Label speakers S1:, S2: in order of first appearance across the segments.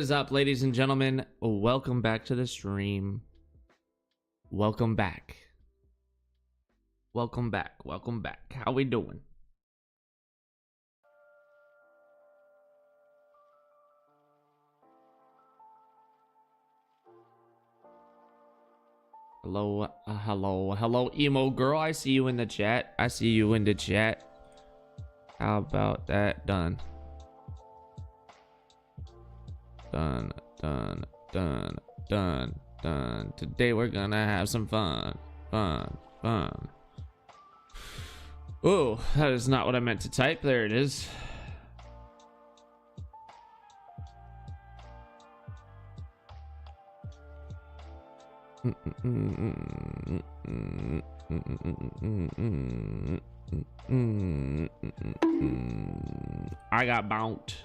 S1: is up, ladies and gentlemen? Welcome back to the stream. Welcome back. Welcome back. Welcome back. How we doing? Hello, hello, emo girl. I see you in the chat. I see you in the chat. How about that? Done. Done. Today we're gonna have some fun. Oh, that is not what I meant to type. There it is. I got bounced.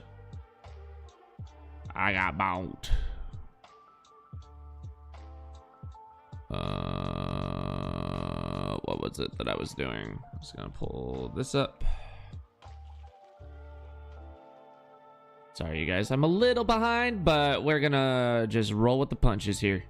S1: What was it that I was doing? I'm just gonna pull this up. Sorry, you guys. I'm a little behind, but we're gonna just roll with the punches here.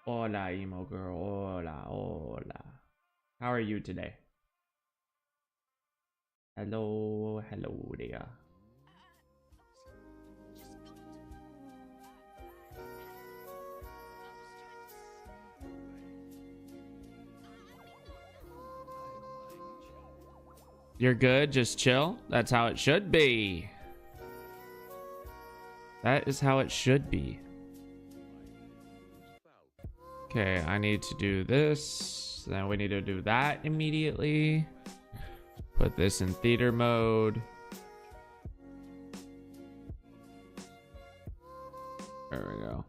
S1: Hola, emo girl. Hola. How are you today? Hello there. You're good, just chill. That's how it should be. That is how it should be. Okay, I need to do this. Then we need to do that immediately. Put this in theater mode. There we go.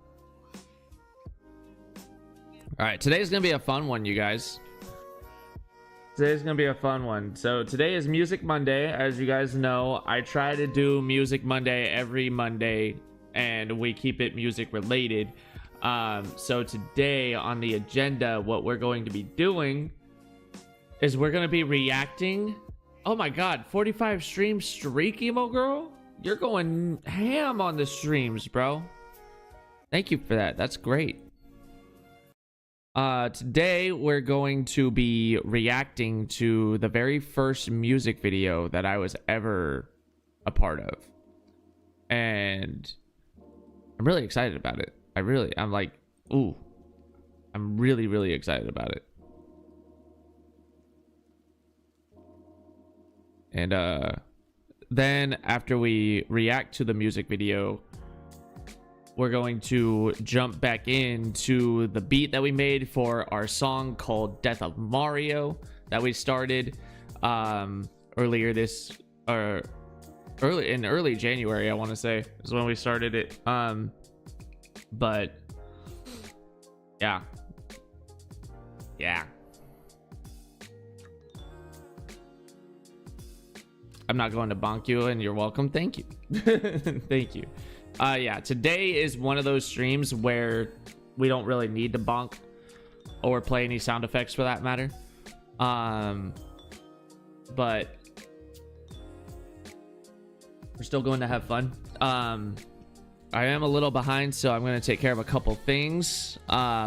S1: All right, today's gonna be a fun one, you guys. Today's gonna be a fun one. So today is Music Monday. As you guys know, I try to do Music Monday every Monday, and we keep it music related. So today on the agenda, what we're going to be doing is we're going to be reacting. Oh my God, 45 stream streak, emo girl. You're going ham on the streams, bro. Thank you for that. That's great. Today we're going to be reacting to the very first music video that I was ever a part of. And I'm really excited about it. I'm like, ooh, I'm really excited about it. And then after we react to the music video, we're going to jump back into the beat that we made for our song called Death of Mario that we started earlier this, or early January, I want to say, is when we started it. But yeah. I'm not going to bonk you, and you're welcome. Thank you. Thank you. Yeah, today is one of those streams where we don't really need to bonk or play any sound effects for that matter. But we're still going to have fun. I am a little behind, so I'm going to take care of a couple things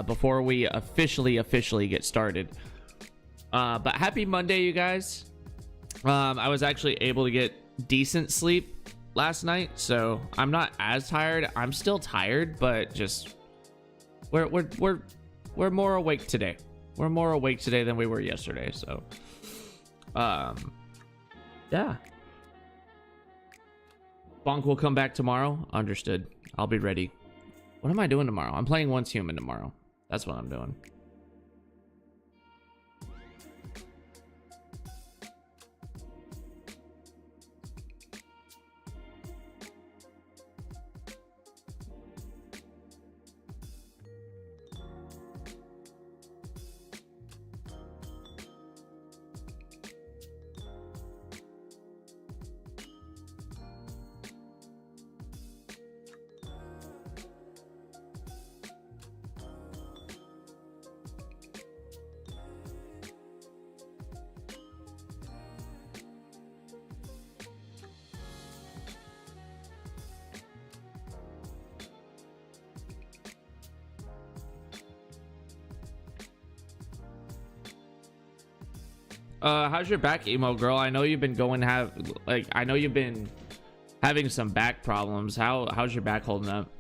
S1: before we officially get started. But happy Monday, you guys. I was actually able to get decent sleep last night, so I'm not as tired. I'm still tired, but just we're more awake today. We're more awake today than we were yesterday, so yeah. Bonk will come back tomorrow. Understood. I'll be ready. What am I doing tomorrow? I'm playing Once Human tomorrow. That's what I'm doing. How's your back, emo girl? I know you've been I know you've been having some back problems. How's your back holding up?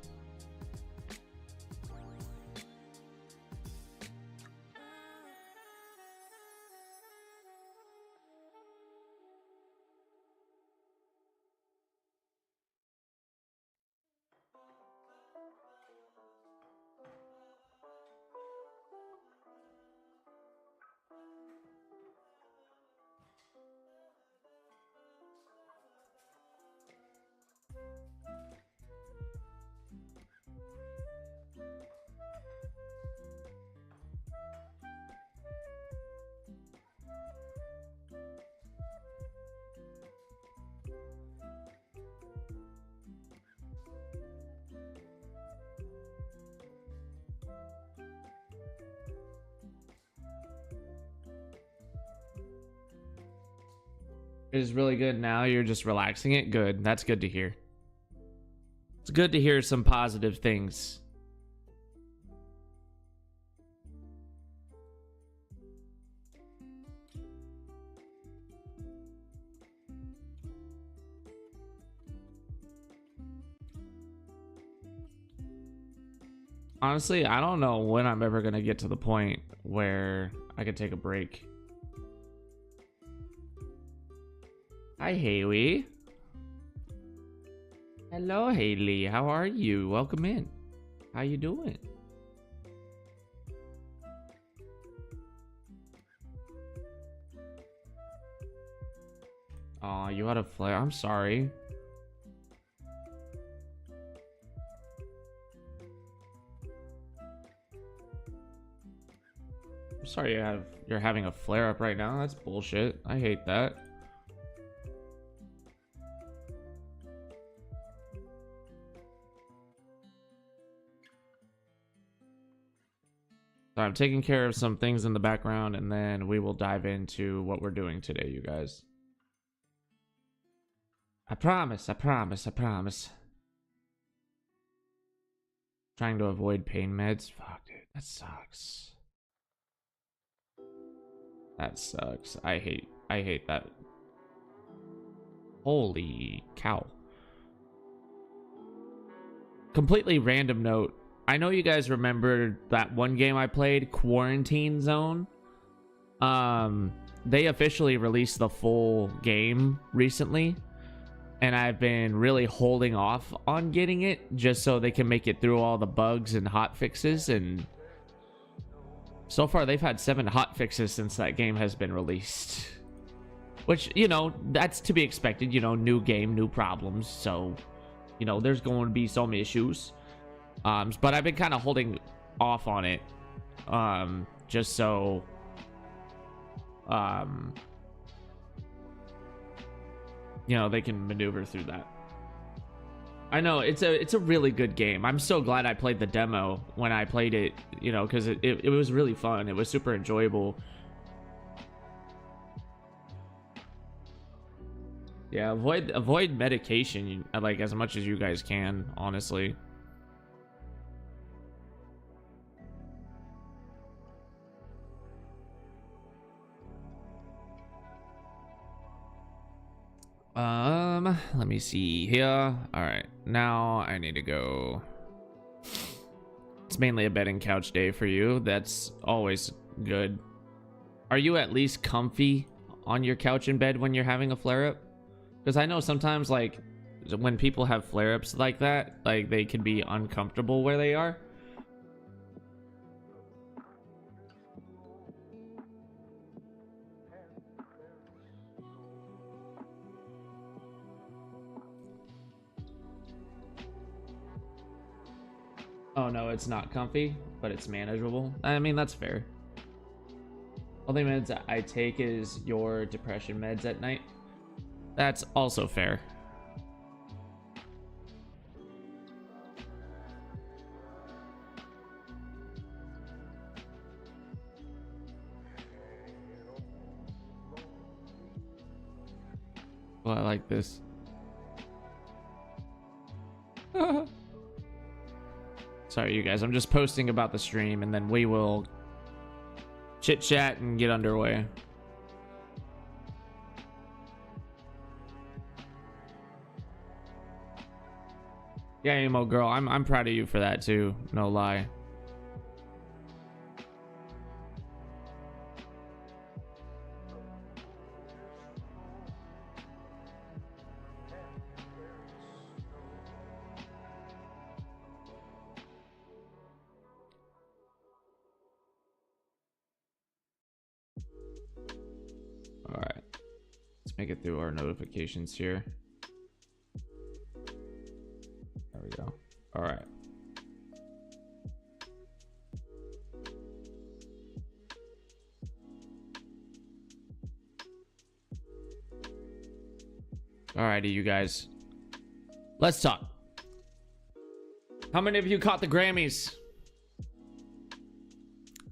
S1: It is really good now. You're just relaxing it. Good. That's good to hear. It's good to hear some positive things. Honestly, I don't know when I'm ever going to get to the point where I can take a break. Hi, Haley. Hello, Haley. How are you? Welcome in. How you doing? Oh, you had a flare. I'm sorry. I'm sorry you're having a flare up right now. That's bullshit. I hate that. So I'm taking care of some things in the background, and then we will dive into what we're doing today, you guys. I promise, I promise, I promise. Trying to avoid pain meds. Fuck, dude, that sucks. That sucks. I hate that. Holy cow. Completely random note. I know you guys remember that one game I played, Quarantine Zone. They officially released the full game recently, and I've been really holding off on getting it just so they can make it through all the bugs and hot fixes. And so far, they've had 7 hot fixes since that game has been released. Which, you know, that's to be expected. You know, new game, new problems. So, you know, there's going to be some issues. But I've been kind of holding off on it, just so, you know, they can maneuver through that. I know it's a really good game. I'm so glad I played the demo when I played it, you know, because it was really fun. It was super enjoyable. Yeah, avoid medication, like, as much as you guys can, honestly. Let me see here. All right, now I need to go. It's mainly a bed and couch day for you. That's always good. Are you at least comfy on your couch and bed when you're having a flare-up? Because I know sometimes, like, when people have flare-ups like that, like, they can be uncomfortable where they are. Oh no, it's not comfy, but it's manageable. I mean, that's fair. Only meds I take is your depression meds at night. That's also fair. Well, I like this. Sorry, you guys. I'm just posting about the stream, and then we will chit chat and get underway. Yeah, emo girl, I'm proud of you for that too, no lie. All right, let's make it through our notifications here. There we go. All right. Alrighty, you guys. Let's talk. How many of you caught the Grammys?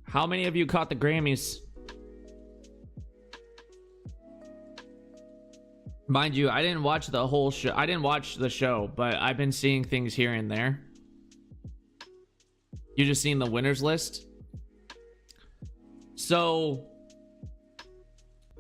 S1: How many of you caught the Grammys? Mind you, I didn't watch the whole show. I didn't watch the show, but I've been seeing things here and there. You just seen the winners list? So,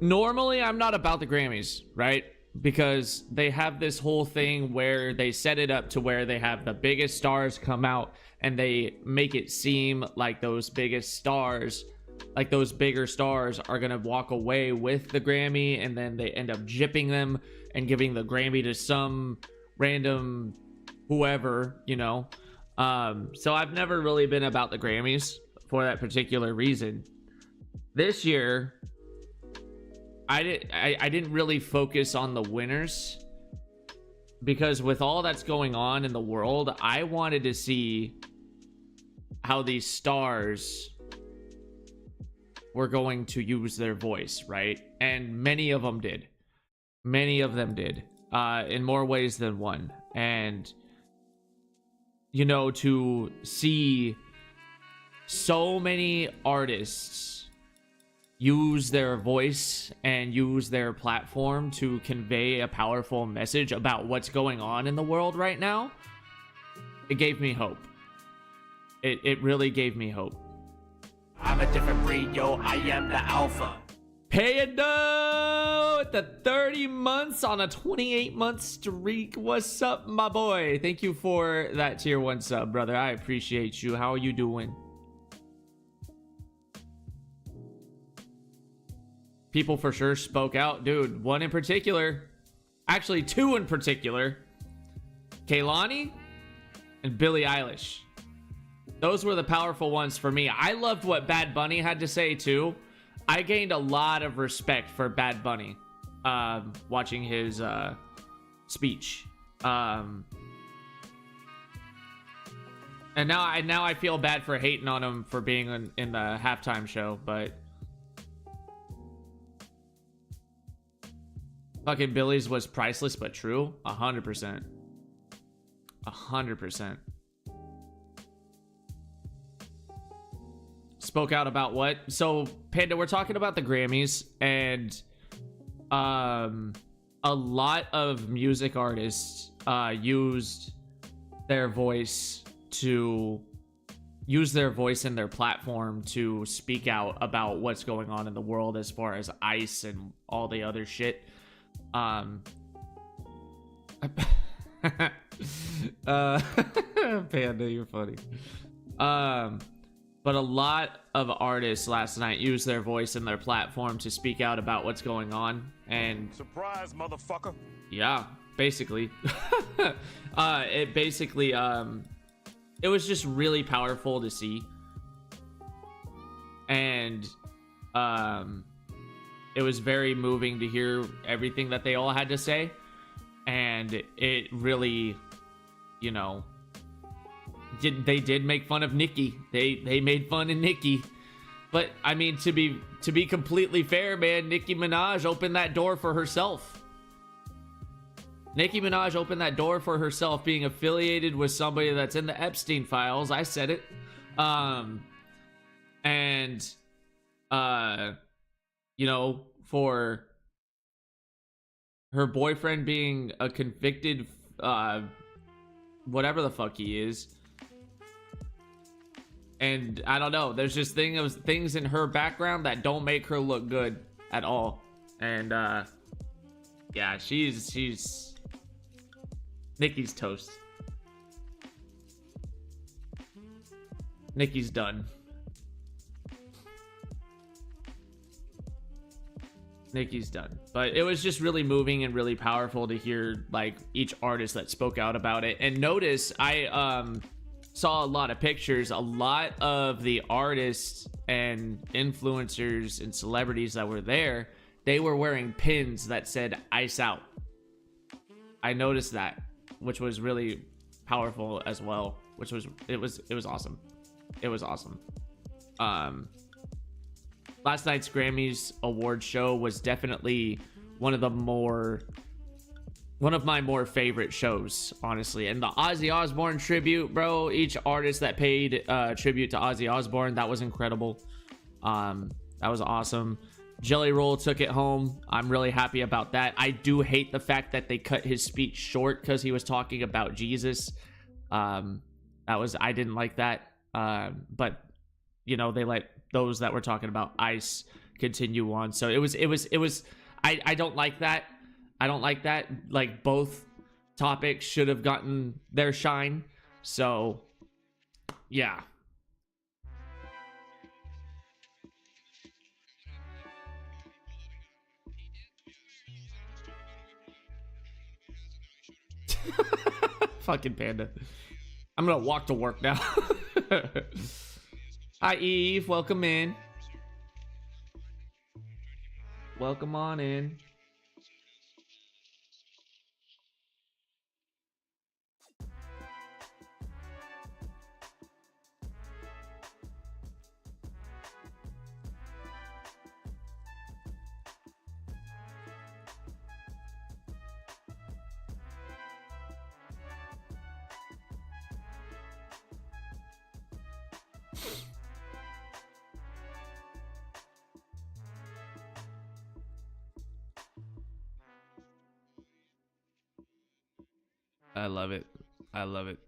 S1: normally I'm not about the Grammys, right? Because they have this whole thing where they set it up to where they have the biggest stars come out and they make it seem like those biggest stars, like those bigger stars, are gonna walk away with the Grammy, and then they end up gypping them and giving the Grammy to some random whoever, you know. So I've never really been about the Grammys for that particular reason. This year I didn't really focus on the winners, because with all that's going on in the world, I wanted to see how these stars were going to use their voice, right? And many of them did. Many of them did, in more ways than one. And, you know, to see so many artists use their voice and use their platform to convey a powerful message about what's going on in the world right now, it gave me hope. It really gave me hope.
S2: I'm a different breed, yo. I am the alpha.
S1: Payado at the 30 months on a 28-month streak. What's up, my boy? Thank you for that tier 1 sub, brother. I appreciate you. How are you doing? People for sure spoke out, dude. One in particular, actually two in particular, Kehlani and Billie Eilish. Those were the powerful ones for me. I loved what Bad Bunny had to say too. I gained a lot of respect for Bad Bunny watching his speech. And now I feel bad for hating on him for being in the halftime show, but fucking Billie's was priceless but true. 100%. 100%. Spoke out about what? So, Panda, we're talking about the Grammys, and a lot of music artists used their voice in their platform to speak out about what's going on in the world as far as ICE and all the other shit. Panda, you're funny. But a lot of artists last night used their voice and their platform to speak out about what's going on. And
S2: surprise, motherfucker.
S1: Yeah, basically. It was just really powerful to see. And it was very moving to hear everything that they all had to say. And it really, you know, they did make fun of Nicki. They made fun of Nicki. But I mean, to be completely fair, man, Nicki Minaj opened that door for herself. Nicki Minaj opened that door for herself, being affiliated with somebody that's in the Epstein files. I said it. You know, for her boyfriend being a convicted whatever the fuck he is. And I don't know, there's just things in her background that don't make her look good at all. And yeah, she's Nicki's toast. Nicki's done. Nicki's done. But it was just really moving and really powerful to hear like each artist that spoke out about it. And notice I saw a lot of pictures. A lot of the artists and influencers and celebrities that were there, they were wearing pins that said "Ice Out." I noticed that, which was really powerful as well. Which was it was awesome. It was awesome. Last night's Grammys award show was definitely one of my more favorite shows, honestly. And the Ozzy Osbourne tribute, bro, each artist that paid tribute to Ozzy Osbourne, that was incredible. That was awesome. Jelly Roll took it home. I'm really happy about that. I do hate the fact that they cut his speech short because he was talking about Jesus. I didn't like that. But you know, they let those that were talking about ice continue on. So it was I don't like that. I don't like that. Like, both topics should have gotten their shine. So yeah. Fucking Panda. I'm gonna walk to work now. Hi Eve, welcome in. Welcome on in. I love it. I love it.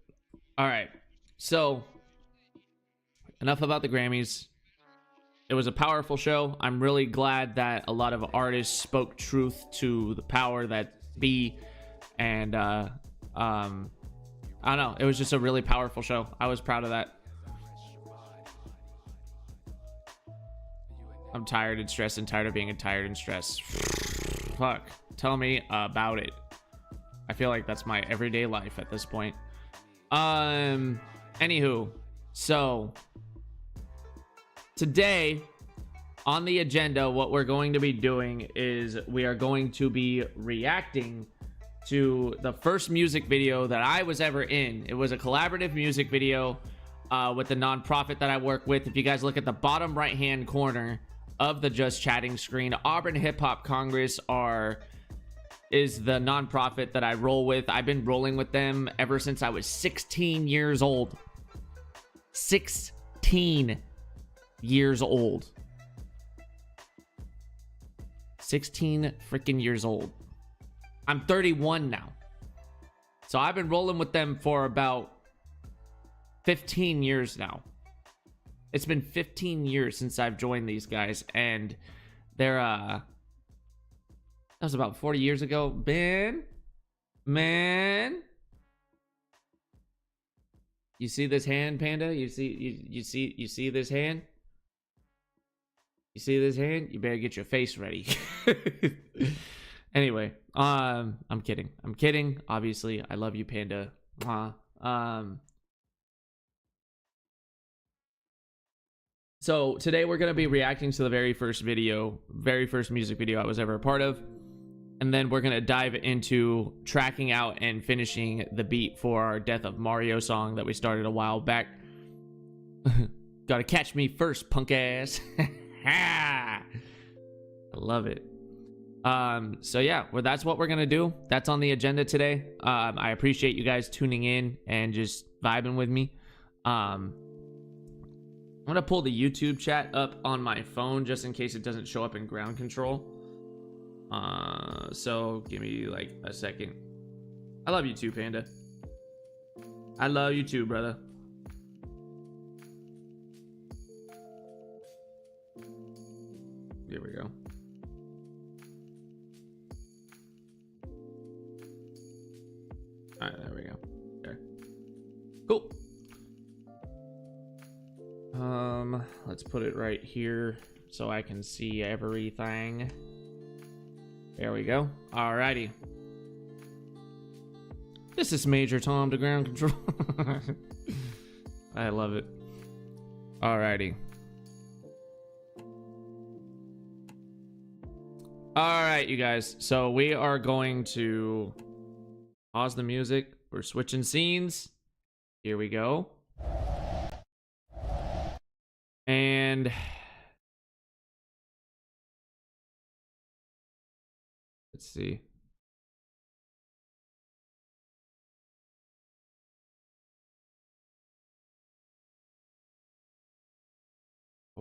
S1: All right. So, enough about the Grammys. It was a powerful show. I'm really glad that a lot of artists spoke truth to the power that be. And, I don't know. It was just a really powerful show. I was proud of that. I'm tired and stressed and tired of being tired and stressed. Fuck. Tell me about it. I feel like that's my everyday life at this point. Anywho, so today on the agenda, what we're going to be doing is we are going to be reacting to the first music video that I was ever in. It was a collaborative music video with the nonprofit that I work with. If you guys look at the bottom right hand corner of the Just Chatting screen, Auburn Hip Hop Congress is the nonprofit that I roll with. I've been rolling with them ever since I was 16 years old. 16 years old. 16 freaking years old. I'm 31 now. So I've been rolling with them for about 15 years now. It's been 15 years since I've joined these guys, and they're that was about 40 years ago. Man. You see this hand, Panda? You see this hand? You see this hand? You better get your face ready. Anyway, I'm kidding. Obviously, I love you, Panda. So today we're going to be reacting to the very first music video I was ever a part of. And then we're going to dive into tracking out and finishing the beat for our Death of Mario song that we started a while back. Gotta catch me first, punk ass. I love it. So yeah, well, that's what we're going to do. That's on the agenda today. I appreciate you guys tuning in and just vibing with me. I'm going to pull the YouTube chat up on my phone just in case it doesn't show up in ground control. So give me like a second. I love you too, Panda. I love you too, brother. Here we go. All right, there we go. Okay. Cool. Let's put it right here so I can see everything. There we go. Alrighty. This is Major Tom to ground control. I love it. Alrighty. Alright, you guys. So we are going to pause the music. We're switching scenes. Here we go. And let's see.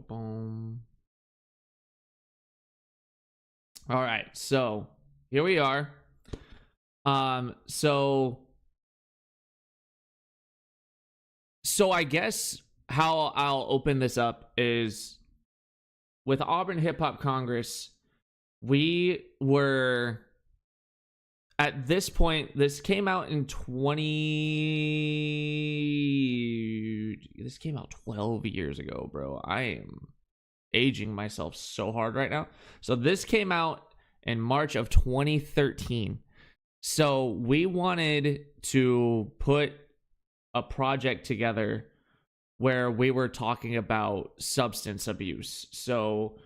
S1: Boom. All right, so here we are. So I guess how I'll open this up is with Auburn Hip Hop Congress. We were at this point, this came out in 12 years ago, bro. I am aging myself so hard right now. So this came out in March of 2013. So we wanted to put a project together where we were talking about substance abuse. So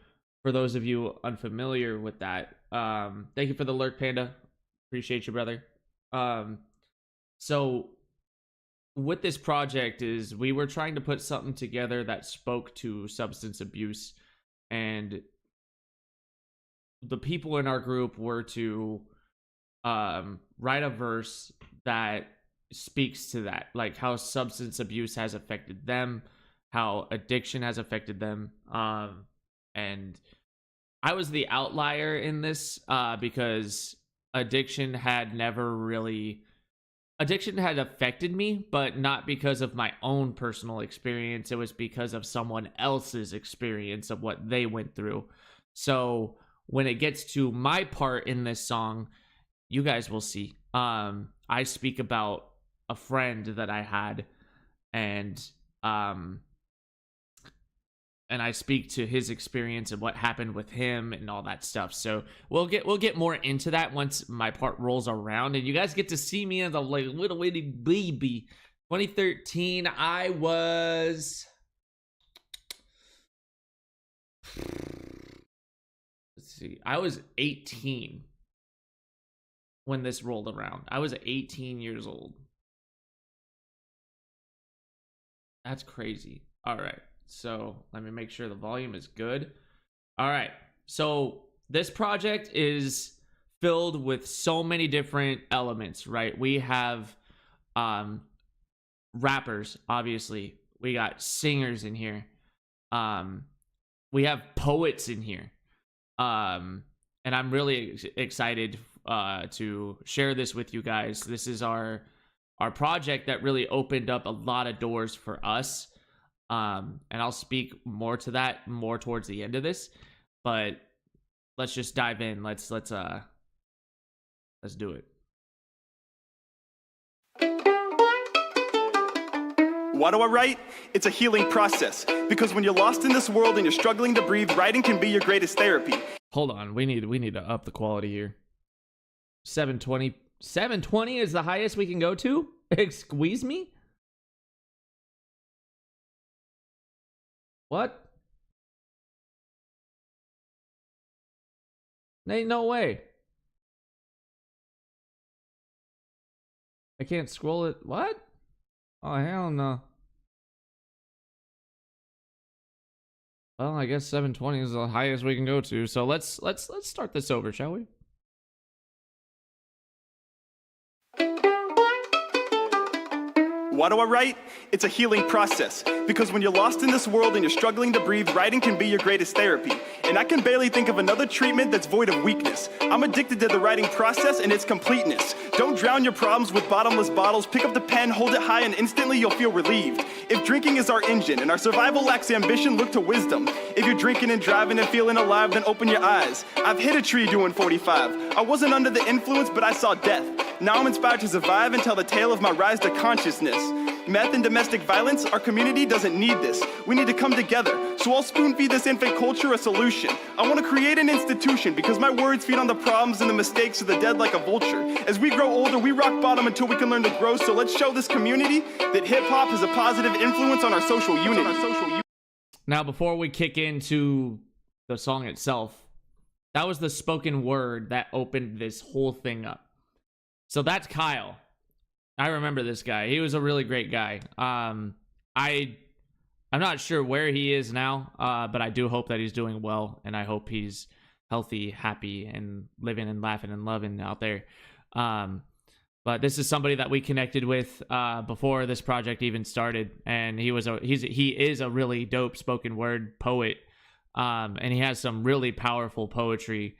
S1: for those of you unfamiliar with that, thank you for the lurk, Panda. Appreciate you, brother. So with this project is we were trying to put something together that spoke to substance abuse, and the people in our group were to write a verse that speaks to that, like how substance abuse has affected them, how addiction has affected them. And I was the outlier in this because addiction had affected me, but not because of my own personal experience. It was because of someone else's experience of what they went through. So when it gets to my part in this song, you guys will see. I speak about a friend that I had, and I speak to his experience and what happened with him and all that stuff. So we'll get more into that once my part rolls around, and you guys get to see me as a like little bitty baby. 2013, I was, let's see, I was 18 when this rolled around. I was 18 years old. That's crazy. All right. So let me make sure the volume is good. All right. So this project is filled with so many different elements, right? We have rappers, obviously. We got singers in here. We have poets in here. And I'm really excited to share this with you guys. This is our project that really opened up a lot of doors for us. And I'll speak more to that more towards the end of this, but let's just dive in. Let's do it.
S3: Why do I write? It's a healing process, because when you're lost in this world and you're struggling to breathe, writing can be your greatest therapy.
S1: Hold on, we need to up the quality here. 720 is the highest we can go to? Squeeze me? What? Ain't no way. I can't scroll it. What? Oh, hell no. Well, I guess 720 is the highest we can go to. So let's start this over, shall we?
S3: Why do I write? It's a healing process, because when you're lost in this world and you're struggling to breathe, writing can be your greatest therapy. And I can barely think of another treatment that's void of weakness. I'm addicted to the writing process and its completeness. Don't drown your problems with bottomless bottles. Pick up the pen, hold it high, and instantly you'll feel relieved. If drinking is our engine and our survival lacks ambition, look to wisdom. If you're drinking and driving and feeling alive, then open your eyes. I've hit a tree doing 45. I wasn't under the influence, but I saw death. Now I'm inspired to survive and tell the tale of my rise to consciousness. meth and domestic violence, our community doesn't need this. We need to come together. So I'll spoon feed this infant culture a solution. I want to create an institution because my words feed on the problems and the mistakes of the dead like a vulture. As we grow older, we rock bottom until we can learn to grow. So let's show this community that hip hop has a positive influence on our social unity.
S1: Now, before we kick into the song itself, that was the spoken word that opened this whole thing up. So that's Kyle. I remember this guy. He was a really great guy. I'm not sure where he is now, but I do hope that he's doing well, and I hope he's healthy, happy, and living and laughing and loving out there. But this is somebody that we connected with before this project even started, and he is a really dope spoken word poet, and he has some really powerful poetry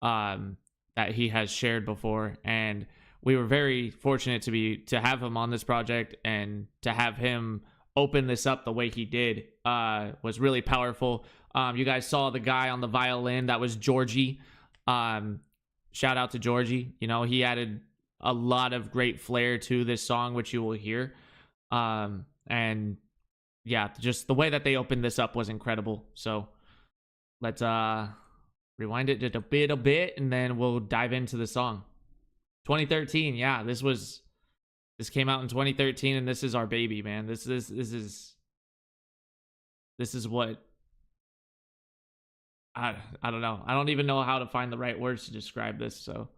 S1: that he has shared before, and we were very fortunate to have him on this project, and to have him open this up the way he did was really powerful. You guys saw the guy on the violin. That was Georgie. Shout out to Georgie. You know, he added a lot of great flair to this song, which you will hear. And yeah, just the way that they opened this up was incredible. So let's rewind it just a bit, and then we'll dive into the song. 2013, yeah, this came out in 2013, and this is our baby, man. This is what I don't know. I don't even know how to find the right words to describe this. So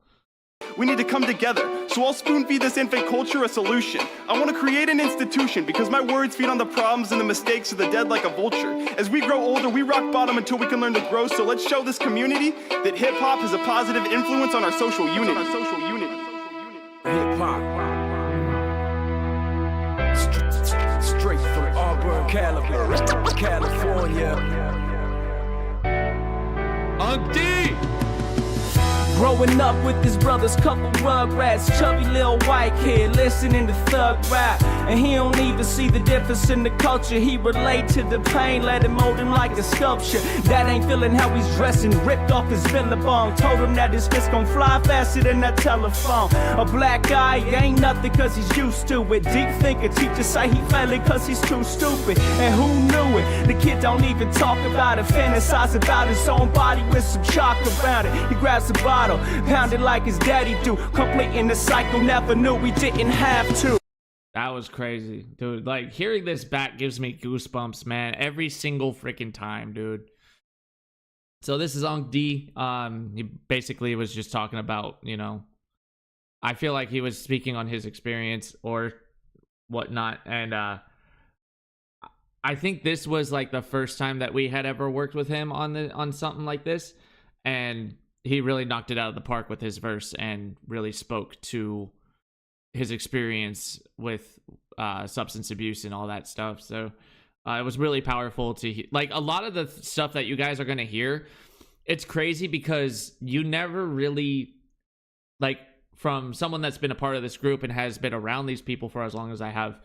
S3: we need to come together. So I'll spoon feed this infant culture a solution. I want to create an institution because my words feed on the problems and the mistakes of the dead like a vulture. As we grow older, we rock bottom until we can learn to grow. So let's show this community that hip hop has a positive influence on our social unity.
S4: Hip hop. Straight from Auburn, California.
S1: Unc D!
S5: Growing up with his brothers, couple rugrats, chubby little white kid listening to thug rap. And he don't even see the difference in the culture. He relate to the pain, let it mold him like a sculpture. Dad ain't feeling how he's dressing, ripped off his billabong. Told him that his fist gon' fly faster than that telephone. A black guy ain't nothing cause he's used to it. Deep thinker, teacher say he failing cause he's too stupid. And who knew it? The kid don't even talk about it, fantasize about his own body with some chalk around it. He grabs a bottle, pounded like his daddy do, completing the cycle, never knew we didn't have to.
S1: That was crazy, dude. Like, hearing this back gives me goosebumps, man, every single freaking time, dude. So this is Unc D. He basically was just talking about, you know, I feel like he was speaking on his experience or whatnot, and I think this was like the first time that we had ever worked with him on something like this, and he really knocked it out of the park with his verse and really spoke to his experience with substance abuse and all that stuff. So it was really powerful to like a lot of the stuff that you guys are going to hear. It's crazy because you never really, like, from someone that's been a part of this group and has been around these people for as long as I have,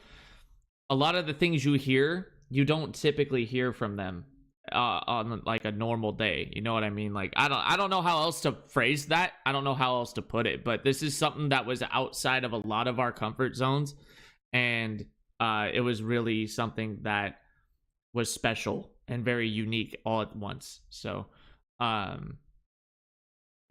S1: a lot of the things you hear, you don't typically hear from them on like a normal day. You know what I mean? Like, I don't know how else to phrase that. I don't know how else to put it, but this is something that was outside of a lot of our comfort zones, and it was really something that was special and very unique all at once. So go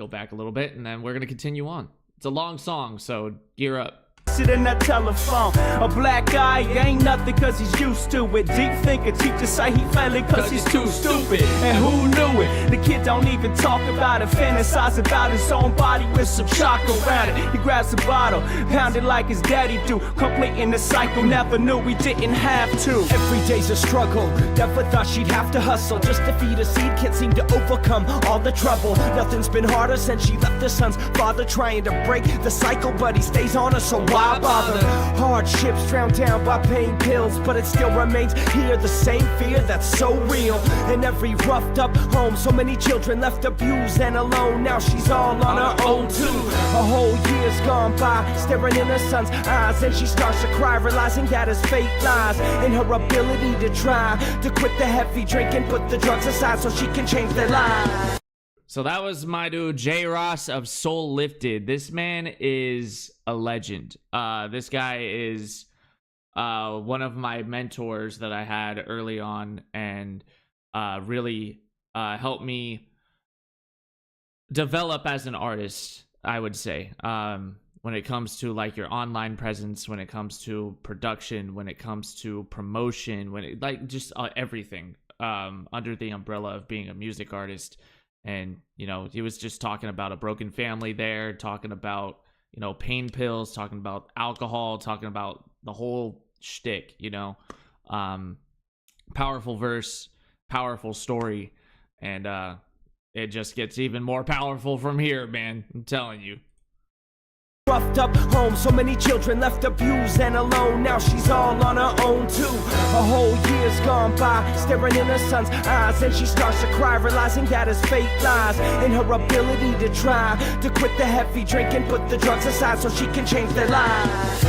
S1: back a little bit, and then we're gonna continue on. It's a long song, so gear up.
S5: In that telephone, a black guy ain't nothing cause he's used to it. Deep thinker, teacher say he failing cause he's too stupid. And who knew it? The kid don't even talk about it, fantasize about his own body with some chalk around it. He grabs a bottle, pounded like his daddy do, completing the cycle, never knew we didn't have to.
S4: Every day's a struggle, never thought she'd have to hustle just to feed a seed, can't seem to overcome all the trouble. Nothing's been harder since she left her son's father, trying to break the cycle, but he stays on her, so why bother? Hardships drowned down by pain pills, but it still remains here, the same fear that's so real. In every roughed up home, so many children left abused and alone. Now she's all on her own too. A whole year's gone by, staring in her son's eyes, and she starts to cry, realizing that his fate lies in her ability to try to quit the heavy drink and put the drugs aside so she can change their lives.
S1: So that was my dude J Ross of Soul Lifted. This man is a legend. This guy is one of my mentors that I had early on, and really helped me develop as an artist, I would say. When it comes to like your online presence, when it comes to production, when it comes to promotion, when it like just everything under the umbrella of being a music artist. And, you know, he was just talking about a broken family there, talking about, you know, pain pills, talking about alcohol, talking about the whole shtick, you know. Powerful verse, powerful story, and it just gets even more powerful from here, man. I'm telling you.
S4: Roughed up home, so many children left abused and alone. Now she's all on her own too. A whole year's gone by, staring in her son's eyes, and she starts to cry, realizing that his fate lies in her ability to try to quit the heavy drink and put the drugs aside so she can change their lives.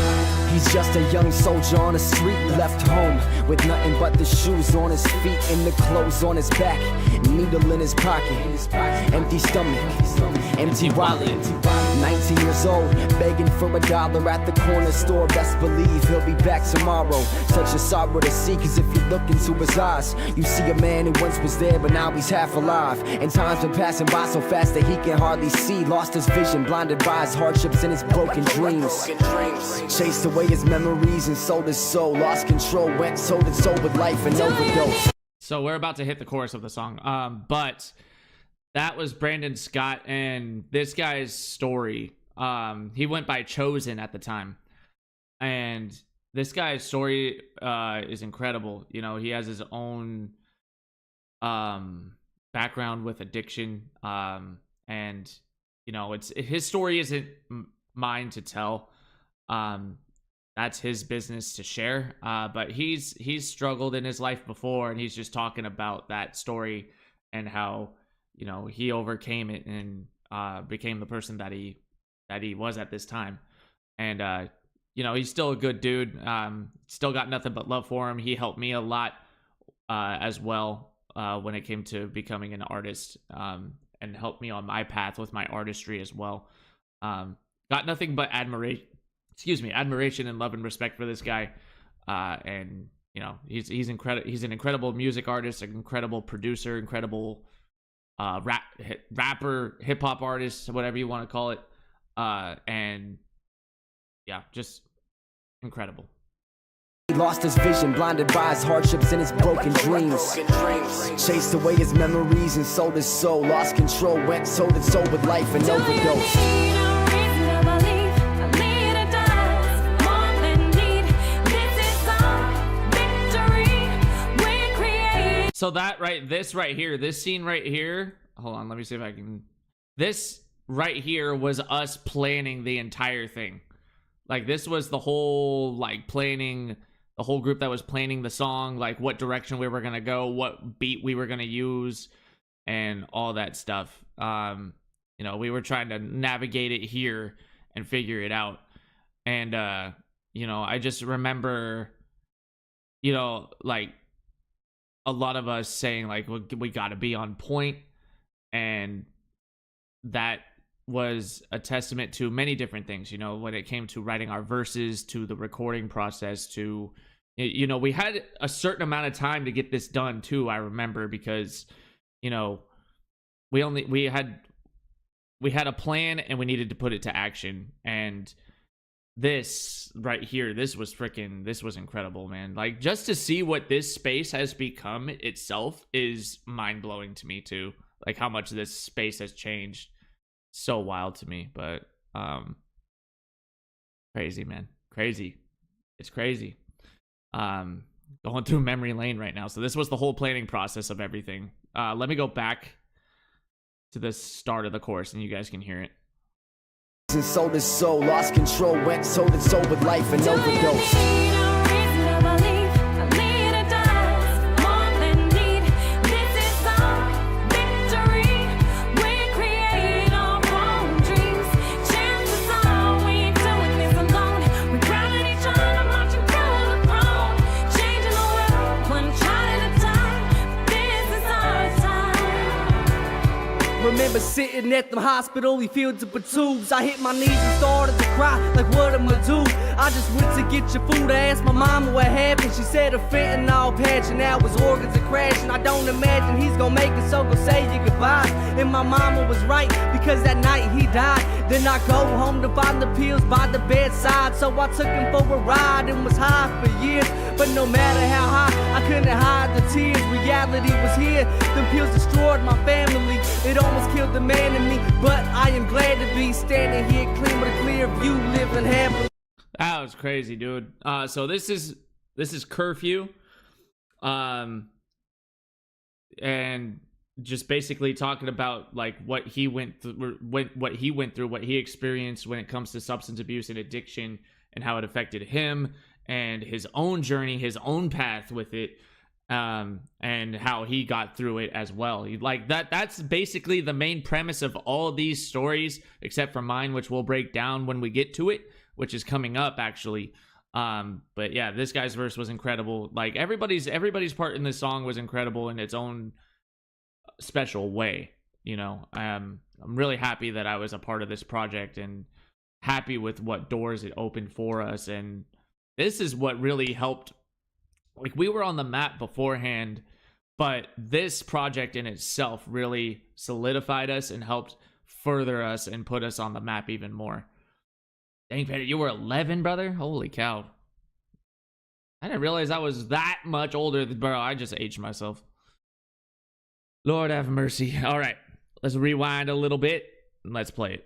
S4: He's just a young soldier on the street, left home with nothing but the shoes on his feet and the clothes on his back, needle in his pocket, empty stomach, empty wallet. 19 years old, begging for $1 at the corner store. Best believe he'll be back tomorrow. Such a sorrow to see, cause if you look into his eyes, you see a man who once was there but now he's half alive. And time's been passing by so fast that he can hardly see. Lost his vision, blinded by his hardships and his broken dreams. Chased away his memories and sold his soul. Lost control, went sold and sold with life and overdose.
S1: So we're about to hit the chorus of the song. But that was Brandon Scott, and this guy's story. He went by Chosen at the time, and this guy's story is incredible. You know, he has his own background with addiction, and you know, his story isn't mine to tell. That's his business to share. But he's struggled in his life before, and he's just talking about that story and how, you know, he overcame it and became the person that he was at this time. And you know, he's still a good dude. Still got nothing but love for him. He helped me a lot as well when it came to becoming an artist, and helped me on my path with my artistry as well. Got nothing but admiration and love and respect for this guy. And you know, he's incredible. He's an incredible music artist, an incredible producer, incredible rapper, hip hop artist, whatever you want to call it. And yeah, just incredible.
S4: He lost his vision, blinded by his hardships and his broken dreams. Chased away his memories and sold his soul. Lost control, went sold and sold with life and overdose.
S1: So this scene right here, hold on, let me see if I can, this right here was us planning the entire thing. Like, this was the whole, like, planning, the whole group that was planning the song, like, what direction we were going to go, what beat we were going to use, and all that stuff. You know, we were trying to navigate it here and figure it out. And, you know, I just remember, you know, like, a lot of us saying, like, we got to be on point. And that was a testament to many different things, you know, when it came to writing our verses, to the recording process, to, you know, we had a certain amount of time to get this done too, I remember, because, you know, we had a plan and we needed to put it to action. And this right here, this was incredible, man. Like, just to see what this space has become itself is mind-blowing to me too. Like, how much this space has changed. So wild to me. But crazy, man. Crazy. It's crazy. Going through memory lane right now. So this was the whole planning process of everything. Let me go back to the start of the chorus and you guys can hear it.
S4: And sold his soul, lost control, went sold and sold with life and overdose.
S5: Remember sitting at the hospital, he filled up with tubes. I hit my knees and started to cry, like what am I do? I just went to get your food, I asked my mama what happened. She said a fentanyl patch and now his organs are crashing. I don't imagine he's gonna make it, so go say your goodbyes. And my mama was right, because that night he died. Then I go home to find the pills by the bedside. So I took him for a ride and was high for years. But no matter how high, I couldn't hide the tears. Reality was here, them pills destroyed my family. It almost killed the man in me, but I am glad to be standing here clean with a clear view, living happily.
S1: That was crazy, dude. So this is Curfew, and just basically talking about like what he went through, what he experienced when it comes to substance abuse and addiction, and how it affected him and his own journey, his own path with it, and how he got through it as well. Like that's basically the main premise of all these stories, except for mine, which we'll break down when we get to it, which is coming up actually. But yeah, this guy's verse was incredible. Like everybody's part in this song was incredible in its own special way, you know. I'm really happy that I was a part of this project and happy with what doors it opened for us. And this is what really helped. Like, we were on the map beforehand, but this project in itself really solidified us and helped further us and put us on the map even more. Dang, Peter, you were 11, brother? Holy cow. I didn't realize I was that much older than, bro. I just aged myself. Lord have mercy. All right, let's rewind a little bit and let's play it.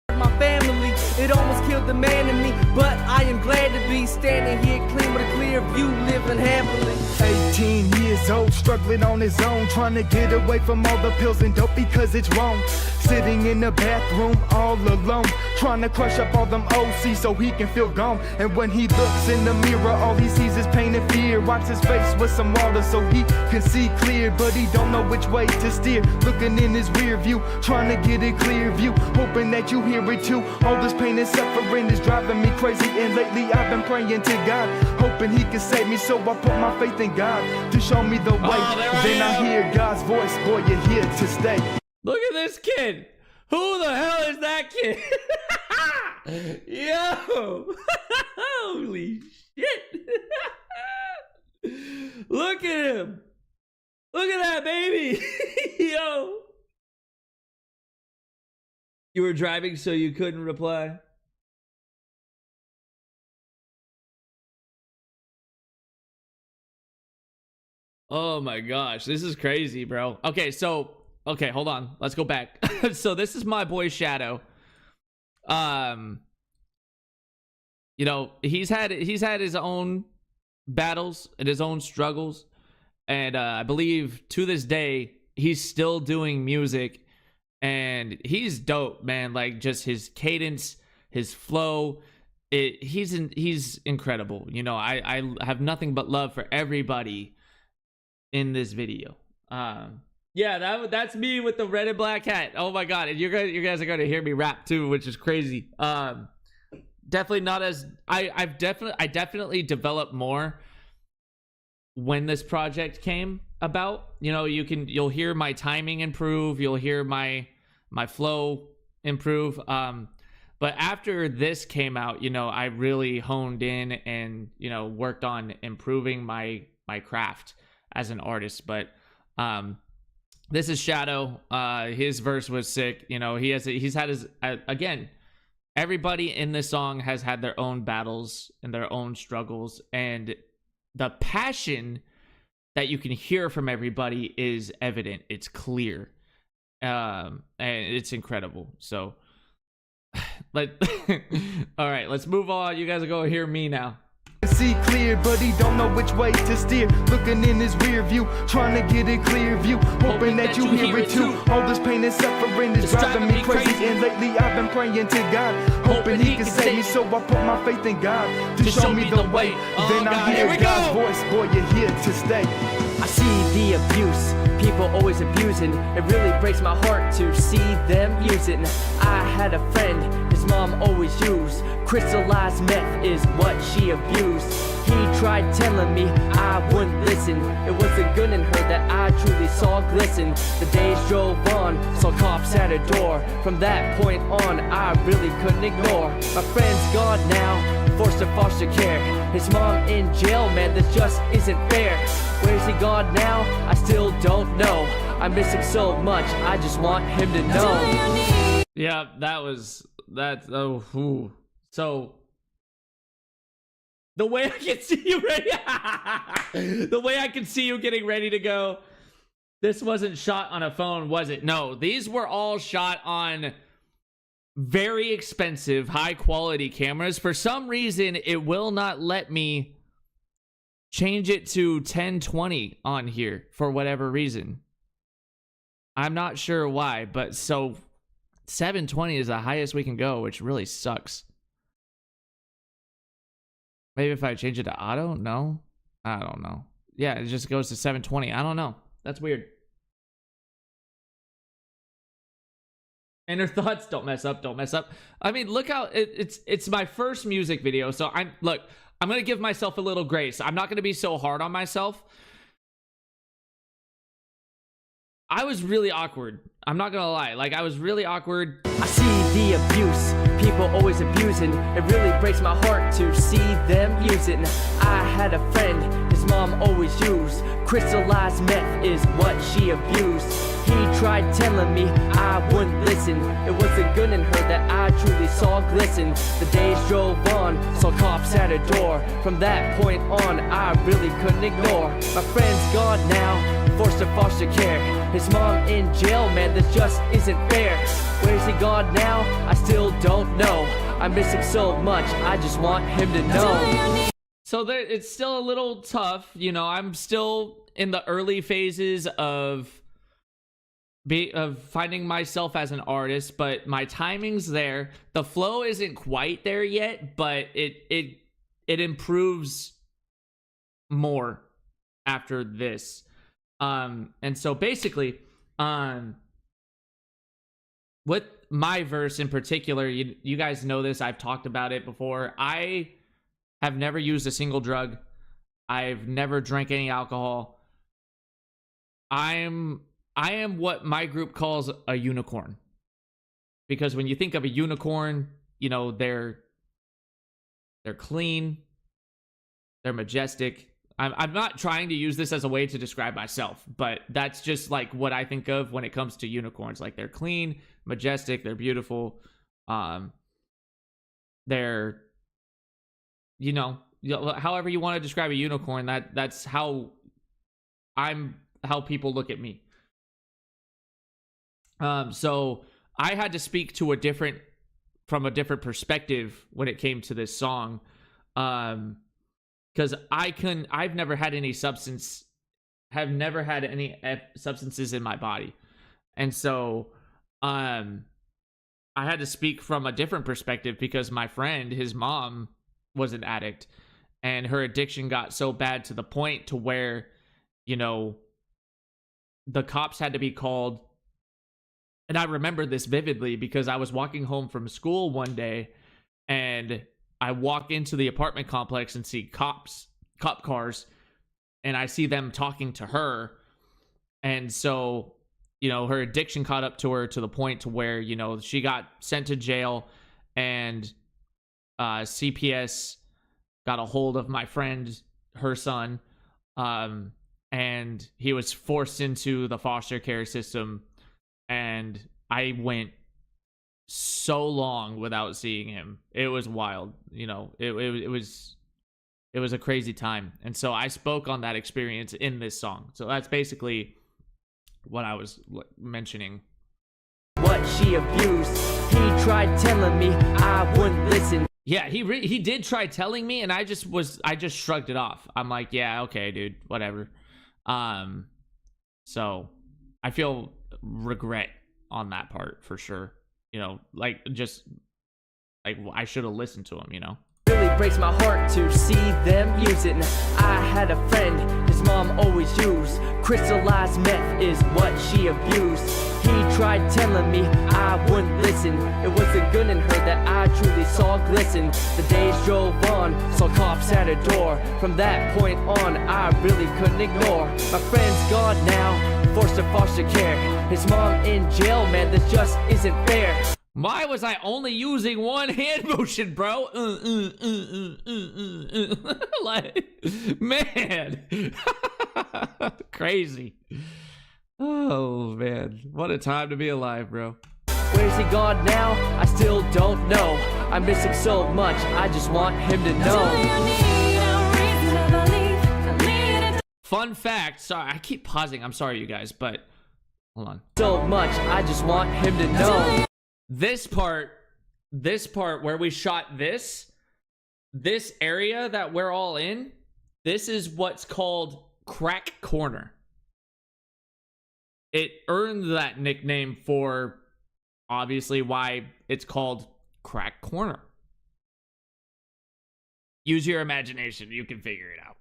S5: My family, it almost killed the man in me, but I am glad to be standing here clean with a clear view, living happily.
S6: 18 years old, struggling on his own, trying to get away from all the pills and dope because it's wrong. Sitting in the bathroom all alone, trying to crush up all them OC so he can feel gone. And when he looks in the mirror, all he sees is pain and fear. Wipes his face with some water so he can see clear, but he don't know which way to steer. Looking in his rear view, trying to get a clear view, hoping that you hear it too. All this pain and suffering is driving me crazy, and lately I've been praying to God, hoping he can save me. So I put my faith in God to show me the way. Then I hear God's voice, boy, you're here to stay.
S1: Look at this kid. Who the hell is that kid? Yo. Holy shit. Look at him. Look at that baby. Yo. You were driving so you couldn't reply? Oh my gosh, this is crazy, bro. Okay, hold on. Let's go back. So this is my boy Shadow. You know, he's had his own battles and his own struggles, and I believe to this day he's still doing music. And he's dope, man. Like, just his cadence, his flow, he's incredible. You know, I have nothing but love for everybody in this video. Yeah, that's me with the red and black hat. Oh my god, and you guys are gonna hear me rap too, which is crazy. Definitely not as I definitely developed more when this project came about. You know, you'll hear my timing improve, you'll hear my flow improve, but after this came out, you know, I really honed in and, you know, worked on improving my craft as an artist. But this is Shadow. His verse was sick. You know, he's had his again, everybody in this song has had their own battles and their own struggles, and the passion that you can hear from everybody is evident. It's clear. And it's incredible. So all right, let's move on. You guys are gonna hear me now.
S6: See clear, but he don't know which way to steer. Looking in his rear view, trying to get a clear view, hoping that you hear it too. All this pain and suffering is driving me crazy, and lately I've been praying to God, hoping he can save me. So I put my faith in God to show me the way. Then I hear God's voice, boy, you're here to stay.
S7: I see the abuse, people always abusing. It really breaks my heart to see them using. I had a friend, his mom always used crystallized meth is what she abused. He tried telling me I wouldn't listen. It was the good in her that I truly saw glisten. The days drove on, saw cops at her door. From that point on, I really couldn't ignore. My friend's gone now, forced to foster care. His mom in jail, man, this just isn't fair. Where's he gone now? I still don't know. I miss him so much, I just want him to know.
S1: Yeah, So the way I can see you ready, the way I can see you getting ready to go. This wasn't shot on a phone, was it? No, these were all shot on very expensive, high quality cameras. For some reason, it will not let me change it to 1020 on here for whatever reason. I'm not sure why, but so 720 is the highest we can go, which really sucks. Maybe if I change it to auto? No? I don't know. Yeah, it just goes to 720. I don't know. That's weird. Inner thoughts, don't mess up, don't mess up. I mean, look how it's my first music video, so I'm gonna give myself a little grace. I'm not gonna be so hard on myself. I was really awkward. I'm not gonna lie. Like, I was really awkward.
S7: I see the abuse, people always abusing. It really breaks my heart to see them using. I had a friend, his mom always used crystallized meth is what she abused. He tried telling me I wouldn't listen. It was the good in her that I truly saw glisten. The days drove on, saw cops at her door. From that point on, I really couldn't ignore. My friend's gone now, forced to foster care. His mom in jail, man, this just isn't fair. Where's he gone now? I still don't know. I miss him so much, I just want him to know.
S1: So there, it's still a little tough. You know, I'm still in the early phases of finding myself as an artist, but my timing's there. The flow isn't quite there yet, but it improves more after this. And so basically, with my verse in particular, you guys know this, I've talked about it before. I have never used a single drug. I've never drank any alcohol. I am what my group calls a unicorn. Because when you think of a unicorn, you know, they're clean, they're majestic. I'm not trying to use this as a way to describe myself, but that's just like what I think of when it comes to unicorns. Like, they're clean, majestic, they're beautiful. They're, you know, however you want to describe a unicorn, that's how people look at me. So I had to speak to from a different perspective when it came to this song. Because I've never had any substances in my body. And so, I had to speak from a different perspective because my friend, his mom was an addict, and her addiction got so bad to the point to where, you know, the cops had to be called. And I remember this vividly because I was walking home from school one day, and I walk into the apartment complex and see cop cars, and I see them talking to her. And so, you know, her addiction caught up to her to the point to where, you know, she got sent to jail, and CPS got a hold of my friend, her son, and he was forced into the foster care system. And I went so long without seeing him. It was wild. You know, it was a crazy time. And so I spoke on that experience in this song. So that's basically what I was mentioning.
S7: What she abused, he tried telling me I wouldn't listen.
S1: Yeah, he did try telling me, and I just shrugged it off. I'm like, yeah, okay, dude, whatever. So I feel regret on that part for sure. You know, like, just like, I should have listened to him, you know.
S7: Really breaks my heart to see them use it. And I had a friend, his mom always used crystallized meth is what she abused. He tried telling me I wouldn't listen. It wasn't good in her that I truly saw glisten. The days drove on, saw cops at her door. From that point on, I really couldn't ignore. My friend's gone now, forced to foster care. His mom in jail, man, this just isn't fair.
S1: Why was I only using one hand motion, bro? Like, man. Crazy. Oh, man. What a time to be alive, bro.
S7: Where's he gone now? I still don't know. I miss him so much, I just want him to know.
S1: Fun fact. Sorry, I keep pausing. I'm sorry, you guys, but hold on.
S7: So much, I just want him to know.
S1: This part where we shot this area that we're all in, this is what's called Crack Corner. It earned that nickname for obviously why it's called Crack Corner. Use your imagination, you can figure it out.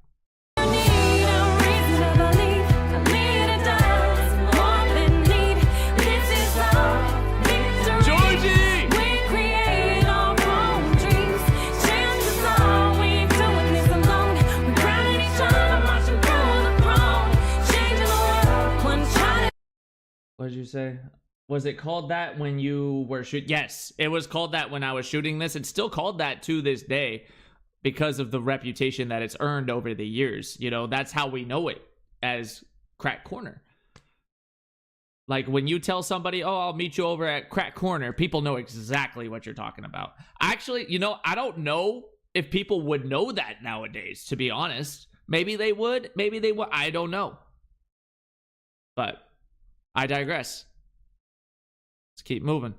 S1: What did you say? Was it called that when you were shooting? Yes, it was called that when I was shooting this. It's still called that to this day because of the reputation that it's earned over the years. You know, that's how we know it as Crack Corner. Like when you tell somebody, oh, I'll meet you over at Crack Corner, people know exactly what you're talking about. Actually, you know, I don't know if people would know that nowadays, to be honest. Maybe they would, maybe they would. I don't know. But I digress. Let's keep moving.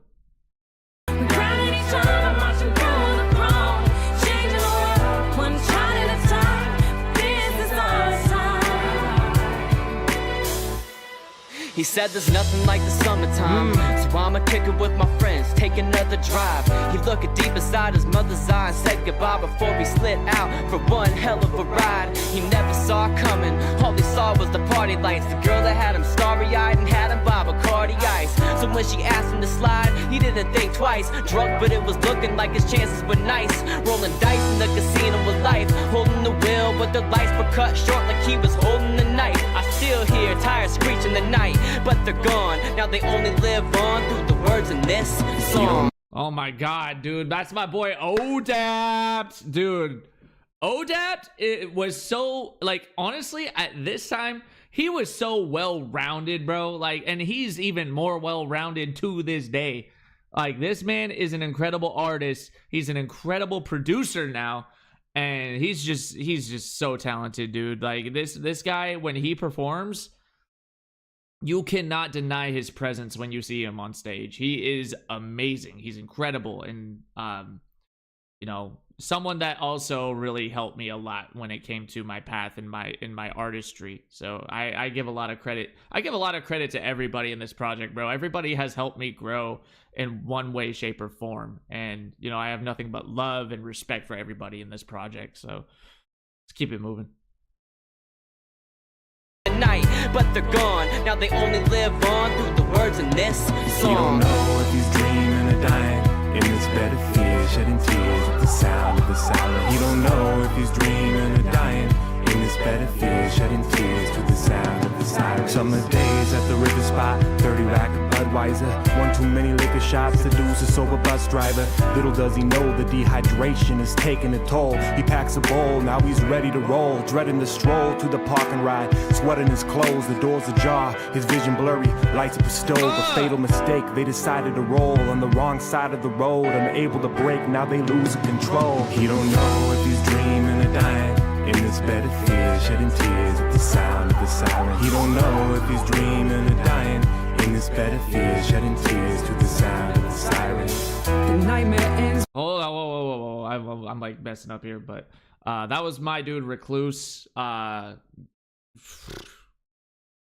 S7: He said there's nothing like the summertime, so I'ma kick it with my friends, take another drive. He looked deep inside his mother's eye and said goodbye before we slid out for one hell of a ride. He never saw it coming, all he saw was the party lights. The girl that had him starry-eyed and had him by Bacardi Ice. So when she asked him to slide, he didn't think twice. Drunk, but it was looking like his chances were nice. Rolling dice in the casino with life, holding the wheel, but the lights were cut short like he was holding the knife. I still hear tires screech in the night, but they're gone. Now they only live on through the words in this song.
S1: Oh my god, dude. That's my boy ODAPT. Dude. ODAPT, it was so, like, honestly, at this time, he was so well-rounded, bro. Like, and he's even more well-rounded to this day. Like, this man is an incredible artist. He's an incredible producer now. And he's just so talented, dude. Like, this guy, when he performs, you cannot deny his presence when you see him on stage. He is amazing. He's incredible. And, you know, someone that also really helped me a lot when it came to my path in my artistry. So I give a lot of credit. I give a lot of credit to everybody in this project, bro. Everybody has helped me grow in one way, shape, or form. And, you know, I have nothing but love and respect for everybody in this project. So let's keep it moving.
S7: Night, but they're gone. Now they only live on through the words in this song.
S8: You don't know if he's dreaming or dying in this bed of fear, shedding tears at the sound of the siren. You don't know if he's dreaming or dying in this bed of fear, shedding tears to the sound of the siren. Summer days at the river spot, 30 rack of Budweiser, one too many liquor shots, seduce a sober bus driver. Little does he know the dehydration is taking a toll. He packs a bowl, now he's ready to roll, dreading the stroll to the parking ride, sweating his clothes, the doors ajar, his vision blurry, lights up a stove. A fatal mistake, they decided to roll on the wrong side of the road, unable to brake, now they lose control. He don't know if he's dreaming or dying in this bed of fear, shedding tears at the sound of the siren. He don't know if he's dreaming or dying in this bed of fear, shedding tears to the sound of the siren.
S7: The nightmare ends.
S1: Hold on, whoa. I'm like messing up here, but that was my dude Recluse.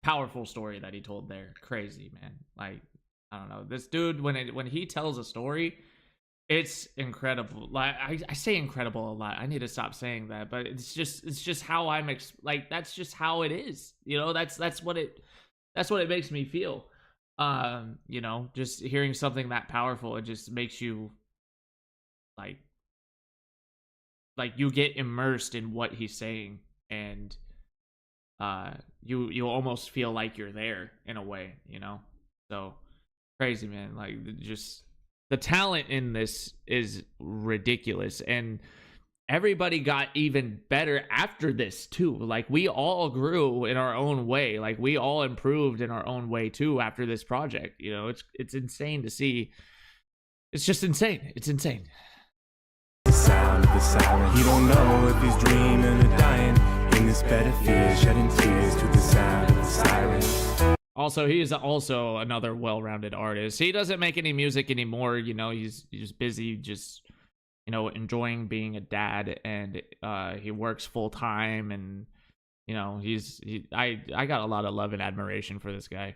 S1: Powerful story that he told there. Crazy, man. Like, I don't know. This dude, when he tells a story, It's incredible. Like I say incredible a lot. I need to stop saying that, but it's just how like that's just how it is. You know, that's what it makes me feel. You know, just hearing something that powerful, it just makes you like you get immersed in what he's saying, and you almost feel like you're there in a way, you know. So crazy, man. Like just the talent in this is ridiculous, and everybody got even better after this too. Like we all grew in our own way. Like we all improved in our own way too after this project. You know, it's insane to see. It's just insane. It's insane.
S8: The sound of the siren. He don't know if he's dreaming or dying. In this bed of fear, shedding tears to the sound of the siren.
S1: Also, he is also another well-rounded artist. He doesn't make any music anymore. You know, he's just busy, just, you know, enjoying being a dad, and he works full time, and you know, I got a lot of love and admiration for this guy.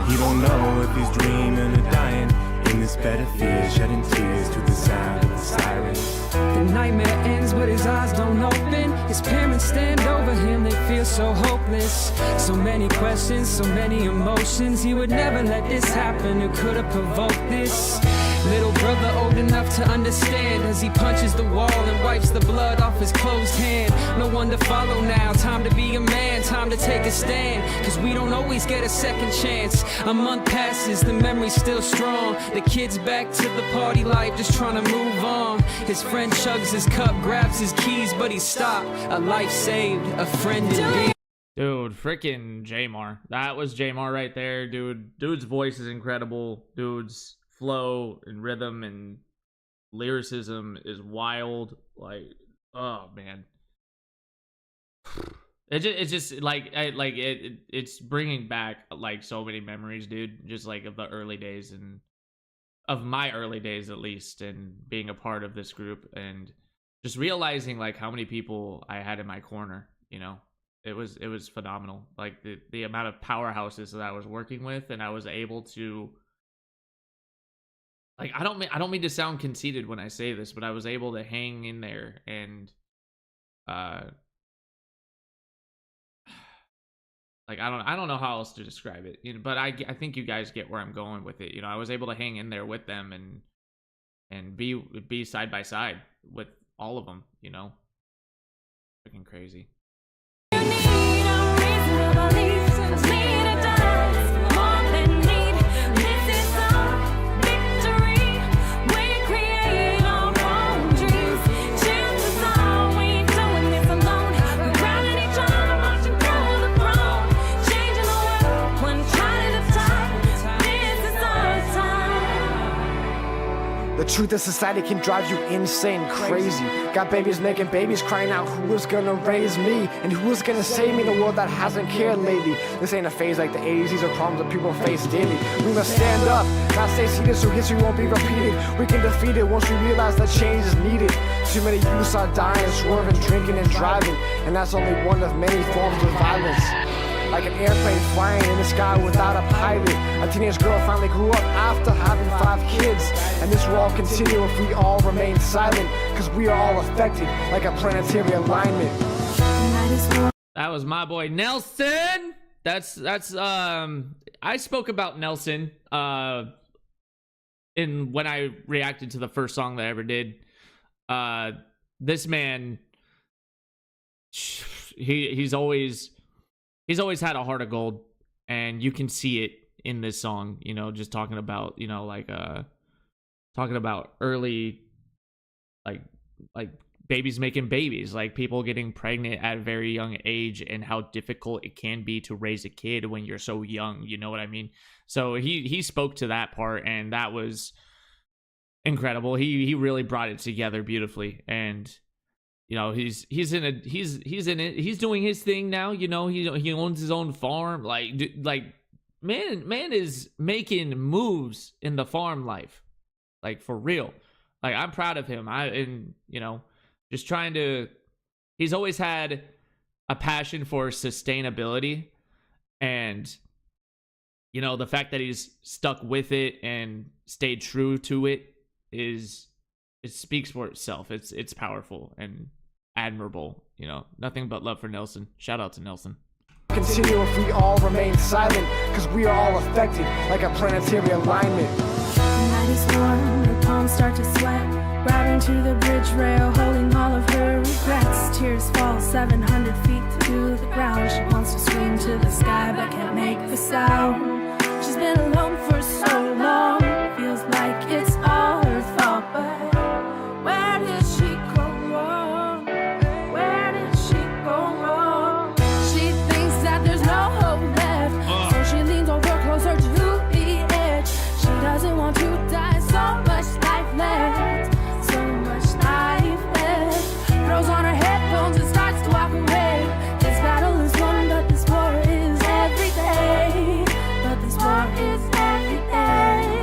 S8: He don't know if he's dreaming or dying. In this bed of fear, shedding tears to the sound of the siren.
S9: The nightmare ends, but his eyes don't open. His parents stand over him, they feel so hopeless. So many questions, so many emotions. He would never let this happen. Who could have provoked this? Little brother old enough to understand, as he punches the wall and wipes the blood off his closed hand. No one to follow now, time to be a man, time to take a stand, cause we don't always get a second chance. A month passes, the memory's still strong. The kid's back to the party life, just trying to move on. His friend chugs his cup, grabs his keys, but he stopped. A life saved, a friend indeed.
S1: Dude, freaking Jamar. That was Jamar right there, dude. Dude's voice is incredible. Dude's flow and rhythm and lyricism is wild. Like, oh man, it's just like it's bringing back like so many memories, dude. Just like of the early days, and of my early days at least, and being a part of this group, and just realizing like how many people I had in my corner. You know, it was phenomenal. Like the amount of powerhouses that I was working with, and I was able to. Like I don't mean to sound conceited when I say this, but I was able to hang in there, and like I don't know how else to describe it, you know, but I think you guys get where I'm going with it. You know, I was able to hang in there with them and be side by side with all of them, you know. Freaking crazy.
S10: The truth of society can drive you insane, crazy. Got babies making babies crying out, who was gonna raise me? And who was gonna save me in a world that hasn't cared lately? This ain't a phase like the 80s, these are problems that people face daily. We must stand up, not stay seated so history won't be repeated. We can defeat it once we realize that change is needed. Too many youths are dying, swerving, drinking and driving, and that's only one of many forms of violence. Like an airplane flying in the sky without a pilot. A teenage girl finally grew up after having 5 kids. And this will all continue if we all remain silent, cause we are all affected like a planetary alignment.
S1: That was my boy Nelson. That's I spoke about Nelson in when I reacted to the first song that I ever did. This man, he's always had a heart of gold, and you can see it in this song, you know, just talking about, you know, like talking about early like babies making babies, like people getting pregnant at a very young age, and how difficult it can be to raise a kid when you're so young, you know what I mean? So he spoke to that part, and that was incredible. He really brought it together beautifully, and you know, he's doing his thing now. You know, he owns his own farm. Like man is making moves in the farm life, like for real. Like I'm proud of him. You know, just trying to. He's always had a passion for sustainability, and you know, the fact that he's stuck with it and stayed true to it is, it speaks for itself. It's powerful and admirable. You know, nothing but love for Nelson. Shout out to Nelson.
S10: Continue if we all remain silent, cause we are all affected like a planetary alignment.
S11: The night is warm, her palms start to sweat, riding to the bridge rail, holding all of her regrets. Tears fall 700 feet to the ground. She wants to scream to the sky but can't make the sound. She's been alone for so long, feels like it's all her fault, but where did she go wrong? Where did she go wrong? She thinks that there's no hope left, so she leans over closer to the edge. She doesn't want to die, so much life left, so much life left. Throws on her headphones and starts to walk away. This battle is won, but this war is every day. But this war is every day.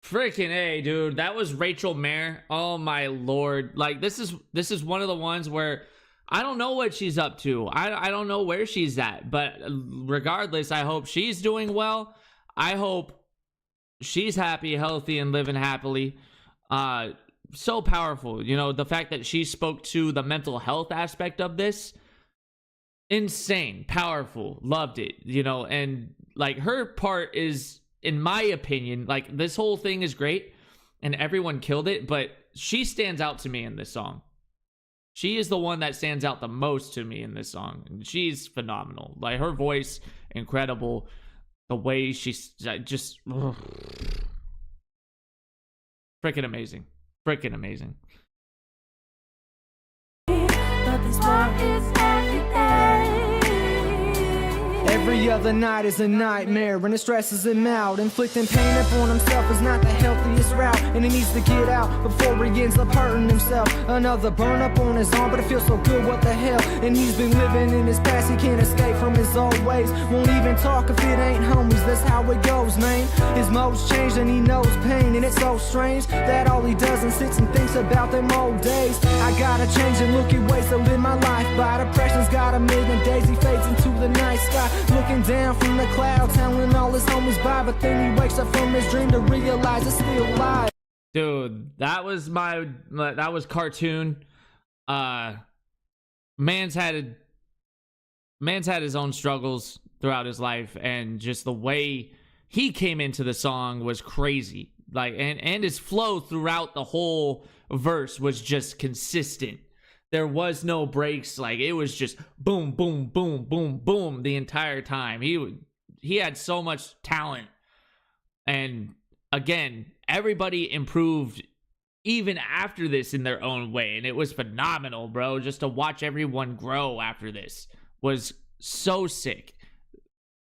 S1: Freaking A, dude. That was Rachel Mayer. Oh my lord. Like, this is one of the ones where I don't know what she's up to. I don't know where she's at, but regardless, I hope she's doing well. I hope she's happy, healthy, and living happily. So powerful. You know, the fact that she spoke to the mental health aspect of this, insane, powerful, loved it. You know, and like, her part is, in my opinion, like, this whole thing is great and everyone killed it, but she stands out to me in this song. She is the one that stands out the most to me in this song, and she's phenomenal. Like, her voice, incredible. The way she's just freaking amazing. Freaking amazing.
S11: But this war is every day.
S4: Every other night is a nightmare, and it stresses him out. Inflicting pain upon himself is not the healthiest route, and he needs to get out before he ends up hurting himself. Another burn up on his arm, but it feels so good, what the hell? And he's been living in his past, he can't escape from his old ways. Won't even talk if it ain't homies, that's how it goes, man. His mode's changed and he knows pain, and it's so strange that all he does is sits and thinks about them old days. I gotta change and look at ways to live my life by. Depression's got a million days, he fades into the night sky, looking down from the cloud, telling all his homies bye, but then he wakes up from his dream to realize it's still alive.
S1: Dude, that was cartoon. Man's had his own struggles throughout his life, and just the way he came into the song was crazy. Like, and his flow throughout the whole verse was just consistent. There was no breaks. Like, it was just boom, boom, boom, boom, boom the entire time. He had so much talent. And again, everybody improved even after this in their own way. And it was phenomenal, bro. Just to watch everyone grow after this was so sick.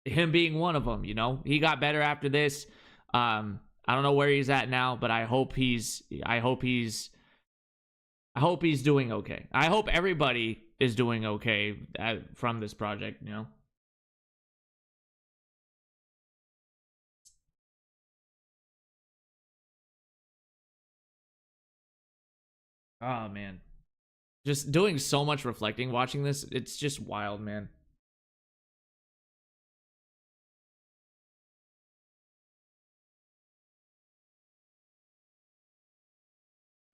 S1: Him being one of them, you know? He got better after this. I don't know where he's at now, but I hope he's doing okay. I hope everybody is doing okay from this project, you know? Oh, man. Just doing so much reflecting, watching this, it's just wild, man.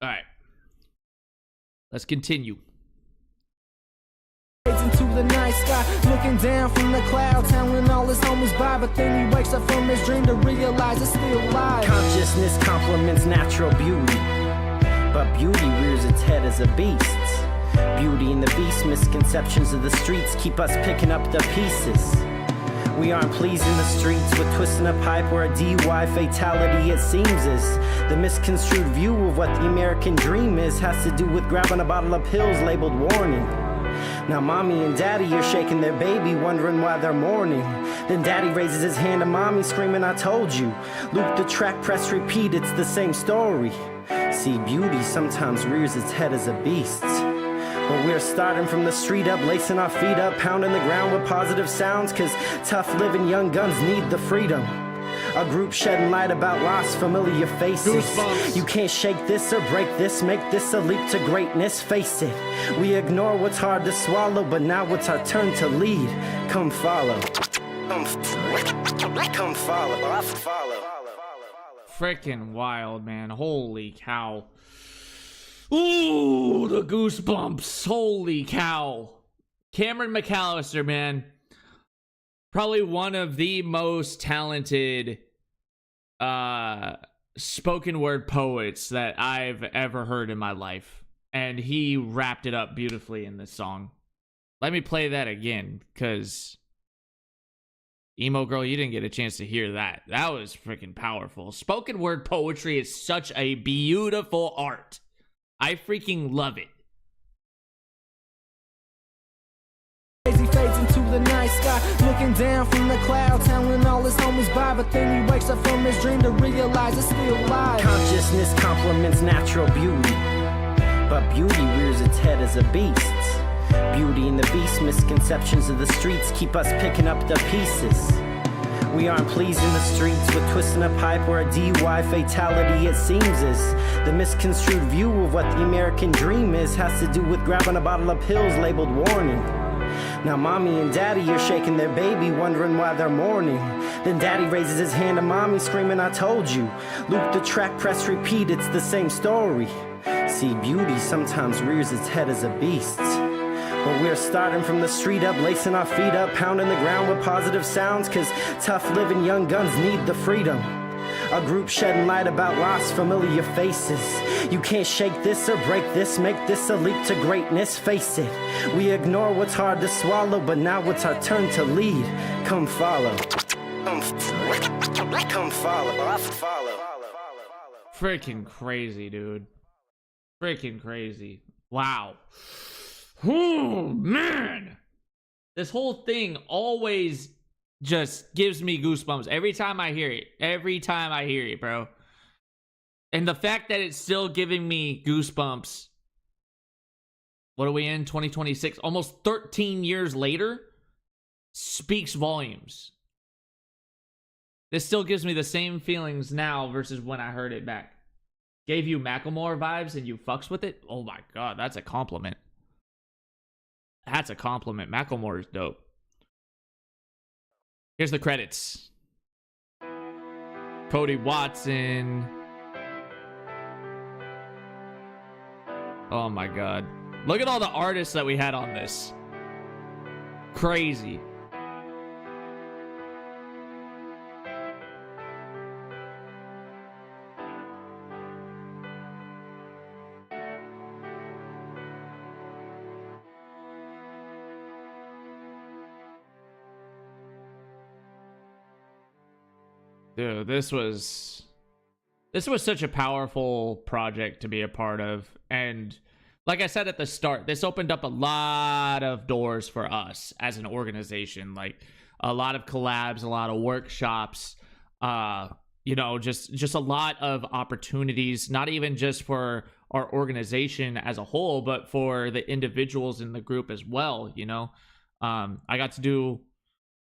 S1: All right. Let's continue.
S4: Into the night sky, looking down from the cloud, telling all his homies bye, but then he wakes up from his dream to realize it's still alive.
S12: Consciousness complements natural beauty, but beauty rears its head as a beast. Beauty and the beast, misconceptions of the streets keep us picking up the pieces. We aren't pleasing the streets with twisting a pipe or a DUI fatality, it seems is. The misconstrued view of what the American dream is has to do with grabbing a bottle of pills labeled warning. Now mommy and daddy are shaking their baby, wondering why they're mourning. Then daddy raises his hand to mommy, screaming, I told you. Loop the track, press repeat, it's the same story. See, beauty sometimes rears its head as a beast. But we're starting from the street up, lacing our feet up, pounding the ground with positive sounds, cause tough living young guns need the freedom. A group shedding light about lost familiar faces. Goosebumps. You can't shake this or break this, make this a leap to greatness, face it. We ignore what's hard to swallow, but now it's our turn to lead. Come follow. Come follow.
S1: freaking wild, man. Holy cow. Ooh, the goosebumps. Holy cow. Cameron McAllister, man. Probably one of the most talented spoken word poets that I've ever heard in my life. And he wrapped it up beautifully in this song. Let me play that again, because Emo Girl, you didn't get a chance to hear that. That was freaking powerful. Spoken word poetry is such a beautiful art. I freaking love it.
S13: He fades into the night sky, looking down from the clouds, telling all his homies bye. But then he wakes up from his dream to realize it's still alive.
S12: Consciousness complements natural beauty, but beauty rears its head as a beast. Beauty and the beast, misconceptions of the streets keep us picking up the pieces. We aren't pleasing the streets with twisting a pipe or a DUI fatality. It seems as the misconstrued view of what the American dream is has to do with grabbing a bottle of pills labeled warning. Now mommy and daddy are shaking their baby, wondering why they're mourning. Then daddy raises his hand to mommy, screaming, I told you. Loop the track, press repeat, it's the same story. See, beauty sometimes rears its head as a beast. But we're starting from the street up, lacing our feet up, pounding the ground with positive sounds, cause tough living young guns need the freedom. A group shedding light about lost familiar faces. You can't shake this or break this, make this a leap to greatness, face it. We ignore what's hard to swallow, but now it's our turn to lead. Come follow. Come follow. Follow.
S1: Freaking crazy, dude. Freaking crazy. Wow. Oh, man. This whole thing always just gives me goosebumps every time I hear it. Every time I hear it, bro. And the fact that it's still giving me goosebumps. What are we in? 2026? Almost 13 years later? Speaks volumes. This still gives me the same feelings now versus when I heard it back. Gave you Macklemore vibes and you fucks with it? Oh my god, that's a compliment. That's a compliment. Macklemore is dope. Here's the credits. Cody Watson. Oh my god. Look at all the artists that we had on this. Crazy. Dude, this was such a powerful project to be a part of. And like I said at the start, this opened up a lot of doors for us as an organization. Like a lot of collabs, a lot of workshops, you know, just a lot of opportunities, not even just for our organization as a whole, but for the individuals in the group as well, you know. I got to do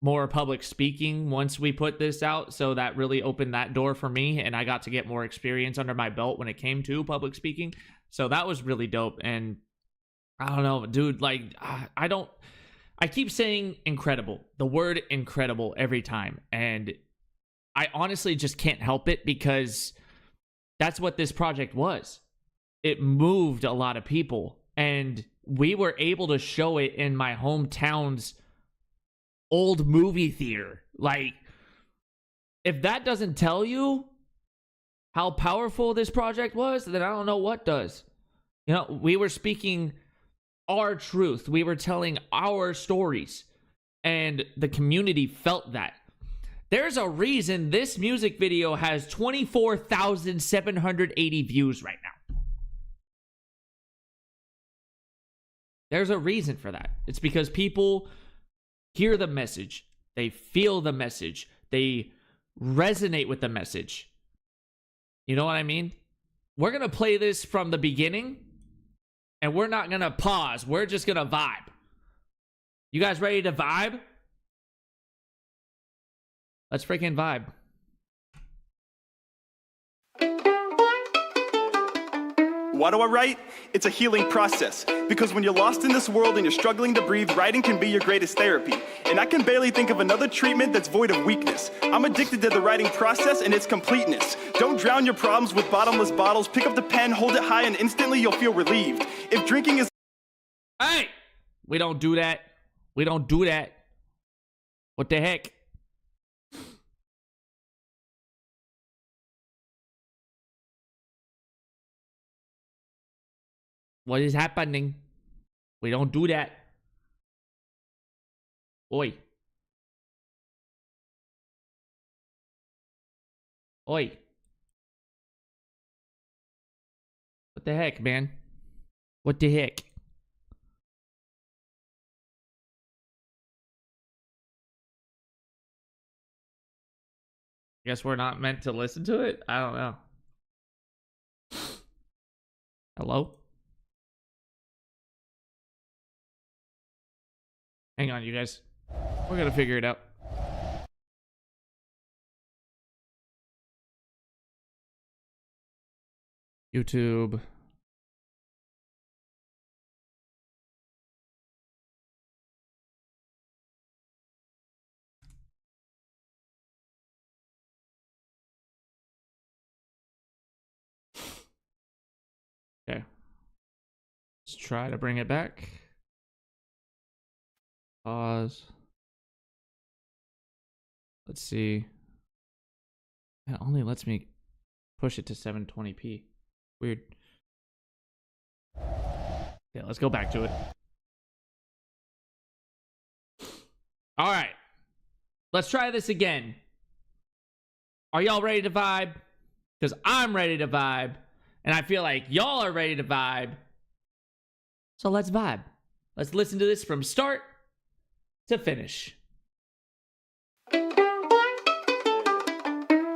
S1: more public speaking once we put this out, so that really opened that door for me, and I got to get more experience under my belt when it came to public speaking. So that was really dope. And I don't know, dude, like I keep saying incredible, the word incredible every time, and I honestly just can't help it, because that's what this project was. It moved a lot of people, and we were able to show it in my hometown's old movie theater. Like, if that doesn't tell you how powerful this project was, then I don't know what does. You know, we were speaking our truth. We were telling our stories, and the community felt that. There's a reason this music video has 24,780 views right now. There's a reason for that. It's because people hear the message, they feel the message, they resonate with the message. You know what I mean? We're gonna play this from the beginning, and we're not gonna pause. We're just gonna vibe. You guys ready to vibe? Let's freaking vibe.
S3: Why do I write? It's a healing process. Because when you're lost in this world and you're struggling to breathe, writing can be your greatest therapy. And I can barely think of another treatment that's void of weakness. I'm addicted to the writing process and its completeness. Don't drown your problems with bottomless bottles. Pick up the pen, hold it high, and instantly you'll feel relieved. If drinking is...
S1: Hey! We don't do that. We don't do that. What the heck? What is happening? We don't do that. Oi. Oi. What the heck, man? What the heck? Guess we're not meant to listen to it? I don't know. Hello? Hang on, you guys. We're gonna figure it out. YouTube. Okay. Let's try to bring it back. Pause. Let's see. It only lets me push it to 720p. Weird. Yeah, let's go back to it. All right. Let's try this again. Are y'all ready to vibe? Because I'm ready to vibe. And I feel like y'all are ready to vibe. So let's vibe. Let's listen to this from start to finish.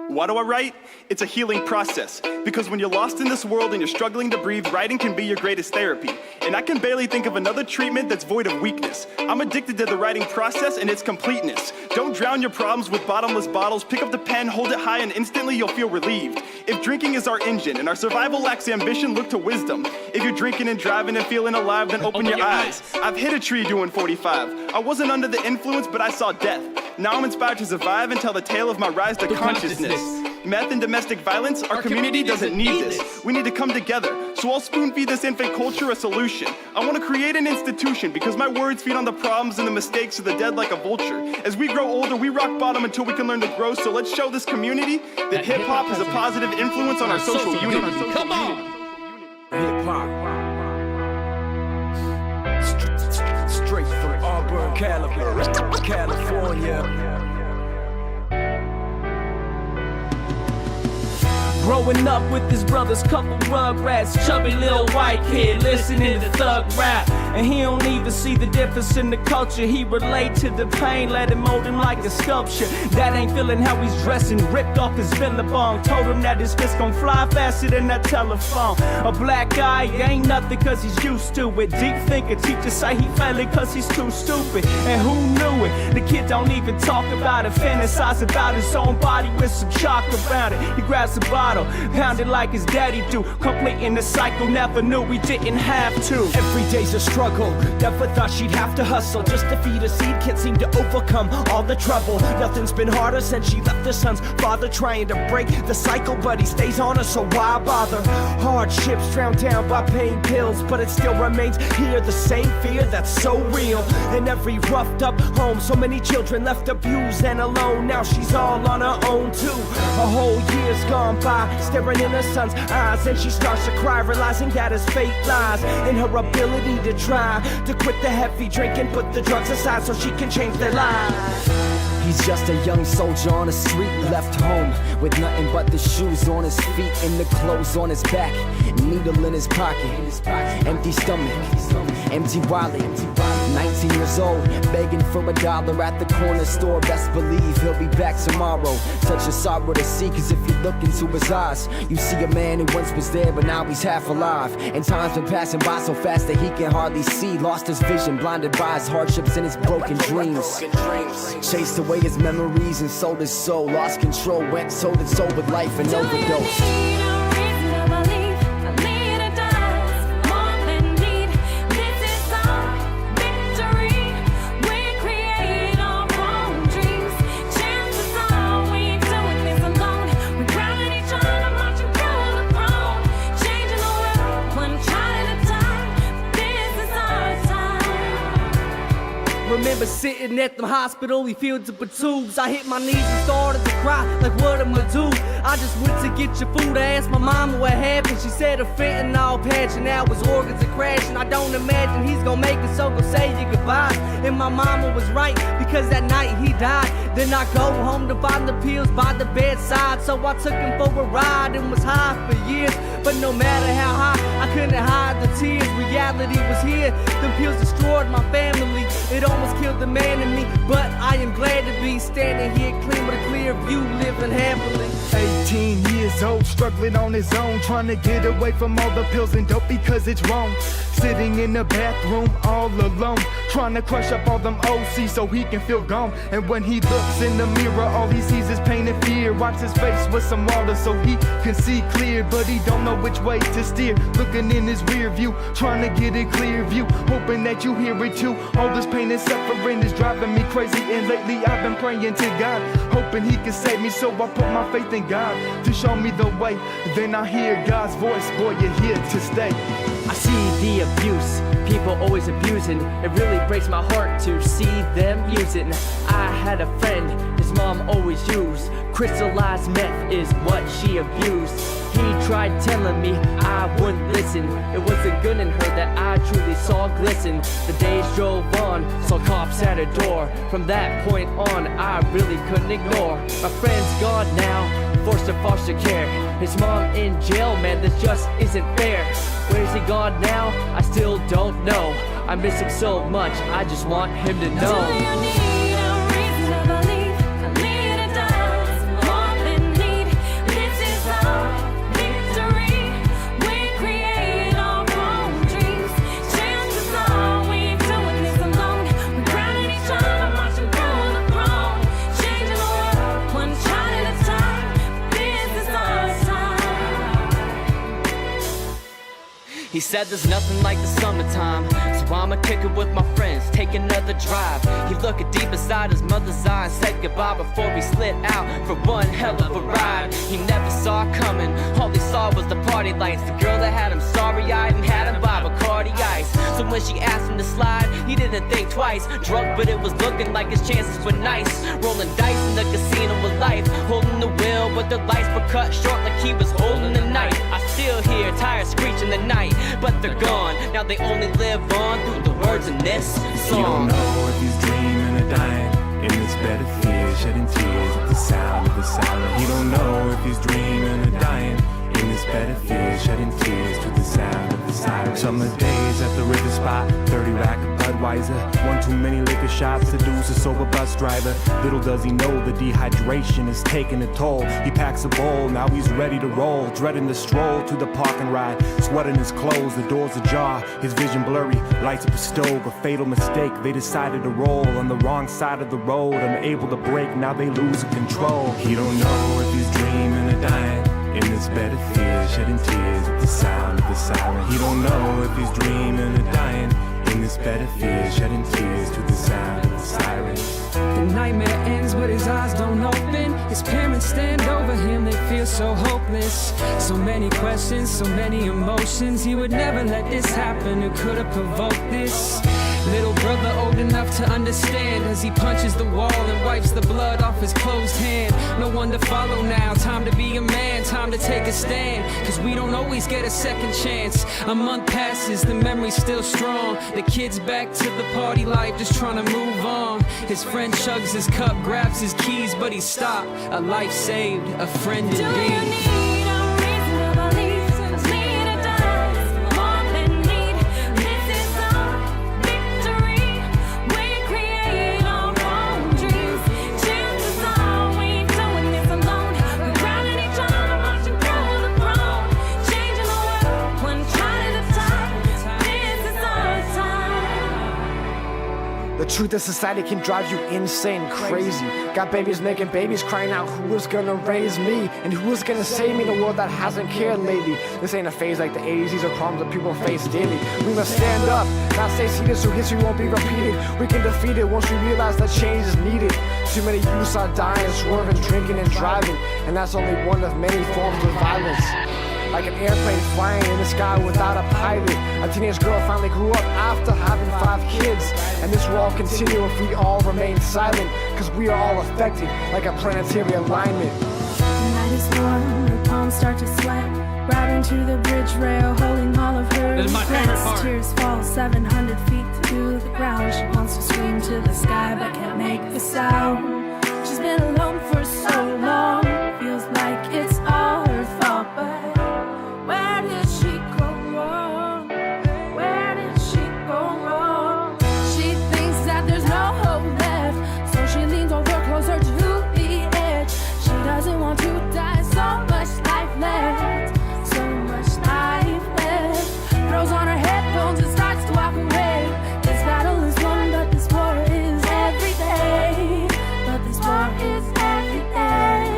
S3: Why do I write? It's a healing process. Because when you're lost in this world and you're struggling to breathe, writing can be your greatest therapy. And I can barely think of another treatment that's void of weakness. I'm addicted to the writing process and its completeness. Don't drown your problems with bottomless bottles. Pick up the pen, hold it high, and instantly you'll feel relieved. If drinking is our engine and our survival lacks ambition, look to wisdom. If you're drinking and driving and feeling alive, then open your eyes. I've hit a tree doing 45. I wasn't under the influence, but I saw death. Now I'm inspired to survive and tell the tale of my rise to consciousness. Meth and domestic violence, our community doesn't need this. We need to come together. So I'll spoon feed this infant culture a solution. I want to create an institution because my words feed on the problems and the mistakes of the dead like a vulture. As we grow older, we rock bottom until we can learn to grow. So let's show this community that hip hop has a positive influence on our social unity.
S1: Come on!
S4: Hip hop. Straight from Auburn, California.
S5: Growing up with his brothers, couple rugrats, chubby little white kid listening to thug rap. And he don't even see the difference in the culture. He relate to the pain, let it mold him like a sculpture. That ain't feeling how he's dressing, ripped off his billabong. Told him that his fist gon' fly faster than that telephone. A black guy ain't nothing cause he's used to it. Deep thinker, teachers say he failing cause he's too stupid. And who knew it? The kid don't even talk about it, fantasize about his own body with some chalk around it. He grabs a bottle, pound it like his daddy do, completing the cycle, never knew we didn't have to.
S4: Every day's a struggle, never thought she'd have to hustle just to feed a seed, can't seem to overcome all the trouble. Nothing's been harder since she left her son's father, trying to break the cycle, but he stays on her, so why bother? Hardships drowned down by pain pills, but it still remains here, the same fear that's so real. In every roughed up home, so many children left abused and alone, now she's all on her own too. A whole year's gone by, staring in her son's eyes, and she starts to cry, realizing that his fate lies in her ability to try to quit the heavy drink and put the drugs aside so she can change their lives. He's just a young soldier on the street, left home with nothing but the shoes on his feet and the clothes on his back, needle in his pocket, empty stomach, empty wallet. 19 years old, begging for $1 at the corner store. Best believe he'll be back tomorrow. Such a sorrow to see, cause if you look into his eyes, you see a man who once was there but now he's half alive. And time's been passing by so fast that he can hardly see. Lost his vision, blinded by his hardships and his broken dreams. Chased away his memories and sold his soul. Lost control, went sold his soul with life and overdose.
S11: Do you need a reason to believe? I need a
S5: remember sitting at the hospital, he filled up with tubes. I hit my knees and started to cry, like what am I do? I just went to get your food, I asked my mama what happened. She said a fentanyl patch and now his organs are crashing. I don't imagine he's gonna make it, so go say your goodbyes. And my mama was right, because that night he died. Then I go home to find the pills by the bedside. So I took him for a ride and was high for years. But no matter how high, I couldn't hide the tears. Reality was here, them pills destroyed my family. It almost killed the man in me, but I am glad to be standing here clean with a clear view, living happily.
S6: 18 years old, struggling on his own, trying to get away from all the pills and dope because it's wrong. Sitting in the bathroom all alone, trying to crush up all them OCs so he can feel gone. And when he looks in the mirror, all he sees is pain and fear. Wipes his face with some water so he can see clear, but he don't know which way to steer. Looking in his rear view, trying to get a clear view, hoping that you hear it too. All this pain and suffering is driving me crazy, and lately I've been praying to God, hoping he can save me. So I put my faith in God to show me the way. Then I hear God's voice, boy, you're here to stay.
S7: I see the abuse, people always abusing. It really breaks my heart to see them using. I had a friend, his mom always used crystallized meth is what she abused. He tried telling me I wouldn't listen. It wasn't good in her that I truly saw glisten. The days drove on, saw cops at her door. From that point on, I really couldn't ignore. My friend's gone now, forced to foster care. His mom in jail, man, this just isn't fair. Where's he gone now? I still don't know. I miss him so much, I just want him to know.
S11: Do you need a reason to believe? A leader does more than need. This is our victory. We create our own dreams. Chances are we ain't doing this alone. We're grounding each other, marching through the throne. Changing the world, one child at a time. This is our time.
S7: He said there's nothing like the summertime, so I'ma kick it with my friends, take another drive. He looked deep inside his mother's eye and said goodbye before we slid out for one hell of a ride. He never saw it coming, all he saw was the party lights. The girl that had him sorry-eyed and had him buy Bacardi Ice. So when she asked him to slide, he didn't think twice. Drunk, but it was looking like his chances were nice. Rolling dice in the casino with life, holding the wheel, but the lights were cut short like he was holding the knife. I still hear tires screech in the night, but they're gone. Now they only live on through the words in this song.
S8: You don't know if he's dreaming or dying in this bed of fears, shedding tears at the sound of the siren. You don't know if he's dreaming or dying in this bed of fears, shedding tears to the sound of the siren. Summer days at the river spot, 30 rack of Budweiser, one too many liquor shots, seduce a sober bus driver. Little does he know the dehydration is taking a toll. He packs a bowl, now he's ready to roll, dreading the stroll to the parking ride. Sweat in his clothes, the doors ajar, his vision blurry, lights up a stove, a fatal mistake. They decided to roll on the wrong side of the road, unable to brake, now they lose control. He don't know if he's dreaming or dying in this bed of fears, shedding tears at the sound of the siren. He don't know if he's dreaming or dying in this bed of fears, shedding tears to the sound of the siren.
S9: The nightmare ends, but his eyes don't open. His parents stand over him, they feel so hopeless. So many questions, so many emotions. He would never let this happen. Who could have provoked this? Little brother old enough to understand as he punches the wall and wipes the blood off his closed hand. No one to follow now, time to be a man, time to take a stand, cause we don't always get a second chance. A month passes, the memory's still strong. The kid's back to the party life, just trying to move on. His friend chugs his cup, grabs his keys, but he stopped. A life saved, a friend indeed.
S10: The truth of society can drive you insane, crazy. Got babies making babies crying out, who is gonna raise me? And who is gonna save me in a world that hasn't cared lately? This ain't a phase like the 80s, these are problems that people face daily. We must stand up, not stay seated so history won't be repeated. We can defeat it once we realize that change is needed. Too many youths are dying, swerving, drinking and driving, and that's only one of many forms of violence. like an airplane flying in the sky without a pilot. A teenage girl finally grew up after having 5 kids. And this will all continue if we all remain silent, cause we are all affected like a planetary alignment.
S11: The night is warm, her palms start to sweat. Grabbing to the bridge rail, holding all of her
S1: This is my favorite
S11: regrets.
S1: part.
S11: Tears fall 700 feet to the ground. She wants to scream to the sky, but can't make a sound. She's been alone for so long, feels like it's all her fault. But where did she go wrong? Where did she go wrong? She thinks that there's no hope left, so she leans over closer to the edge. She doesn't want to die, so much life left. So much life left. Throws on her headphones and starts to walk away. This battle is won, but this war is every day. But this war is every day.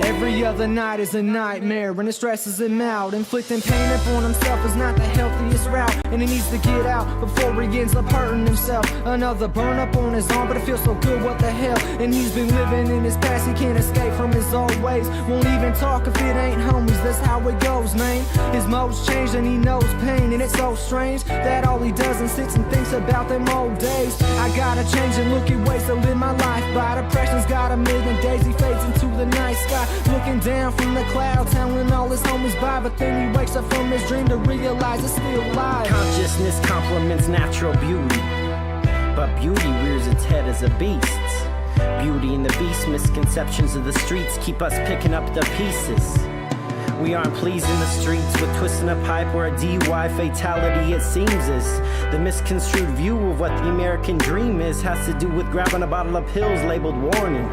S13: Every other night is a nightmare, and it stresses him out. Inflicting pain upon himself is not the healthiest route, and he needs to get out before he ends up hurting himself. Another burn up on his arm, but it feels so good, what the hell? And he's been living in his past, he can't escape from his old ways. Won't even talk if it ain't homies, that's how it goes, man. His mode's changed and he knows pain, and it's so strange that all he does is sits and thinks about them old days. I gotta change and look at ways to live my life by. Depression's got a million days, he fades into the night sky, looking down from the clouds, telling all his homies bye. But then he wakes up from his dream to realize it's still live.
S12: Consciousness complements natural beauty, but beauty rears its head as a beast's. Beauty and the beast, misconceptions of the streets keep us picking up the pieces. We aren't pleasing the streets with twisting a pipe or a DUI fatality. It seems as the misconstrued view of what the American dream is has to do with grabbing a bottle of pills labeled warning.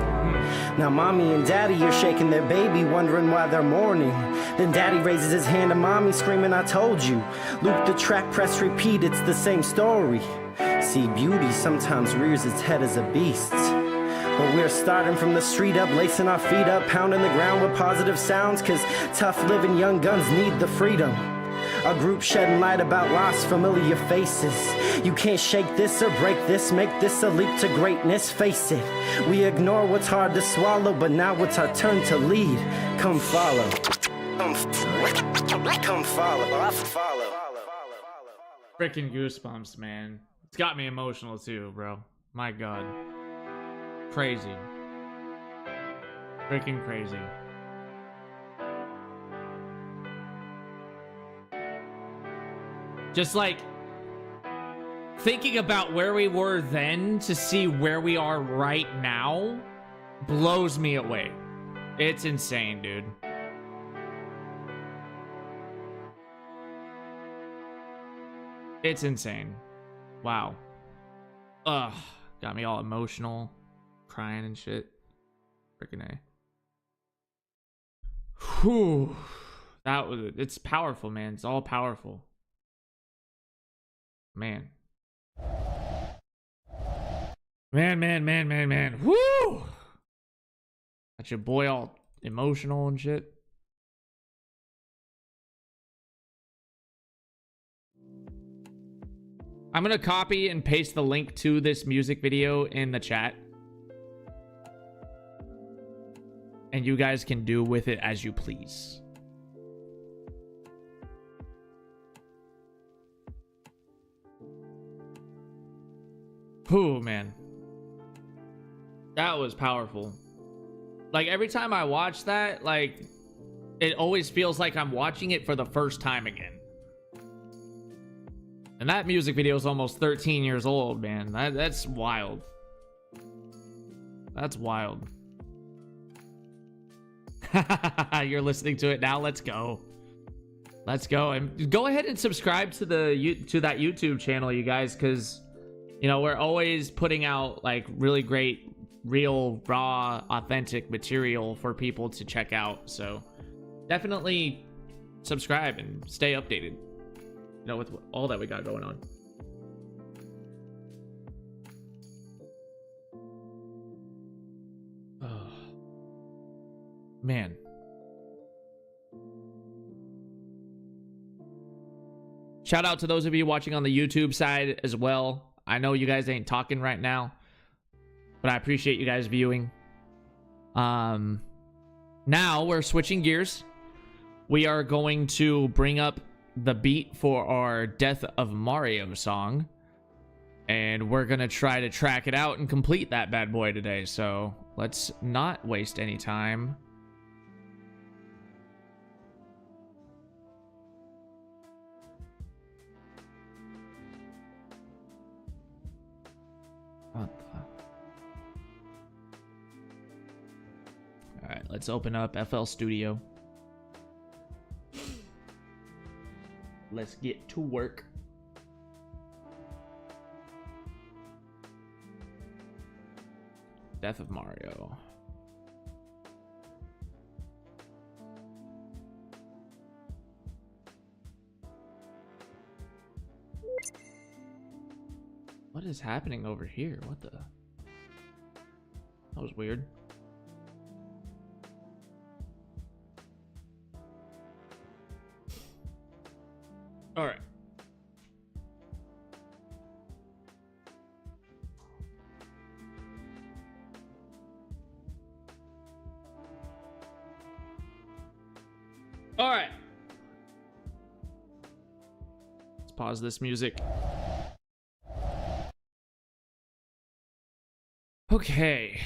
S12: Now mommy and daddy are shaking their baby, wondering why they're mourning. Then daddy raises his hand to mommy, screaming, I told you. Loop the track, press repeat, it's the same story. See, beauty sometimes rears its head as a beast. But we're starting from the street up, lacing our feet up, pounding the ground with positive sounds, cause tough living young guns need the freedom. A group shedding light about lost familiar faces. You can't shake this or break this, make this a leap to greatness, face it. We ignore what's hard to swallow, but now it's our turn to lead. Come follow. Come follow. Follow.
S1: Freaking goosebumps, man. It's got me emotional too, bro. My God. Crazy. Freaking crazy. Just like thinking about where we were then to see where we are right now blows me away. It's insane, dude. It's insane. Wow. Ugh. Got me all emotional. Crying and shit. Freaking A. Whew. That was it. It's powerful, man. It's all powerful. Man. Man. Woo! Got your boy all emotional and shit. I'm gonna copy and paste the link to this music video in the chat. And you guys can do with it as you please. Whew, man. That was powerful. Like, every time I watch that, like, it always feels like I'm watching it for the first time again. And that music video is almost 13 years old, man. That's wild. That's wild. You're listening to it now. Let's go. Let's go. And go ahead and subscribe to that YouTube channel, you guys, because, you know, we're always putting out like really great, real, raw, authentic material for people to check out. So definitely subscribe and stay updated, you know, with all that we got going on. Oh, man. Shout out to those of you watching on the YouTube side as well. I know you guys ain't talking right now, but I appreciate you guys viewing. Now we're switching gears. we are going to bring up the beat for our Death of Mario song. And we're going to try to track it out and complete that bad boy today. So let's not waste any time. What the? All right, let's open up FL Studio. Let's get to work. Death of Mario. What is happening over here? What the? That was weird. All right. All right. Let's pause this music. Okay.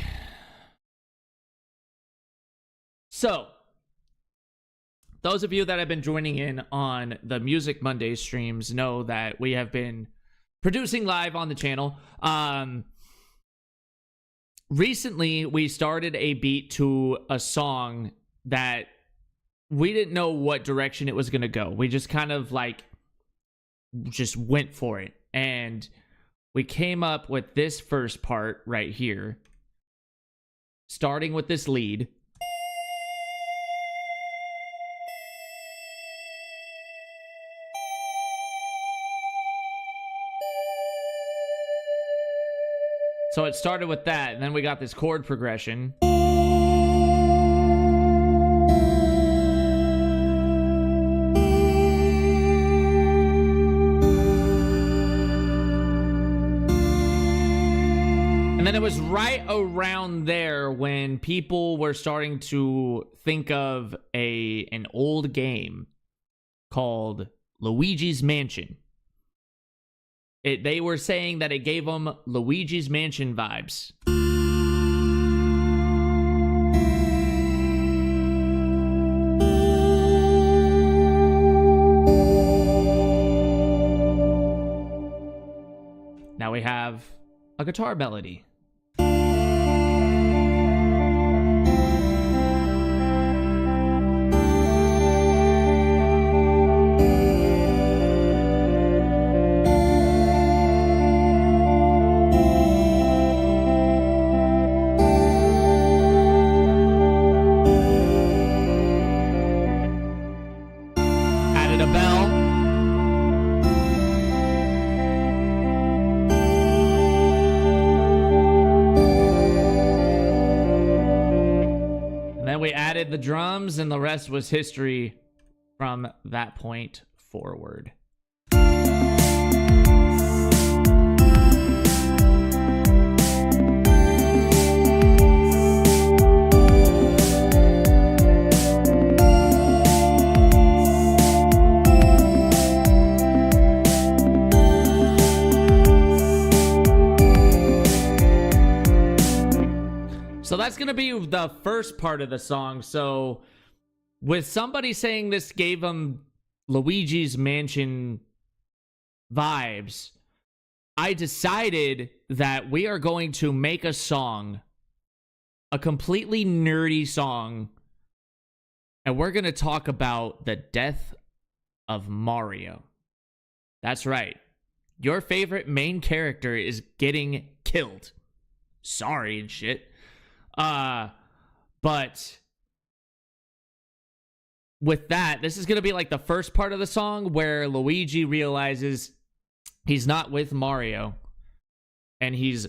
S1: So, those of you that have been joining in on the Music Monday streams know that we have been producing live on the channel. Recently, we started a beat to a song that we didn't know what direction it was going to go. We just kind of like just went for it. And we came up with this first part right here, starting with this lead. So it started with that, and then we got this chord progression. And then it was right around there when people were starting to think of an old game called Luigi's Mansion. They were saying that it gave them Luigi's Mansion vibes. Now we have a guitar melody. The drums, and the rest was history from that point forward. So that's going to be the first part of the song. So with somebody saying this gave them Luigi's Mansion vibes, I decided that we are going to make a song, a completely nerdy song, and we're going to talk about the death of Mario. That's right. Your favorite main character is getting killed. Sorry and shit. But with that, this is going to be like the first part of the song where Luigi realizes he's not with Mario and he's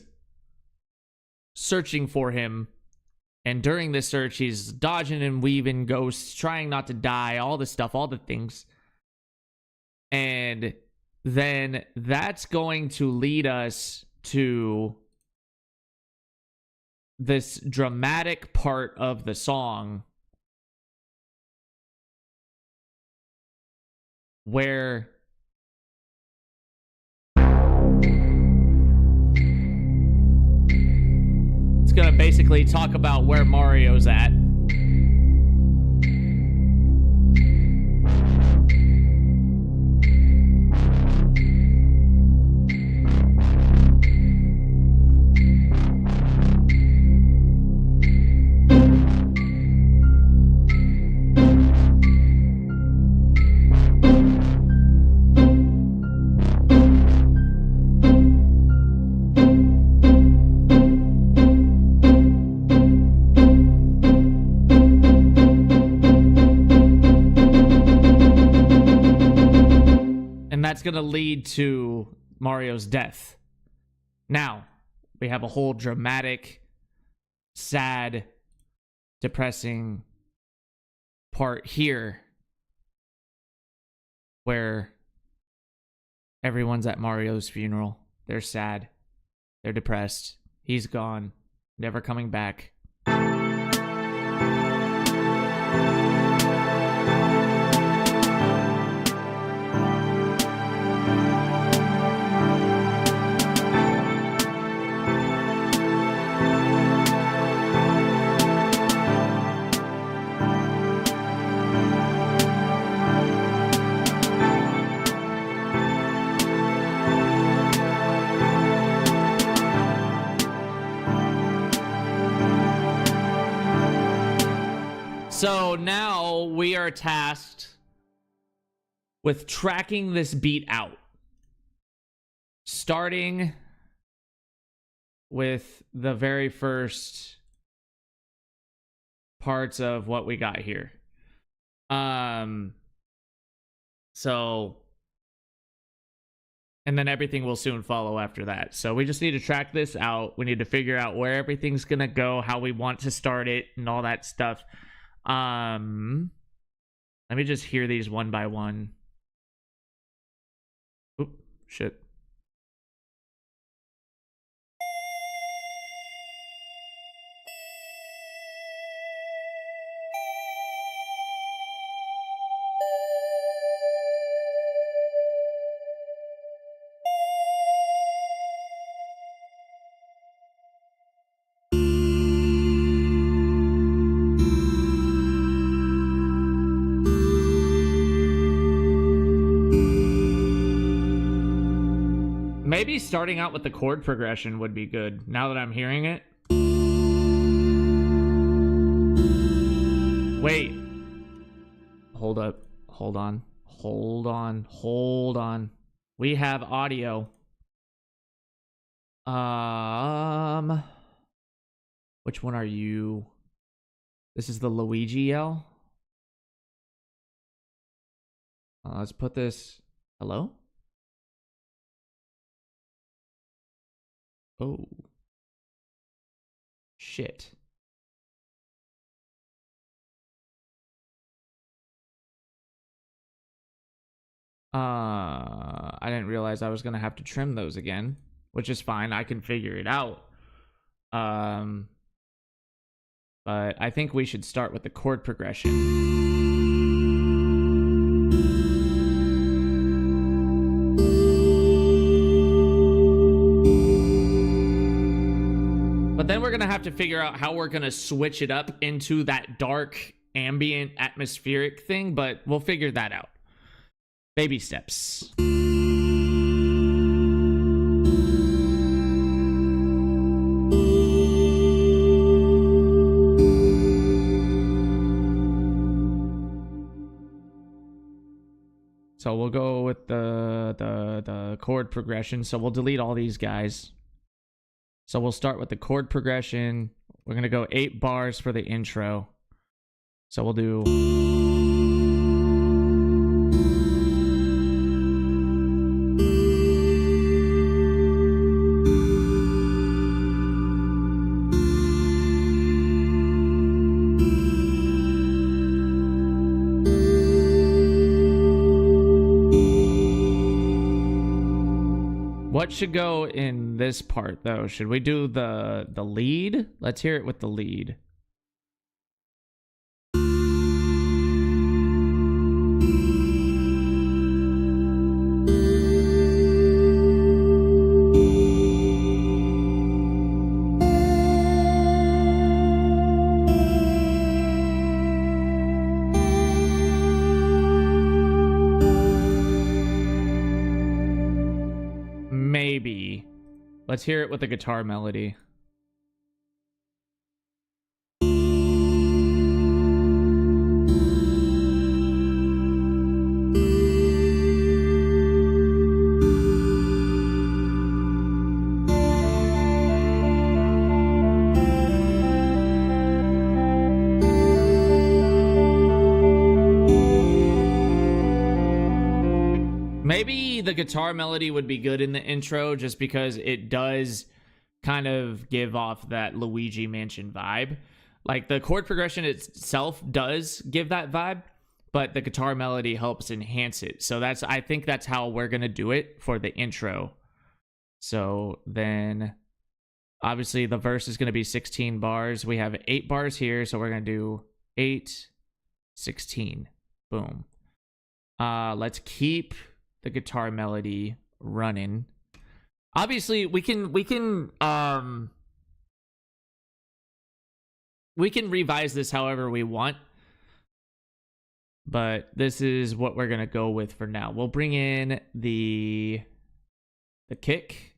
S1: searching for him. And during this search, he's dodging and weaving ghosts, trying not to die, all the stuff, all the things. And then that's going to lead us to this dramatic part of the song where it's gonna basically talk about where Mario's at. That's going to lead to Mario's death. Now, we have a whole dramatic, sad, depressing part here where everyone's at Mario's funeral. They're sad. They're depressed. He's gone. Never coming back. So now we are tasked with tracking this beat out. Starting with the very first parts of what we got here. So, and then everything will soon follow after that. So we just need to track this out. We need to figure out where everything's gonna go, how we want to start it, and all that stuff. Let me just hear these one by one. Oop, shit. Maybe starting out with the chord progression would be good, now that I'm hearing it. Wait. Hold up. Hold on. Hold on. Hold on. We have audio. Which one are you? This is the Luigi L. Let's put this... Hello? Oh. Shit. I didn't realize I was gonna have to trim those again, which is fine. I can figure it out. But I think we should start with the chord progression. But then we're gonna have to figure out how we're gonna switch it up into that dark, ambient, atmospheric thing, but we'll figure that out. Baby steps. So we'll go with the chord progression. So we'll delete all these guys. So we'll start with the chord progression. We're going to go 8 bars for the intro. So we'll do... What should go in this part, though? Should we do the lead? Let's hear it with the lead. Let's hear it with the guitar melody. Maybe the guitar melody would be good in the intro just because it does kind of give off that Luigi Mansion vibe. Like the chord progression itself does give that vibe, but the guitar melody helps enhance it. So I think that's how we're going to do it for the intro. So then obviously the verse is going to be 16 bars. We have 8 bars here, so we're going to do 8, 16. Boom. Let's keep the guitar melody running. Obviously, we can revise this however we want, but this is what we're gonna go with for now. We'll bring in the kick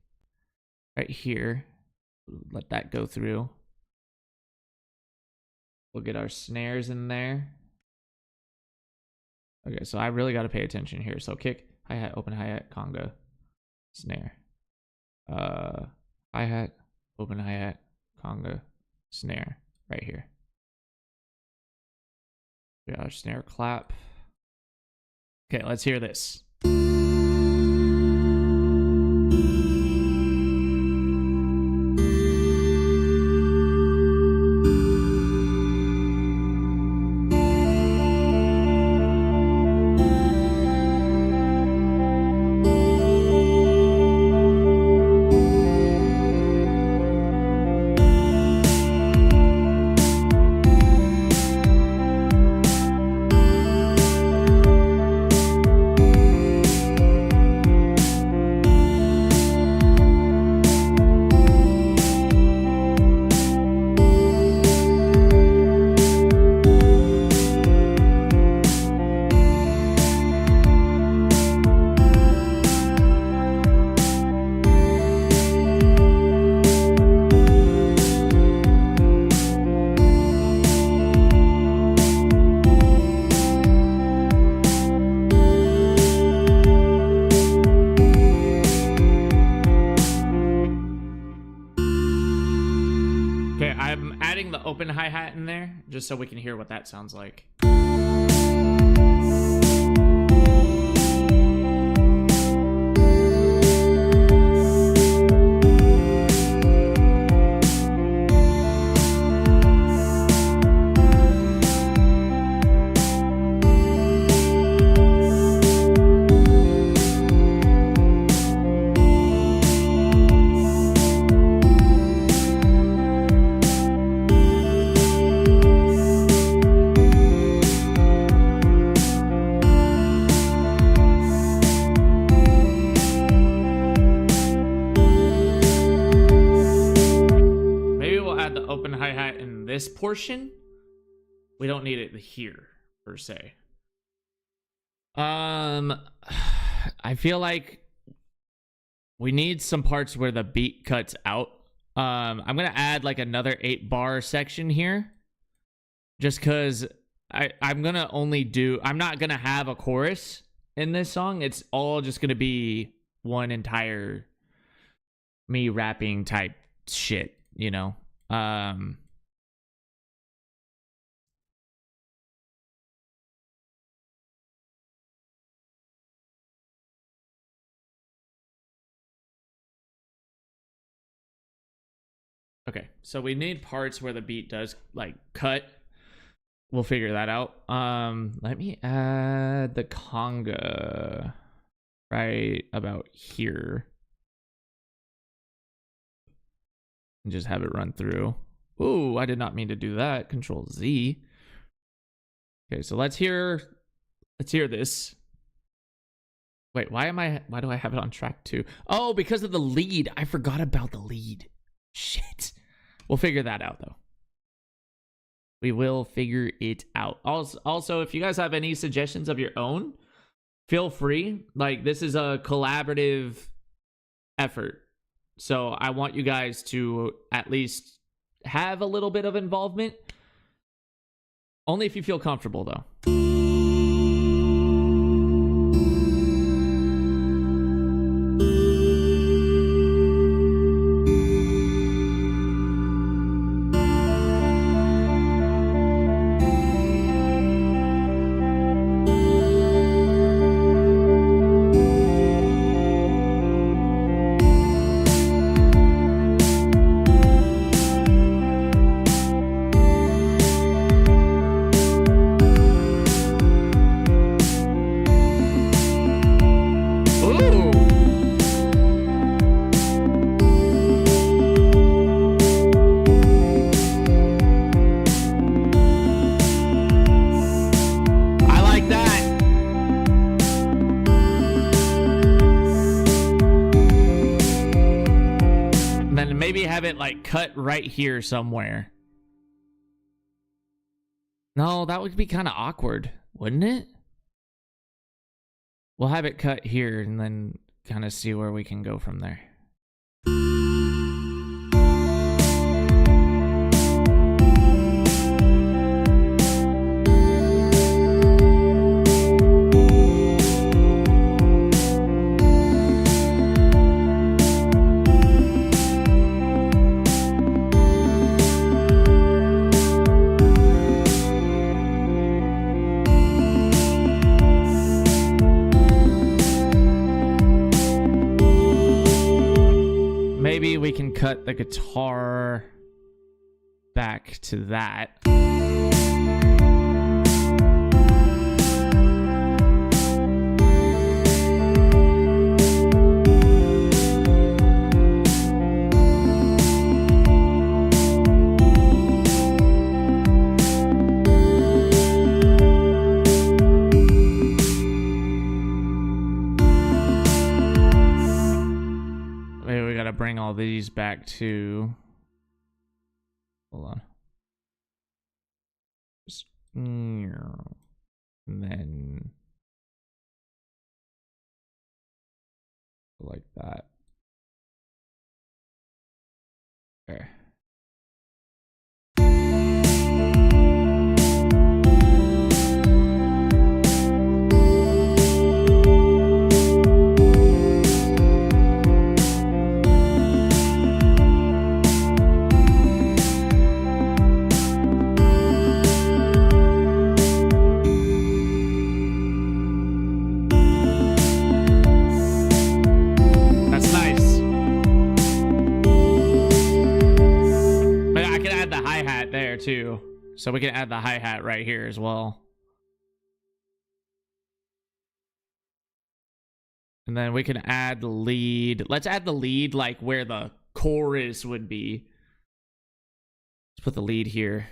S1: right here. Let that go through. We'll get our snares in there. Okay, so I really got to pay attention here. So kick, hi-hat, open hi-hat, conga, snare. Hi-hat, open hi-hat, conga, snare, right here. We got our snare clap. Okay, let's hear this. Open hi-hat in there just so we can hear what that sounds like. This portion, we don't need it here per se. I feel like we need some parts where the beat cuts out. I'm gonna add like another 8-bar section here, just because I'm not gonna have a chorus in this song. It's all just gonna be one entire me rapping type shit, you know. Okay, so we need parts where the beat does like cut. We'll figure that out. Let me add the conga right about here. And just have it run through. Ooh, I did not mean to do that. Control Z. Okay, so let's hear this. Wait, why do I have it on track 2? Oh, because of the lead. I forgot about the lead. Shit. We'll figure that out, though. We will figure it out. Also, if you guys have any suggestions of your own, feel free. Like, this is a collaborative effort. So I want you guys to at least have a little bit of involvement. Only if you feel comfortable, though. Have it like cut right here somewhere. No, that would be kind of awkward, wouldn't it? We'll have it cut here and then kind of see where we can go from there. Maybe we can cut the guitar back to that. Bring all these back to, hold on, just, and then like that. Okay. Too, so we can add the hi-hat right here as well, and then we can add the lead. Let's add the lead like where the chorus would be. Let's put the lead here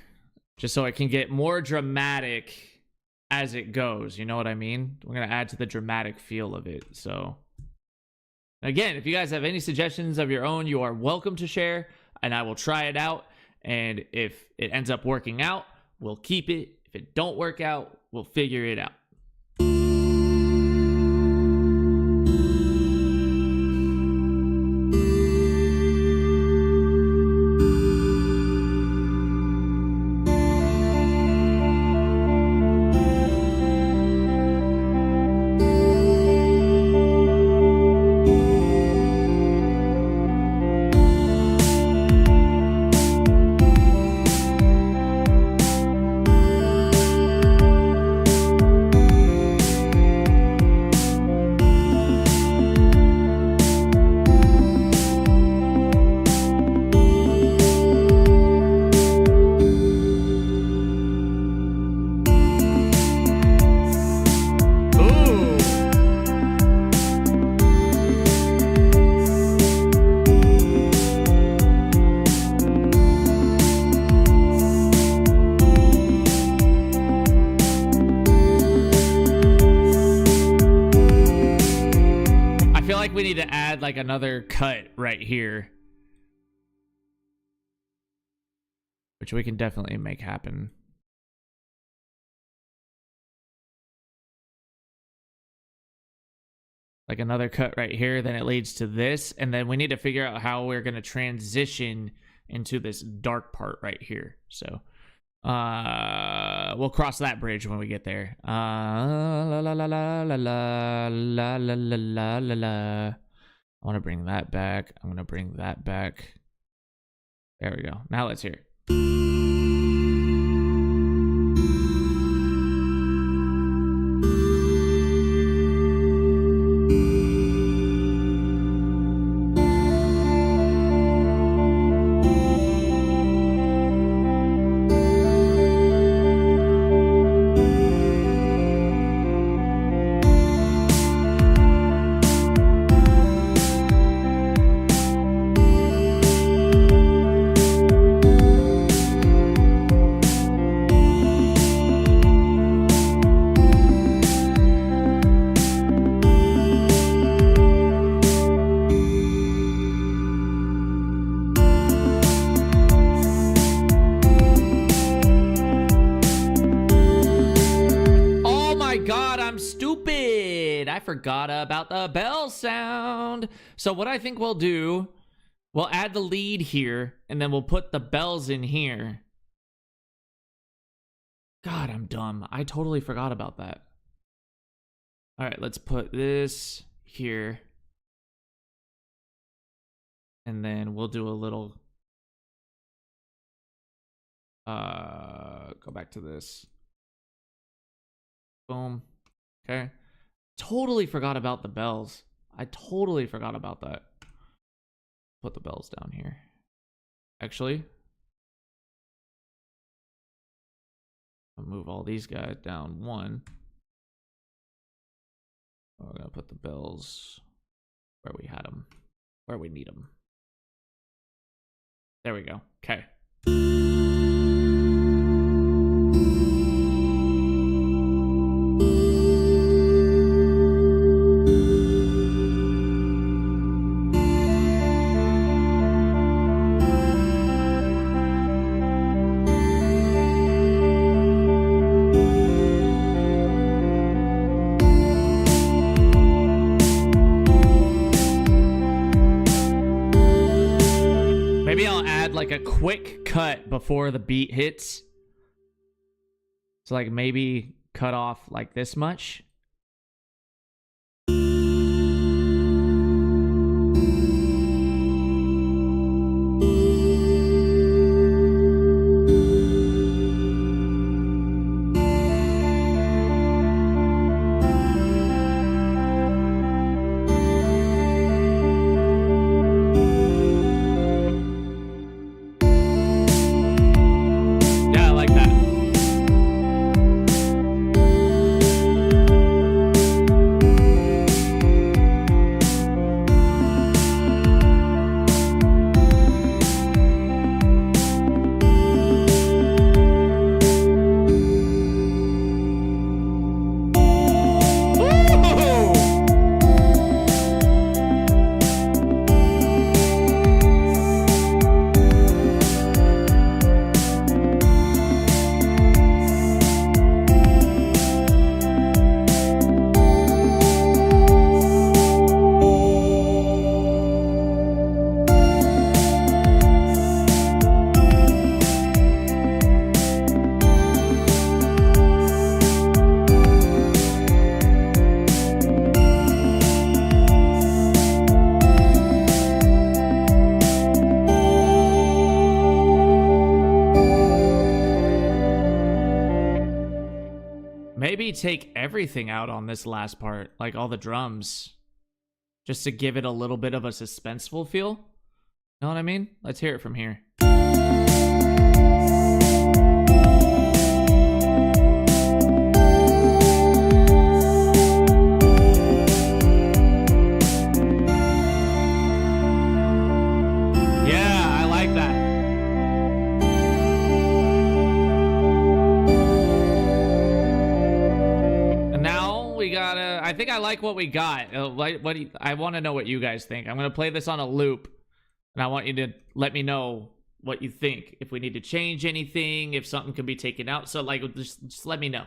S1: just so it can get more dramatic as it goes, you know what I mean? We're gonna add to the dramatic feel of it. So again, if you guys have any suggestions of your own, you are welcome to share, and I will try it out. And if it ends up working out, we'll keep it. If it don't work out, we'll figure it out. We need to add like another cut right here, which we can definitely make happen. like another cut right here, then it leads to this, and then we need to figure out how we're going to transition into this dark part right here. So we'll cross that bridge when we get there. La la la la la la la la la la la. I want to bring that back. I'm going to bring that back. There we go. Now let's hear it. Forgot about the bell sound. So what I think we'll do, we'll add the lead here, and then we'll put the bells in here. God, I'm dumb. I totally forgot about that. All right, let's put this here. And then we'll do a little... go back to this. Boom. Okay. Totally forgot about the bells. I totally forgot about that. Put the bells down here. Actually, I'll move all these guys down one. We're gonna put the bells where we had them, where we need them. There we go. Okay. Like a quick cut before the beat hits. So like maybe cut off like this much. Maybe take everything out on this last part, like all the drums, just to give it a little bit of a suspenseful feel. Know what I mean? Let's hear it from here. Yeah, I like that. I think I like what we got. I want to know what you guys think. I'm going to play this on a loop, and I want you to let me know what you think. If we need to change anything, if something can be taken out. So, like, just let me know.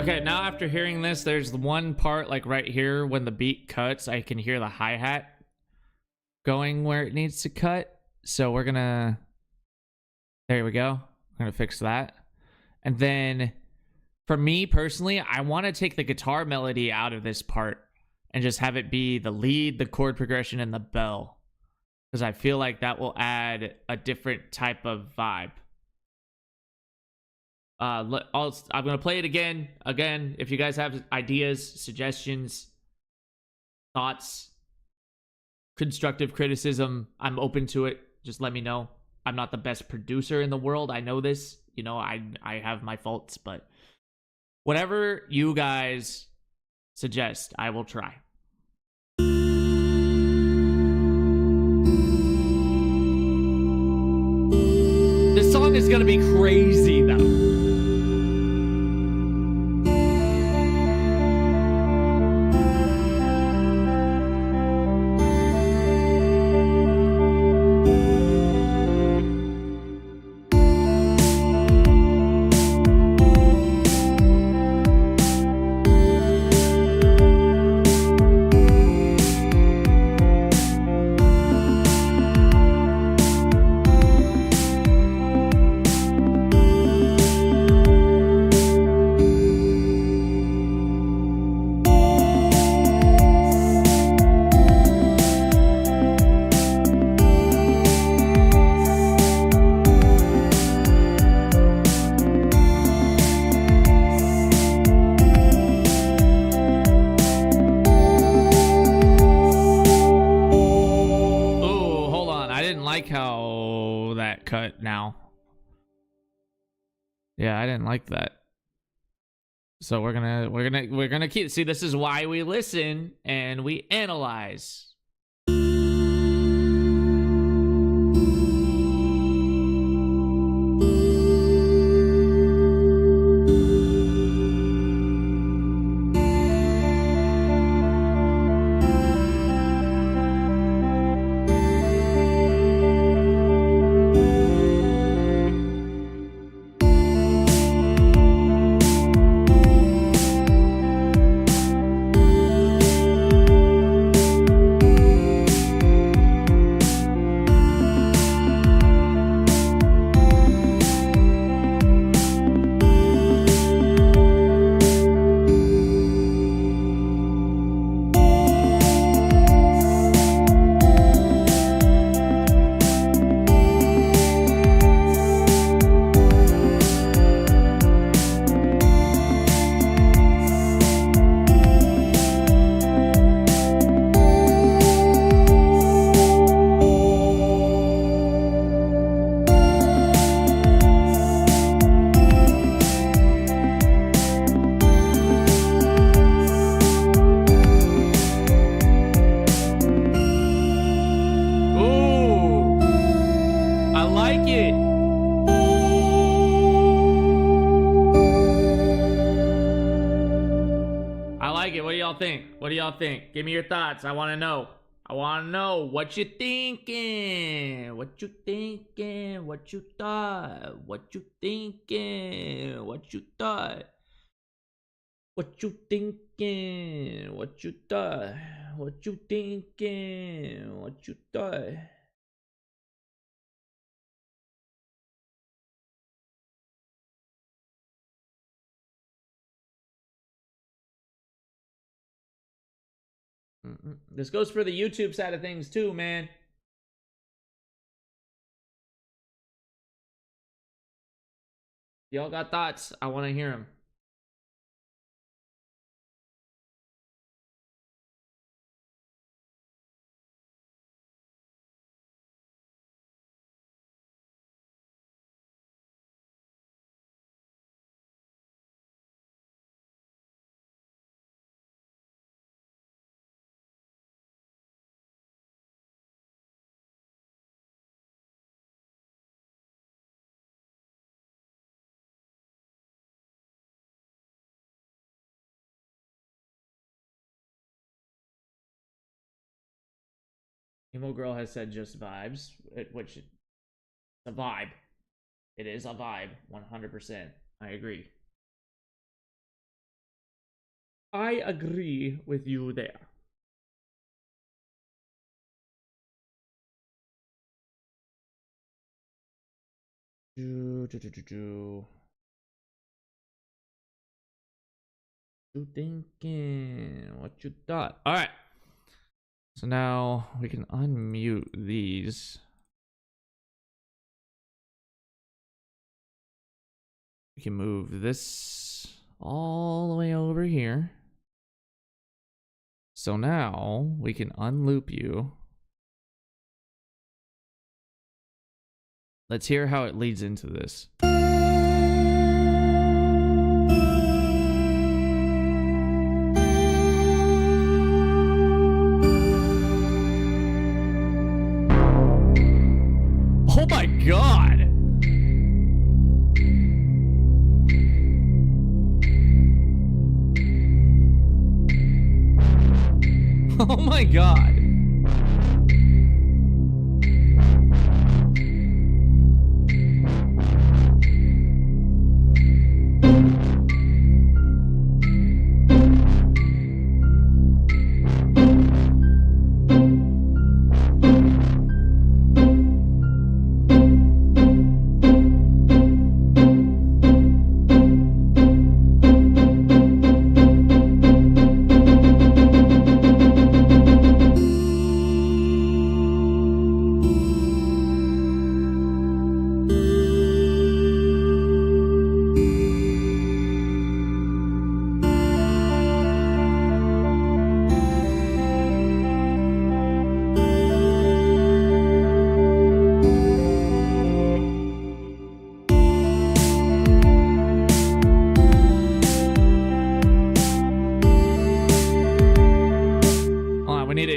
S1: Okay, now after hearing this, there's the one part like right here when the beat cuts, I can hear the hi-hat going where it needs to cut. So we're gonna, there we go. We're gonna fix that. And then for me personally, I want to take the guitar melody out of this part and just have it be the lead, the chord progression, and the bell. Because I feel like that will add a different type of vibe. I'm gonna play it again. If you guys have ideas, suggestions, thoughts, constructive criticism, I'm open to it. Just let me know. I'm not the best producer in the world. I know this. You know, I have my faults, but whatever you guys suggest, I will try. This song is gonna be crazy though. Yeah, I didn't like that. So we're gonna keep. See, this is why we listen and we analyze. What do y'all think? Give me your thoughts. I want to know. I want to know what you thinking. What you thinking? What you thought? What you thinking? What you thought? What you thinking? What you thought? What you thinking? What you thought? This goes for the YouTube side of things too, man. Y'all got thoughts? I want to hear them. Emo Girl has said just vibes, which is a vibe. It is a vibe, 100%. I agree. I agree with you there. You thinking? What you thought? All right. So now we can unmute these. We can move this all the way over here. So now we can unloop you. Let's hear how it leads into this. Oh my God. Oh my God.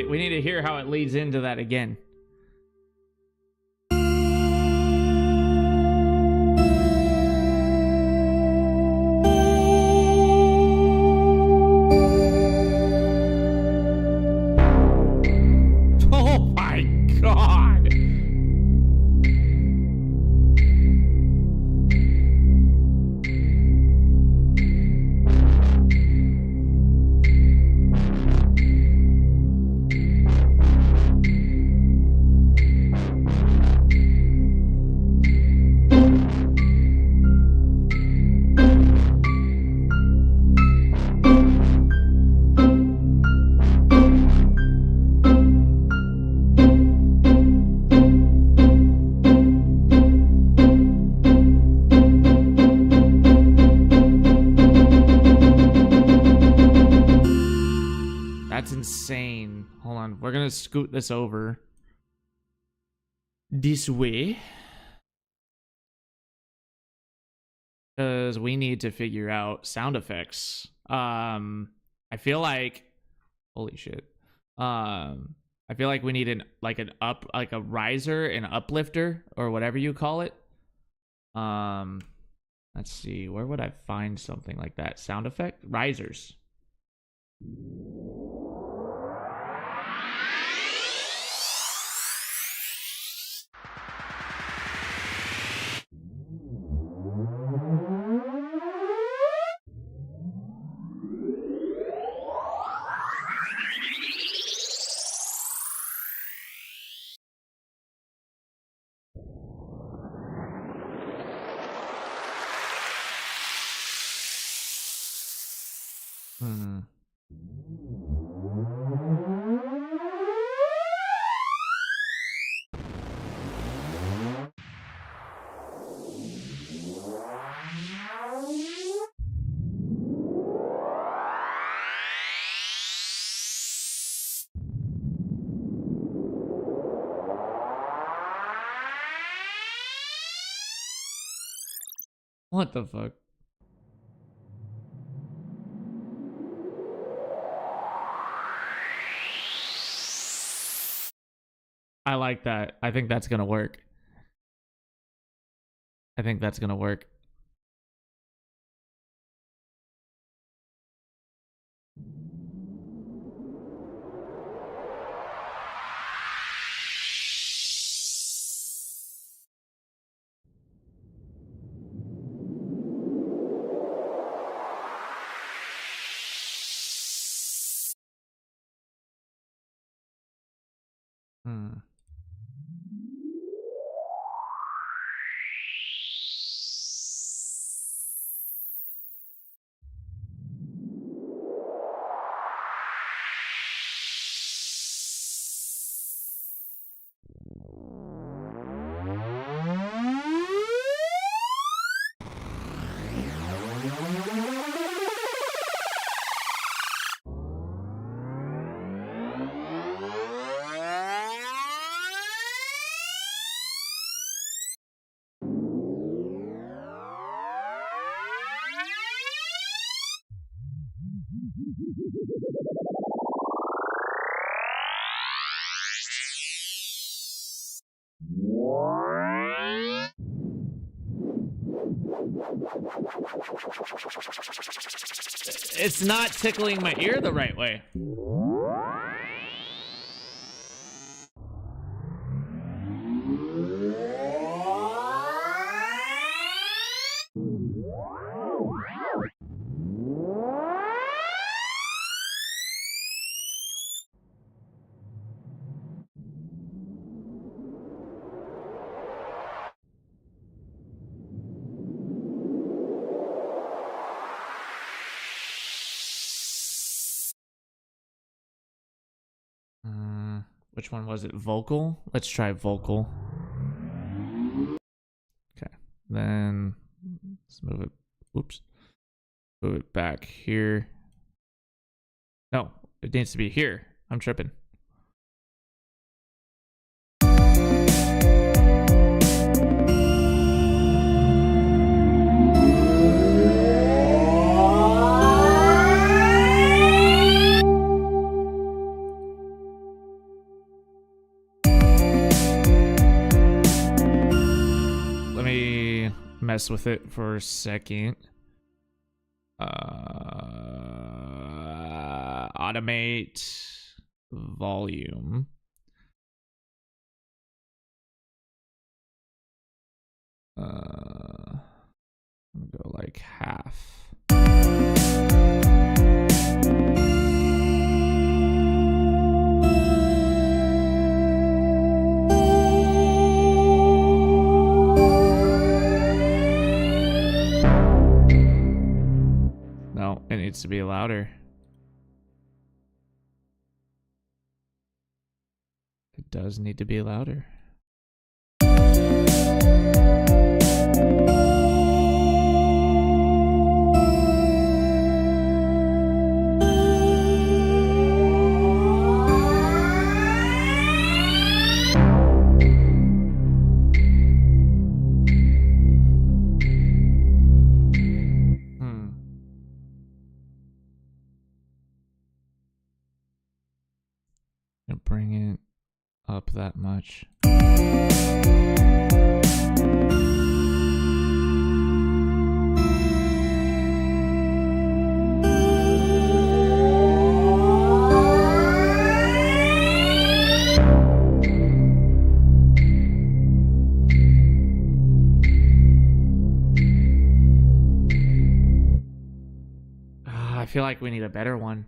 S1: We need to hear how it leads into that again. Oh my God. That's insane. Hold on. We're going to scoot this over this way, because we need to figure out sound effects. I feel like, holy shit. I feel like we need a riser, an uplifter, or whatever you call it. Let's see. Where would I find something like that? Sound effect? Risers. What the fuck? I like that. I think that's gonna work. I think that's gonna work. It's not tickling my ear the right way. Which one was it? Vocal? Let's try vocal. Okay. Then let's move it. Oops. Move it back here. No, it needs to be here. I'm tripping. Mess with it for a second. Automate volume. I'm gonna go like half. No, it needs to be louder. It does need to be louder. Bring it up that much. I feel like we need a better one.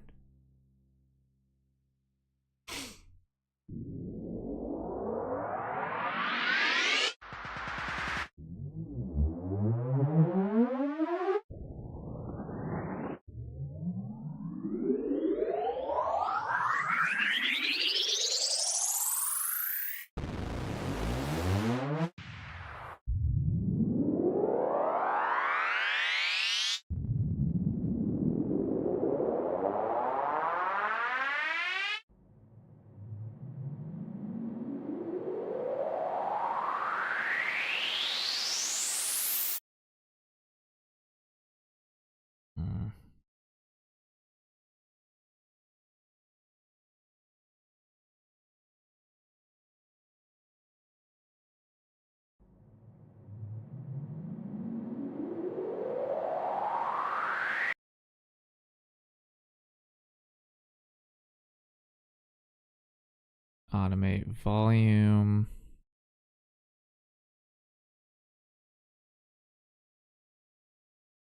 S1: Automate volume.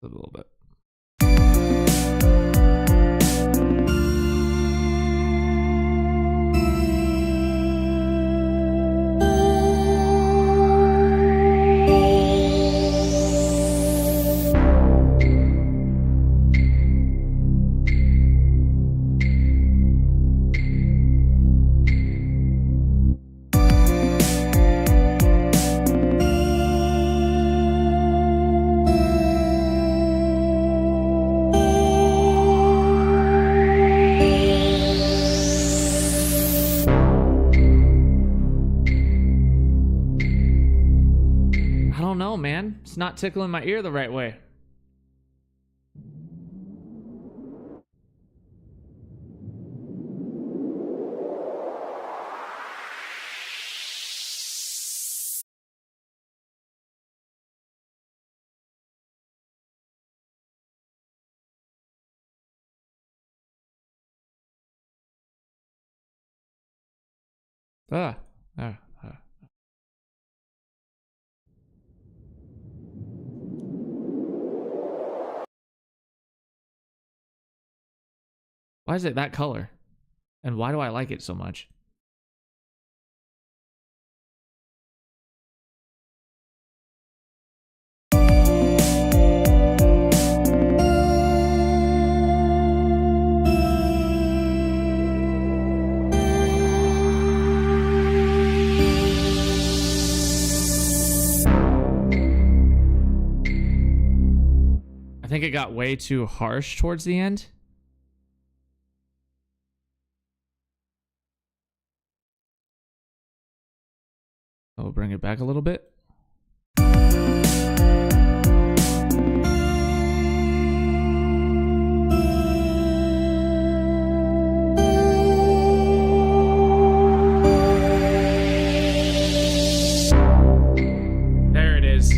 S1: A little bit. not tickling my ear the right way. Ah. Why is it that color? And why do I like it so much? I think it got way too harsh towards the end. I'll bring it back a little bit. There it is.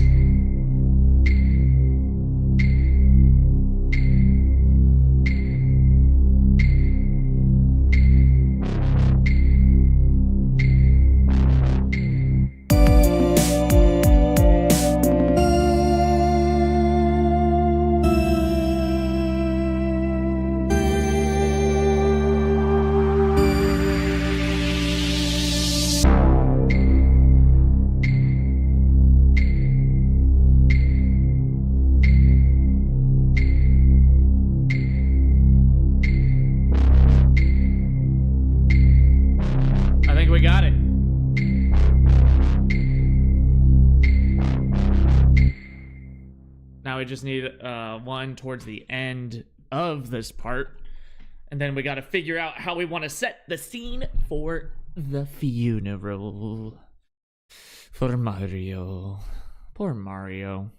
S1: I think we got it. Now we just need one towards the end of this part. And then we got to figure out how we want to set the scene for the funeral. For Mario. Poor Mario.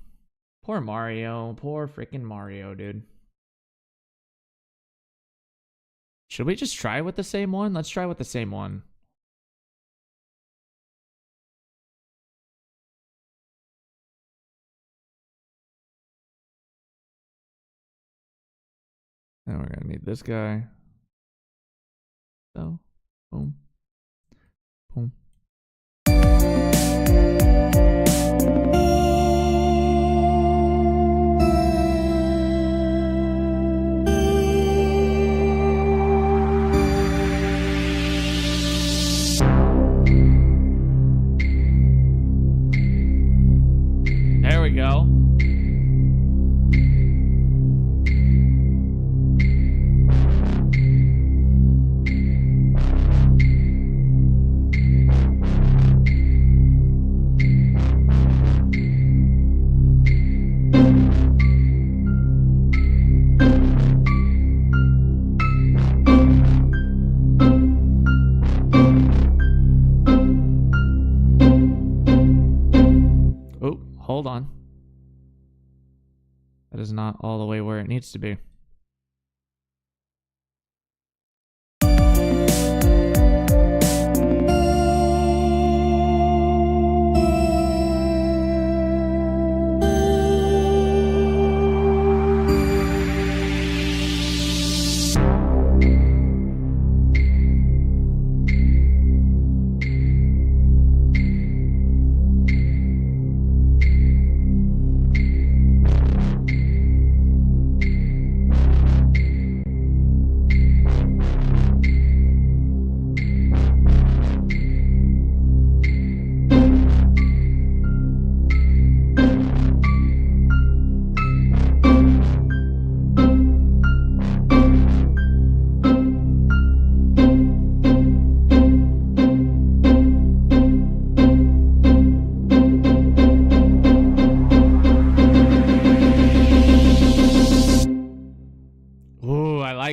S1: Poor Mario. Poor freaking Mario, dude. Should we just try with the same one? Let's try with the same one. Now we're gonna need this guy. So, boom, boom. There we go. Oh, hold on. That is not all the way where it needs to be.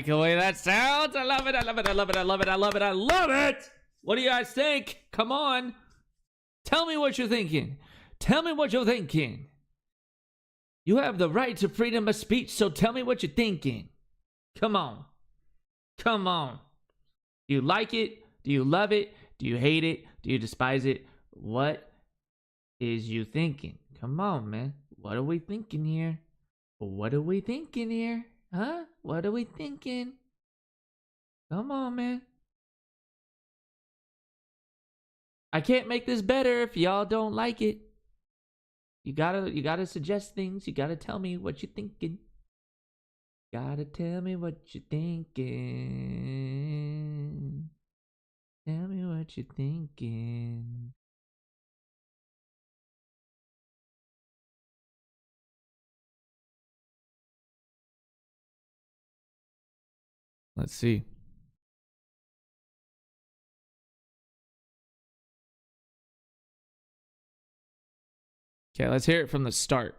S1: like the way that sounds. I love it. I love it. I love it. I love it. I love it. I love it. What do you guys think? Come on. Tell me what you're thinking. Tell me what you're thinking. You have the right to freedom of speech, so tell me what you're thinking. Come on. Come on. Do you like it? Do you love it? Do you hate it? Do you despise it? What is you thinking? Come on, man. What are we thinking here? What are we thinking here? Huh? What are we thinking? Come on, man. I can't make this better if y'all don't like it. You gotta suggest things. You gotta tell me what you're thinking. Gotta tell me what you're thinking. Tell me what you're thinking. Let's see. Okay, let's hear it from the start.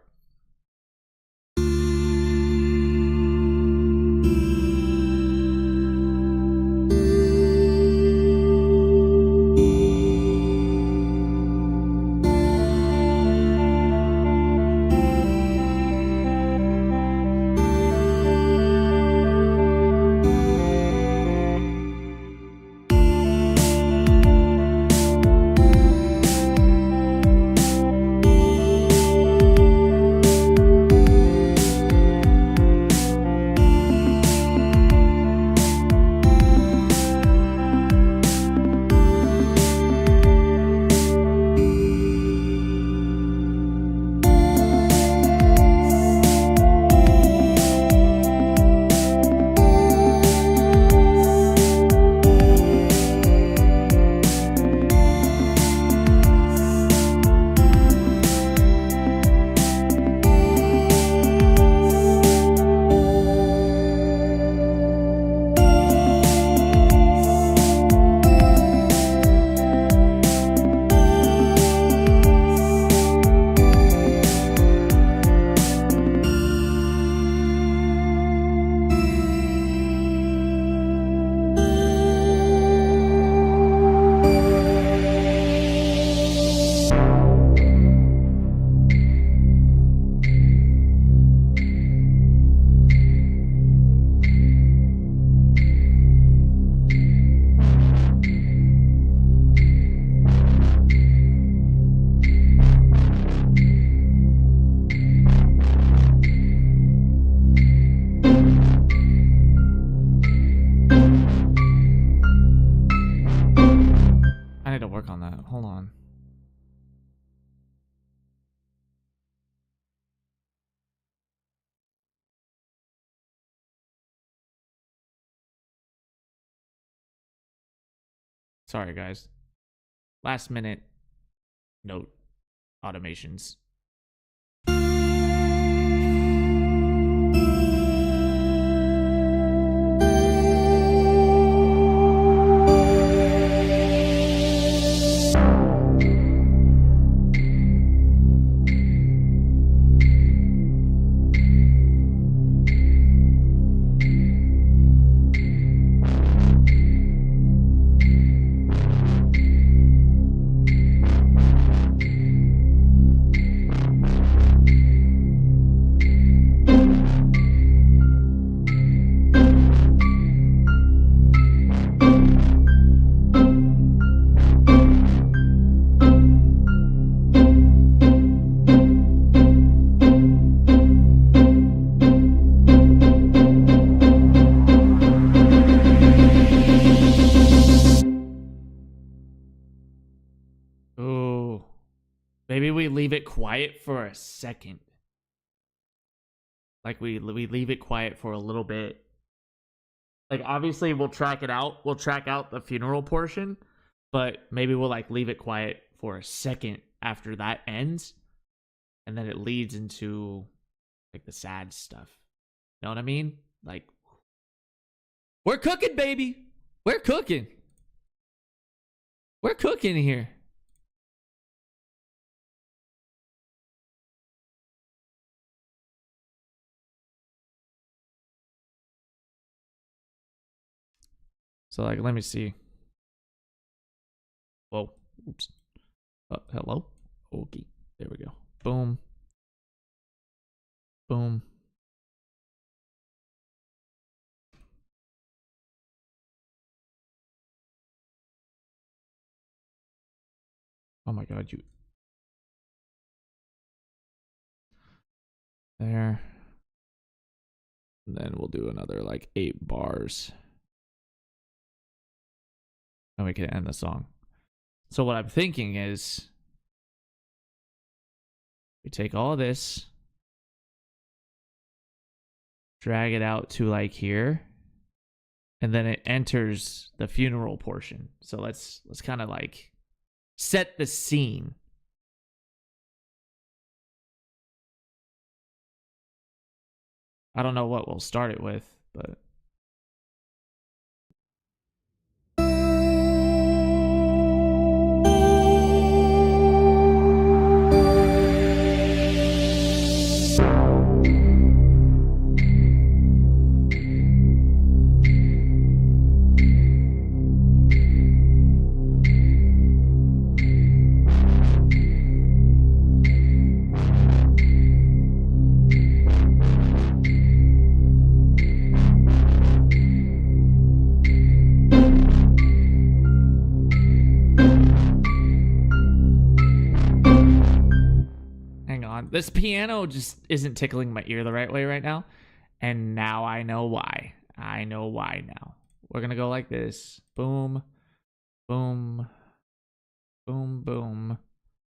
S1: Hold on. Sorry, guys. Last minute note automations. Ooh. Maybe we leave it quiet for a second. Like we leave it quiet for a little bit. Like obviously we'll track it out. We'll track out the funeral portion, but maybe we'll like leave it quiet for a second after that ends. And then it leads into like the sad stuff. You know what I mean? Like we're cooking, baby. We're cooking. We're cooking here. So like, let me see. Whoa, oops. Hello? Okay, there we go. Boom. Boom. Oh my god, you. There. And then we'll do another like 8 bars. And we can end the song. So what I'm thinking is we take all this, drag it out to like here, and then it enters the funeral portion. So let's kind of like set the scene. I don't know what we'll start it with, but this piano just isn't tickling my ear the right way right now. And now I know why. I know why now. We're going to go like this. Boom, boom, boom, boom,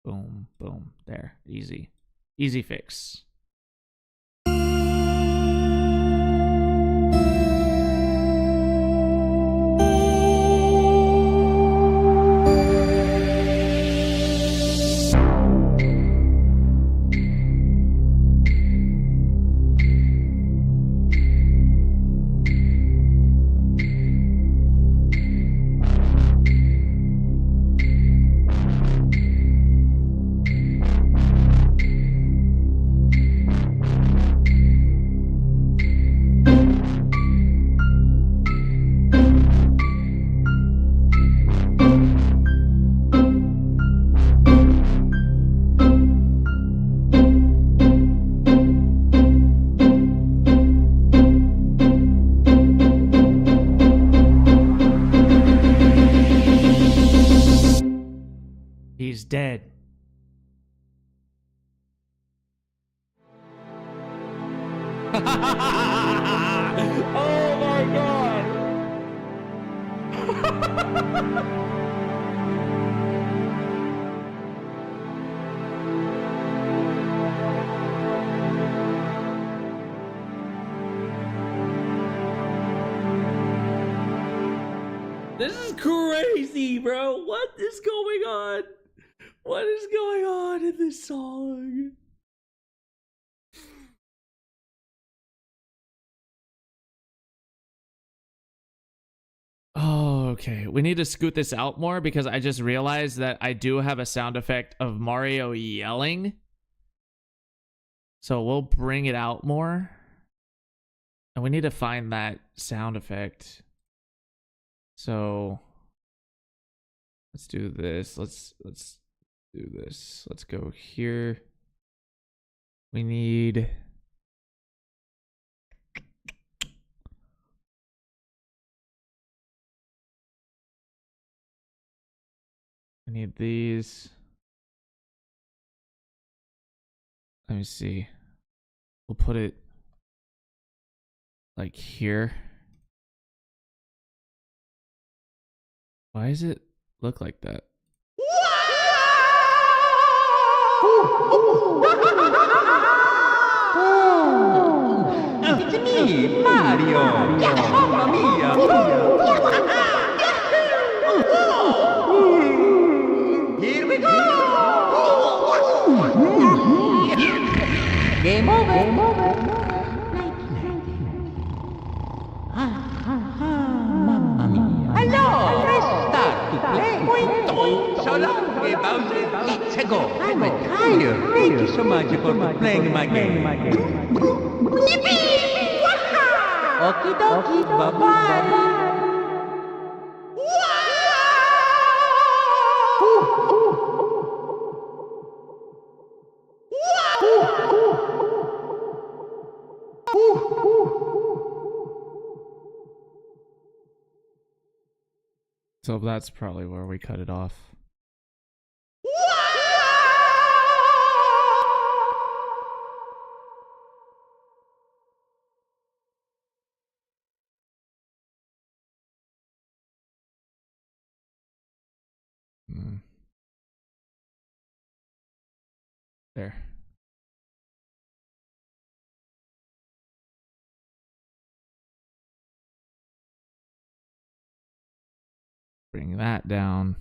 S1: boom, boom. There. Easy. Easy fix. He's dead. Oh my god! This is crazy, bro. What is going on? What is going on in this song? Oh, okay. We need to scoot this out more because I just realized that I do have a sound effect of Mario yelling. So we'll bring it out more. And we need to find that sound effect. So let's do this. Let's do this. Let's go here. We need these. Let me see. We'll put it like here. Why does it look like that?
S14: It's me, Mario. Mamma mia. Here we go. Game over. Game over. Mamma mia. Allora, restart to play. So long, Bowser. Let's go. I'm tired. Thank you so much for playing my game. Yippee! Okie dokie. Bye-bye.
S1: So that's probably where we cut it off. There. Bring that down.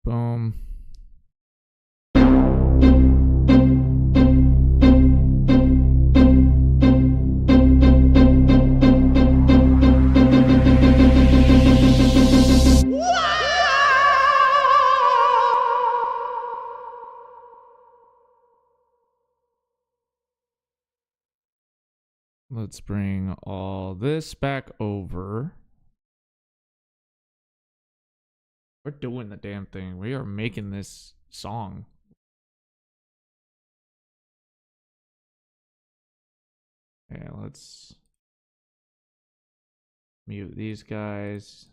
S1: Boom. Let's bring all this back over. We're doing the damn thing. We are making this song. Okay, let's mute these guys.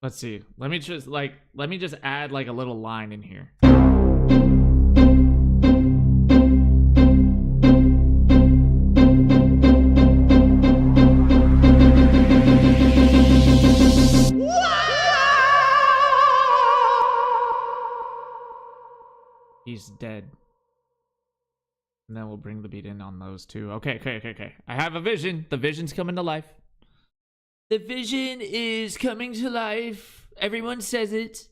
S1: Let's see. Let me just add like a little line in here. He's dead. And then we'll bring the beat in on those two. Okay. I have a vision. The vision's coming to life. The vision is coming to life. Everyone says it.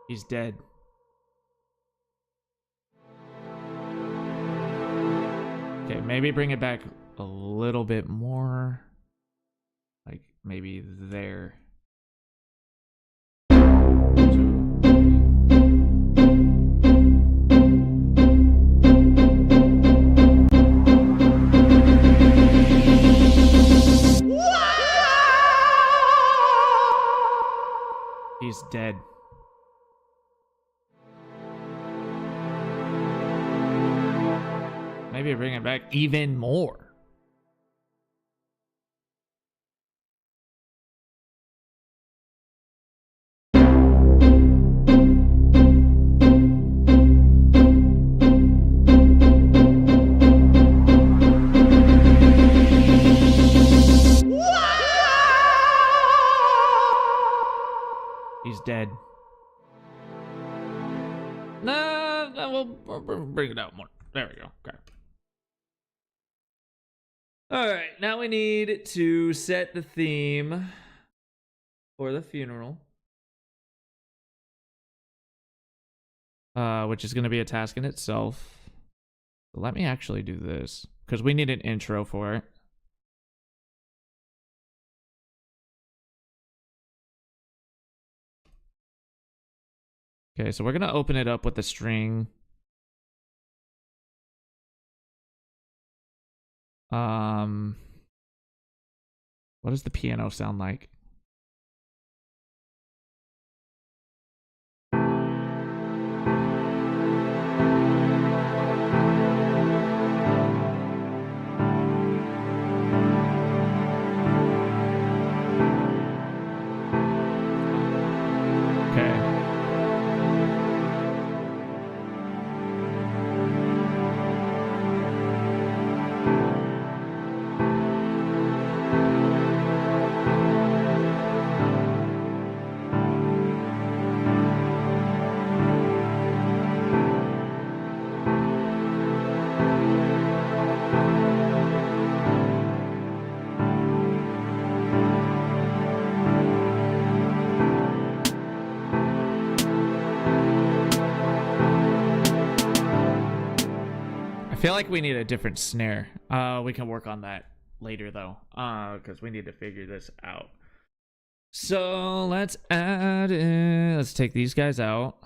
S1: He's dead. Okay, maybe bring it back a little bit more. Like maybe there. He's dead. Maybe bring it back even more. He's dead. No, we'll bring it out more. There we go. Okay. All right, now we need to set the theme for the funeral, which is going to be a task in itself. Let me actually do this because we need an intro for it. Okay, so we're going to open it up with the string. What does the piano sound like? feel like we need a different snare. We can work on that later though, because we need to figure this out. So let's add in, let's take these guys out.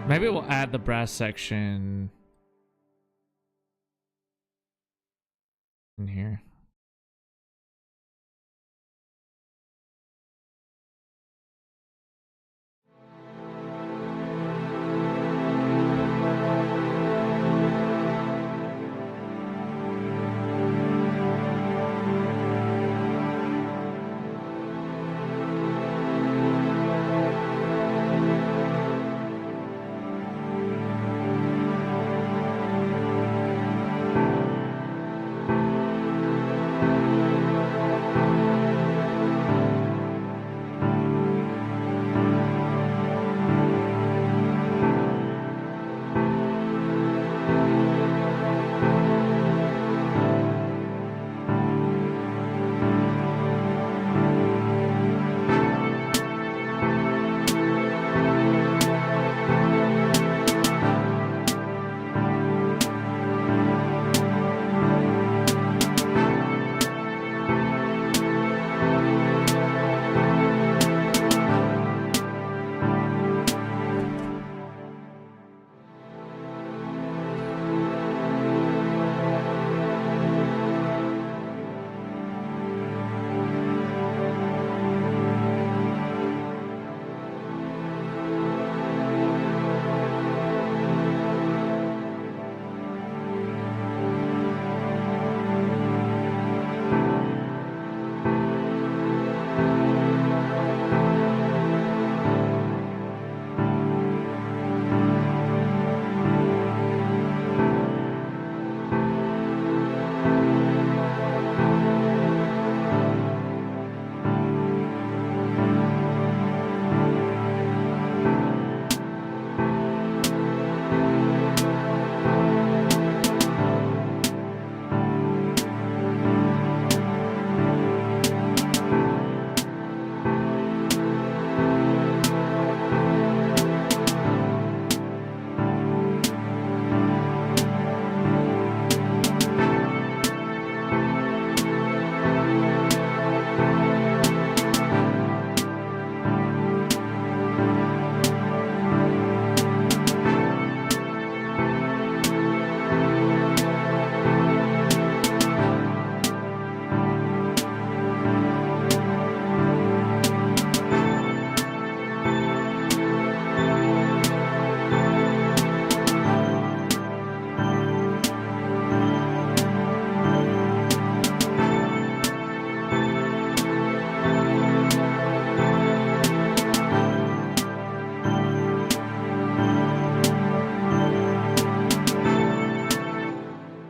S1: Maybe we'll add the brass section in here.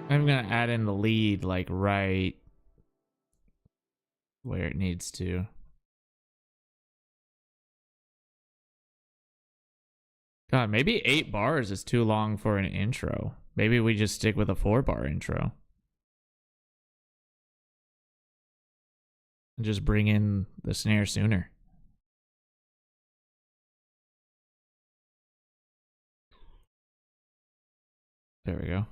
S1: I'm gonna add in the lead like right where it needs to. God, maybe 8 bars is too long for an intro. Maybe we just stick with a 4-bar intro. And just bring in the snare sooner. There we go.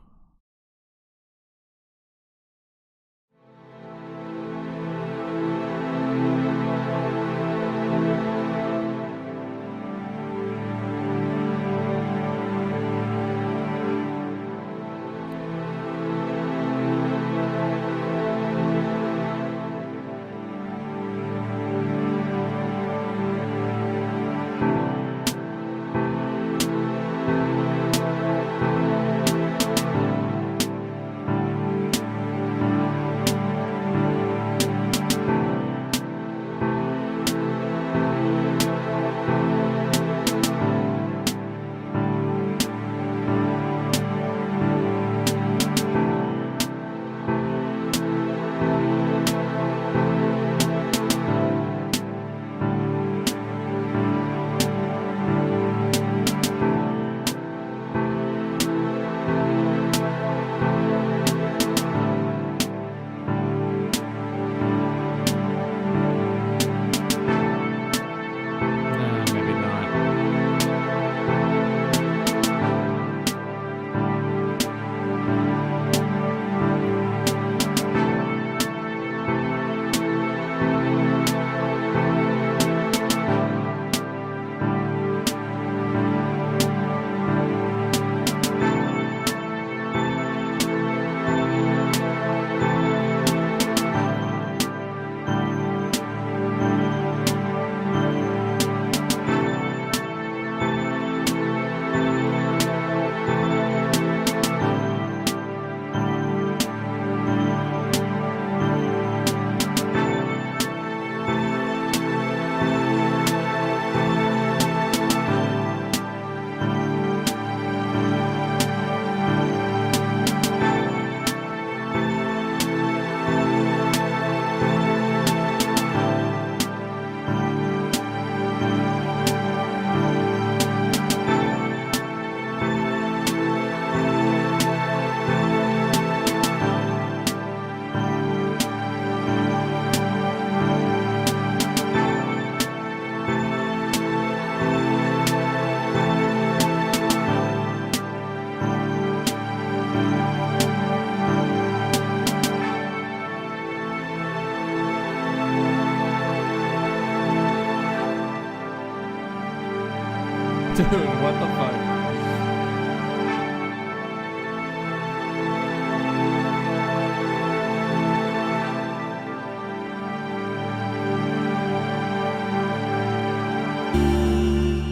S1: Dude, what the fuck?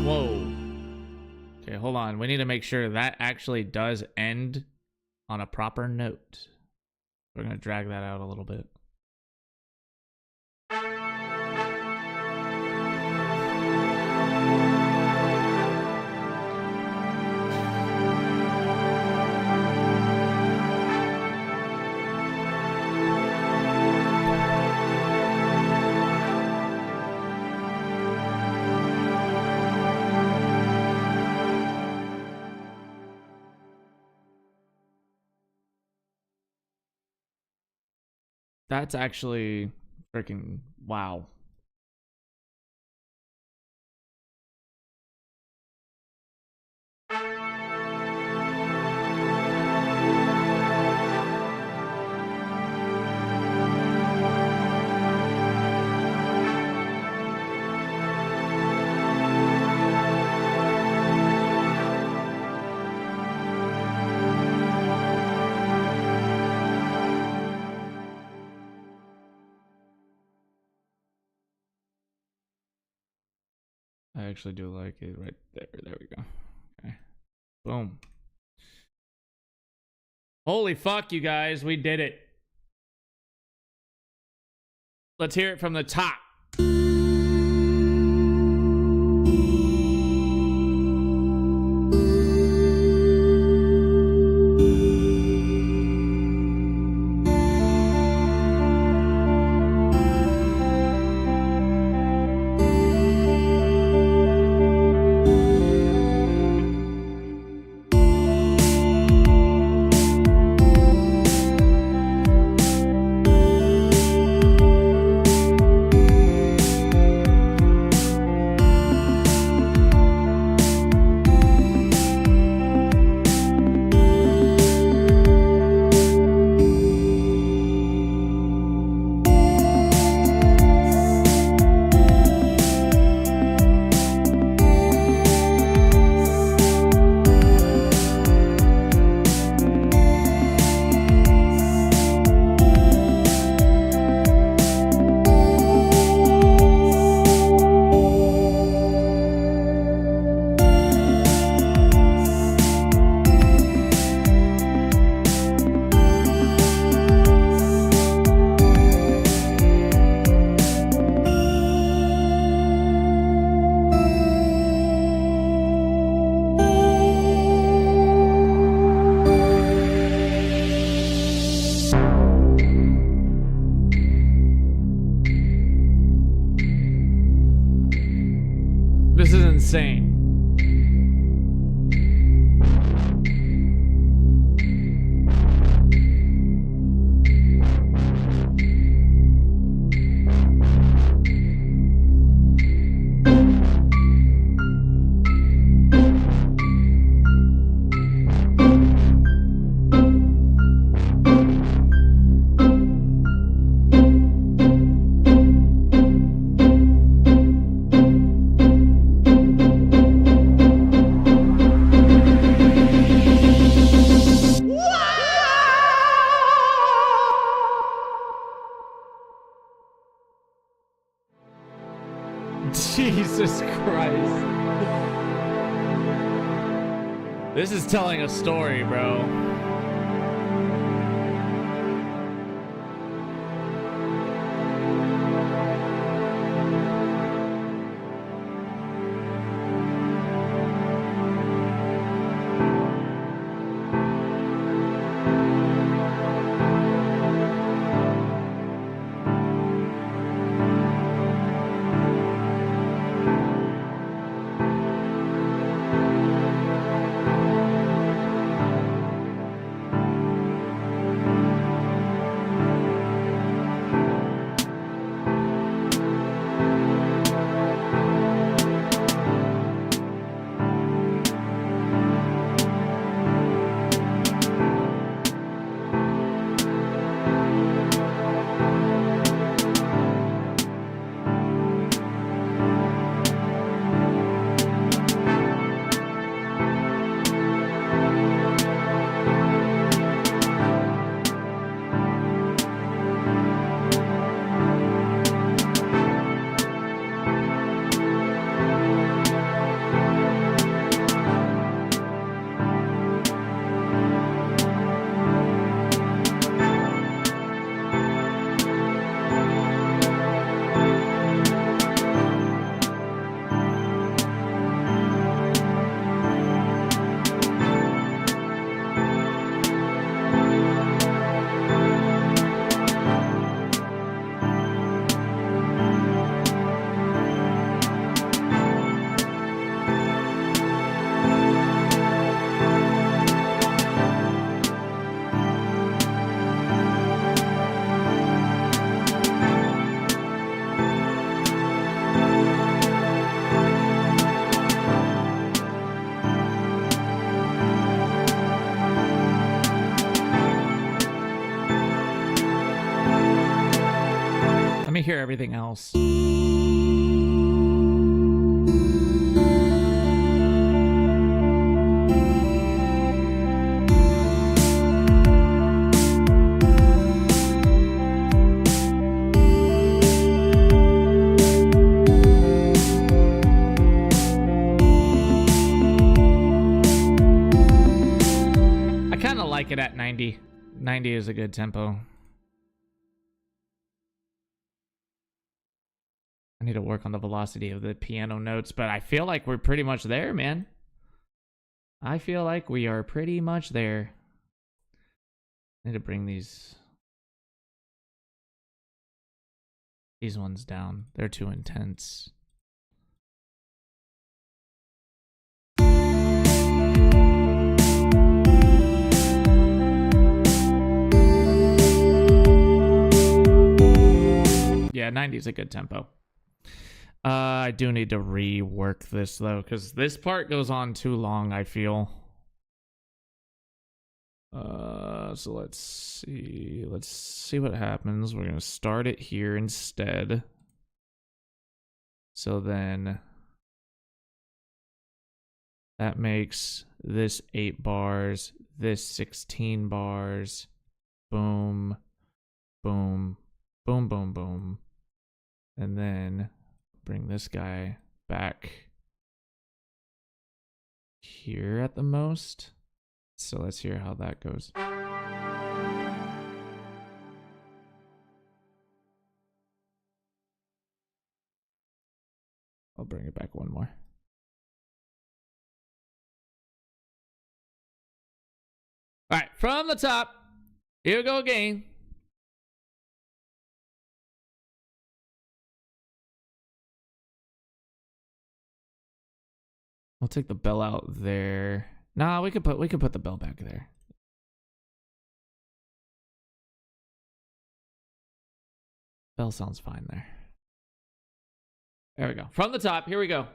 S1: Whoa. Okay, hold on. We need to make sure that actually does end on a proper note. We're gonna drag that out a little bit. That's actually freaking wow. I actually do like it right there. There we go. Okay. Boom. Holy fuck, you guys. We did it. Let's hear it from the top. This is insane. Jesus Christ. This is telling a story, bro. to hear everything else. I kind of like it at 90. 90 is a good tempo. I need to work on the velocity of the piano notes, but I feel like we're pretty much there, man. I feel like we are pretty much there. I need to bring these ones down. They're too intense. Yeah, 90 is a good tempo. I do need to rework this though, because this part goes on too long, I feel. So let's see. Let's see what happens. We're gonna start it here instead. So then that makes this 8 bars, this 16 bars. Boom, boom, boom, boom, boom. And then bring this guy back here at the most. So let's hear how that goes. I'll bring it back one more. All right, from the top. Here we go again. We'll take the bell out there. Nah, we could put the bell back there. Bell sounds fine there. There we go. From the top, here we go.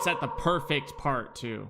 S1: At the perfect part too.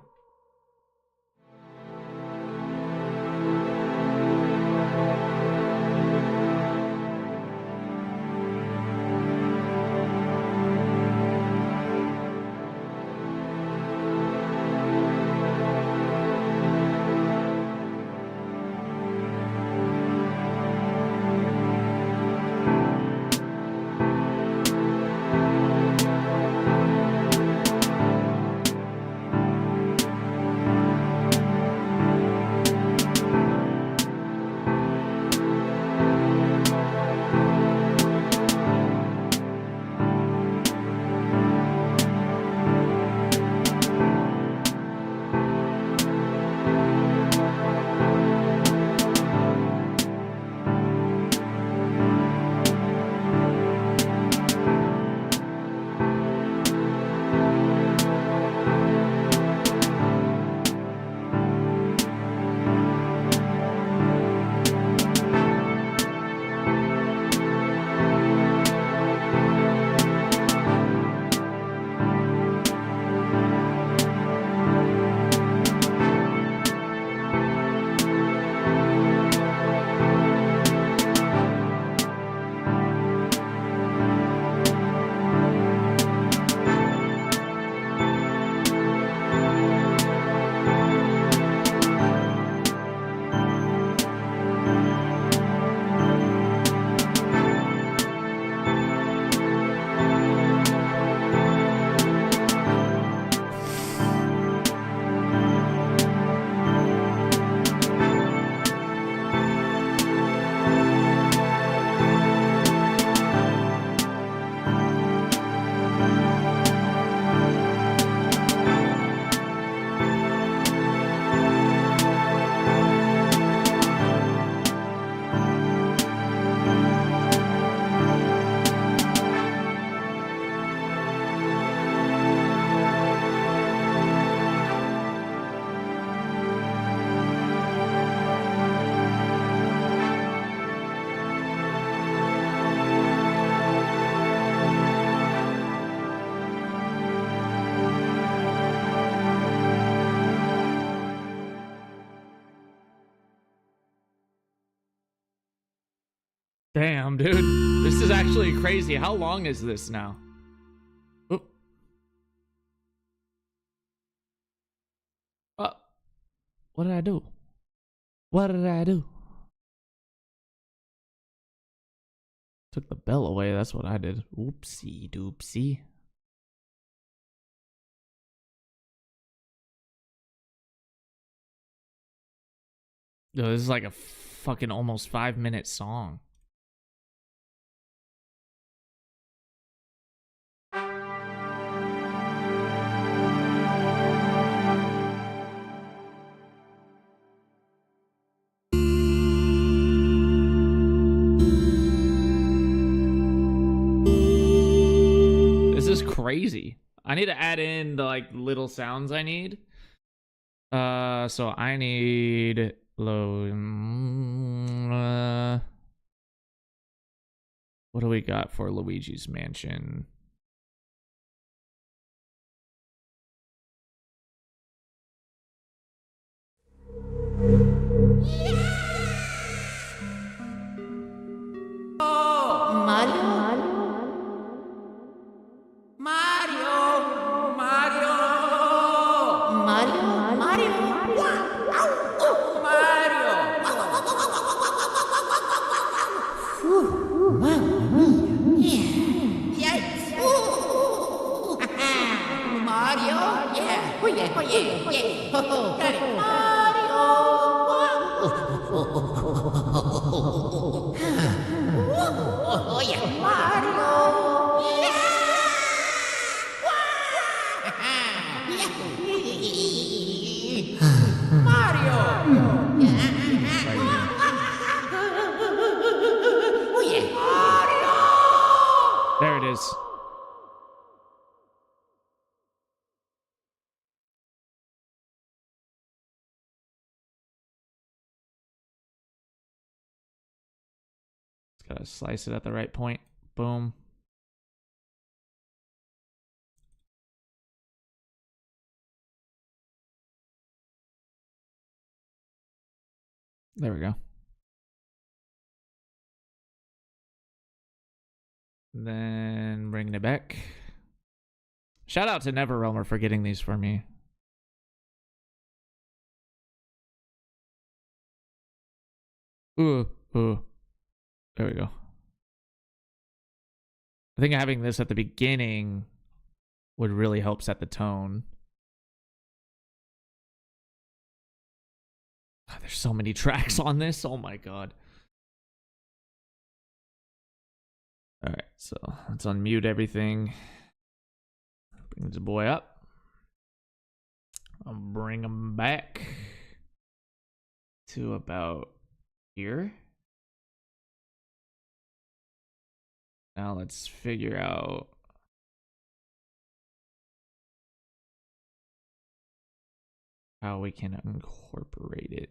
S1: Damn, dude. This is actually crazy. How long is this now? Oop. What did I do? What did I do? Took the bell away. That's what I did. Oopsie doopsie. Yo, this is like a fucking almost 5-minute song. This is crazy. I need to add in the like little sounds I need. So I need low. What do we got for Luigi's Mansion? There it is. Just gotta slice it at the right point. Boom. There we go. Then bringing it back. Shout out to NeverRealmer for getting these for me. Ooh. There we go. I think having this at the beginning would really help set the tone. God, there's so many tracks on this. Oh my god. All right, so let's unmute everything. Bring this boy up. I'll bring him back to about here. Now let's figure out how we can incorporate it.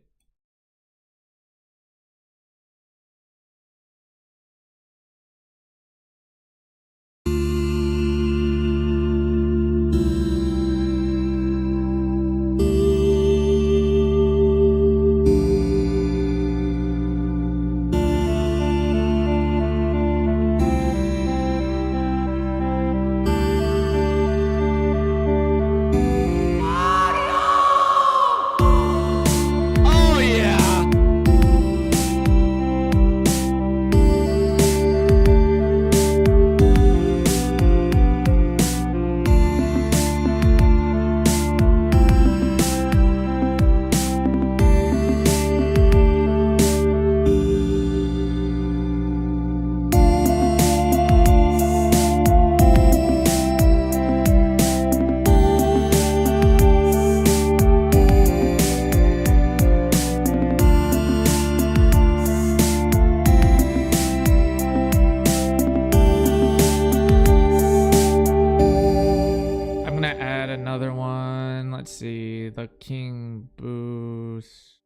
S1: The King Booth.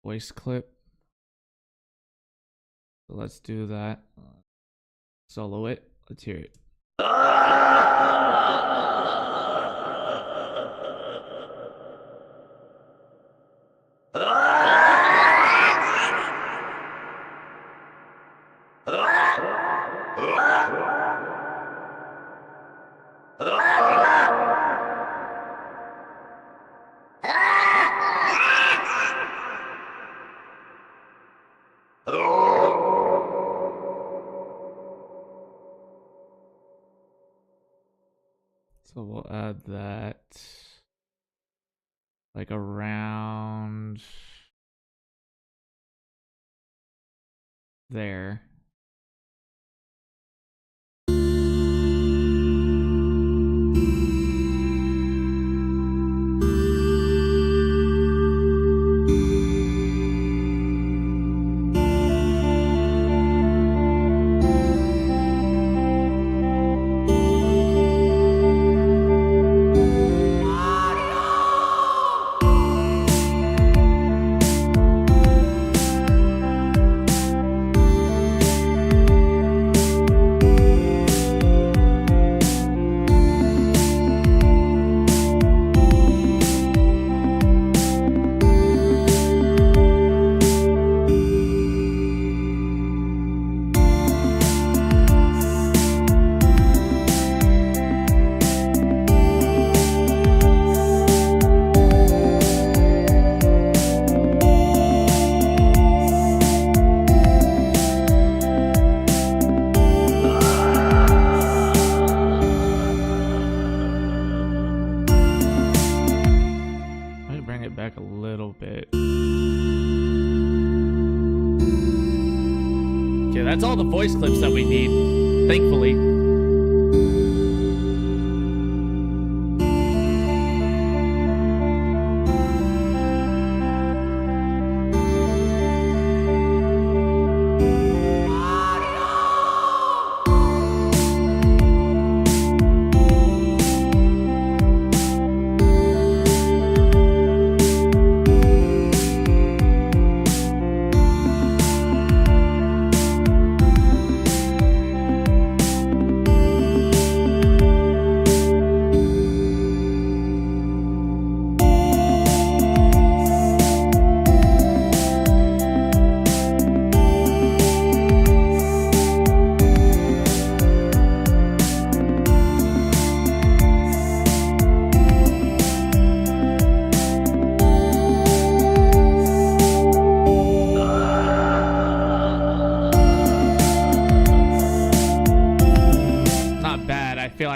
S1: Voice clip. So let's do that. Solo it. Let's hear it. like around there. That's all the voice clips that we need, thankfully.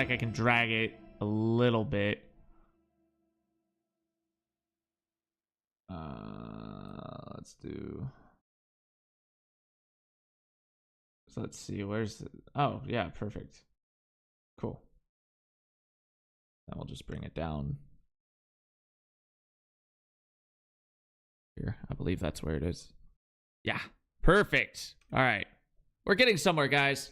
S1: I can drag it a little bit. Let's do. So let's see. Where's the? Oh yeah, perfect. Cool. Then we'll just bring it down. Here, I believe that's where it is. Yeah, perfect. All right, we're getting somewhere, guys.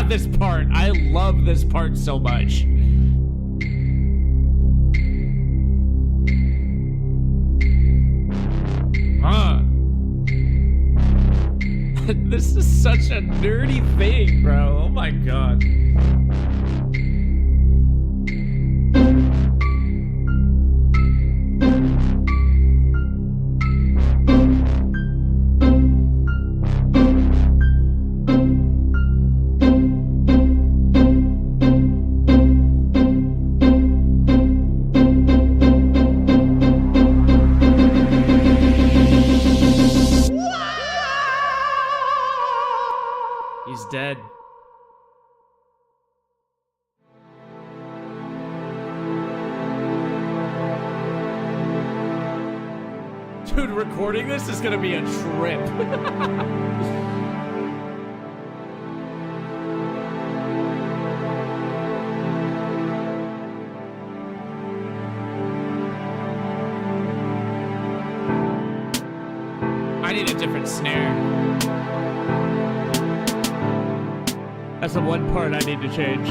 S1: This part, I love this part so much. This is such a nerdy thing, bro. Oh my god. dead. Dude, recording this is gonna be a trip. I need a different snare. That's the one part I need to change.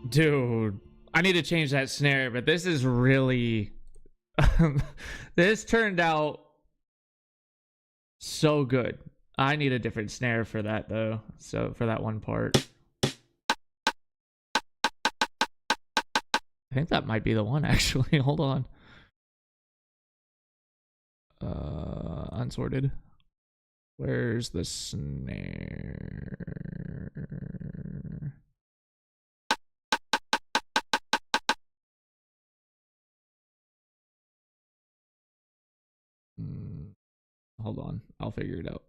S1: Dude, I need to change that snare, but this is really... this turned out so good. I need a different snare for that, though. So, for that one part. I think that might be the one, actually. Hold on. Unsorted. Where's the snare? Hold on, I'll figure it out.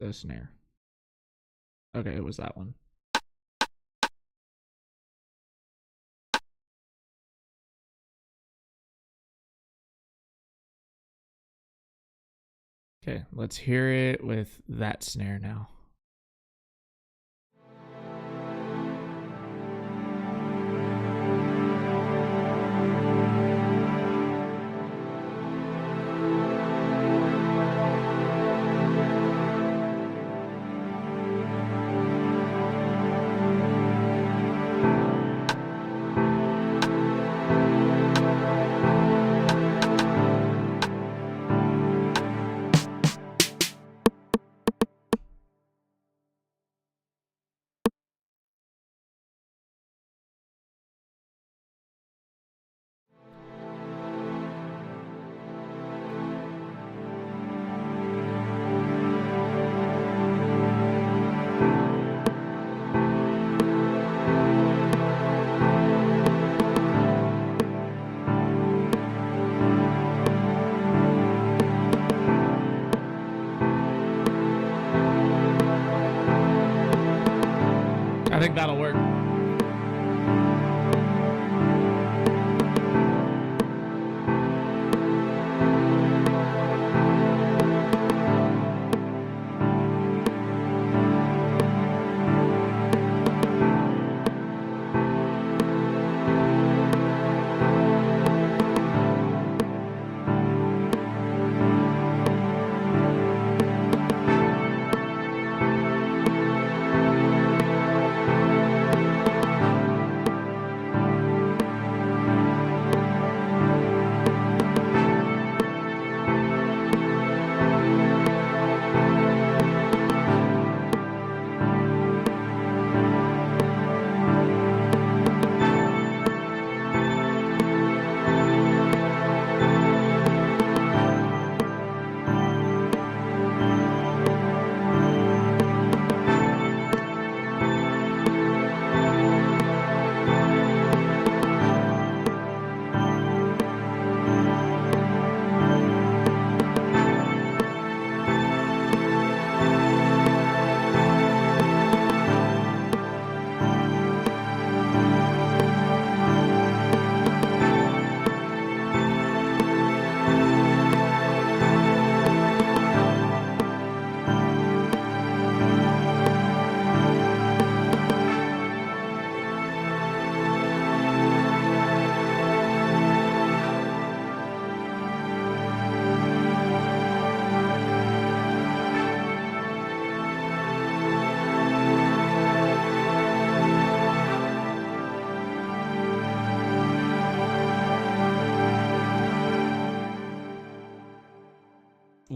S1: The snare. Okay, it was that one. Okay, let's hear it with that snare now. I think that'll work.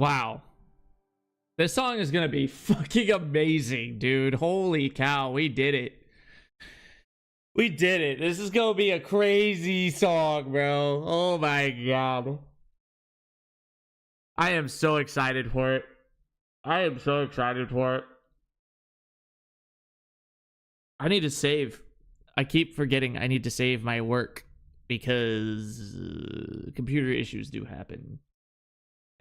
S1: Wow. This song is gonna be fucking amazing, dude. Holy cow, we did it. We did it. This is gonna be a crazy song, bro. Oh my god. I am so excited for it. I am so excited for it. I need to save. I keep forgetting I need to save my work because computer issues do happen.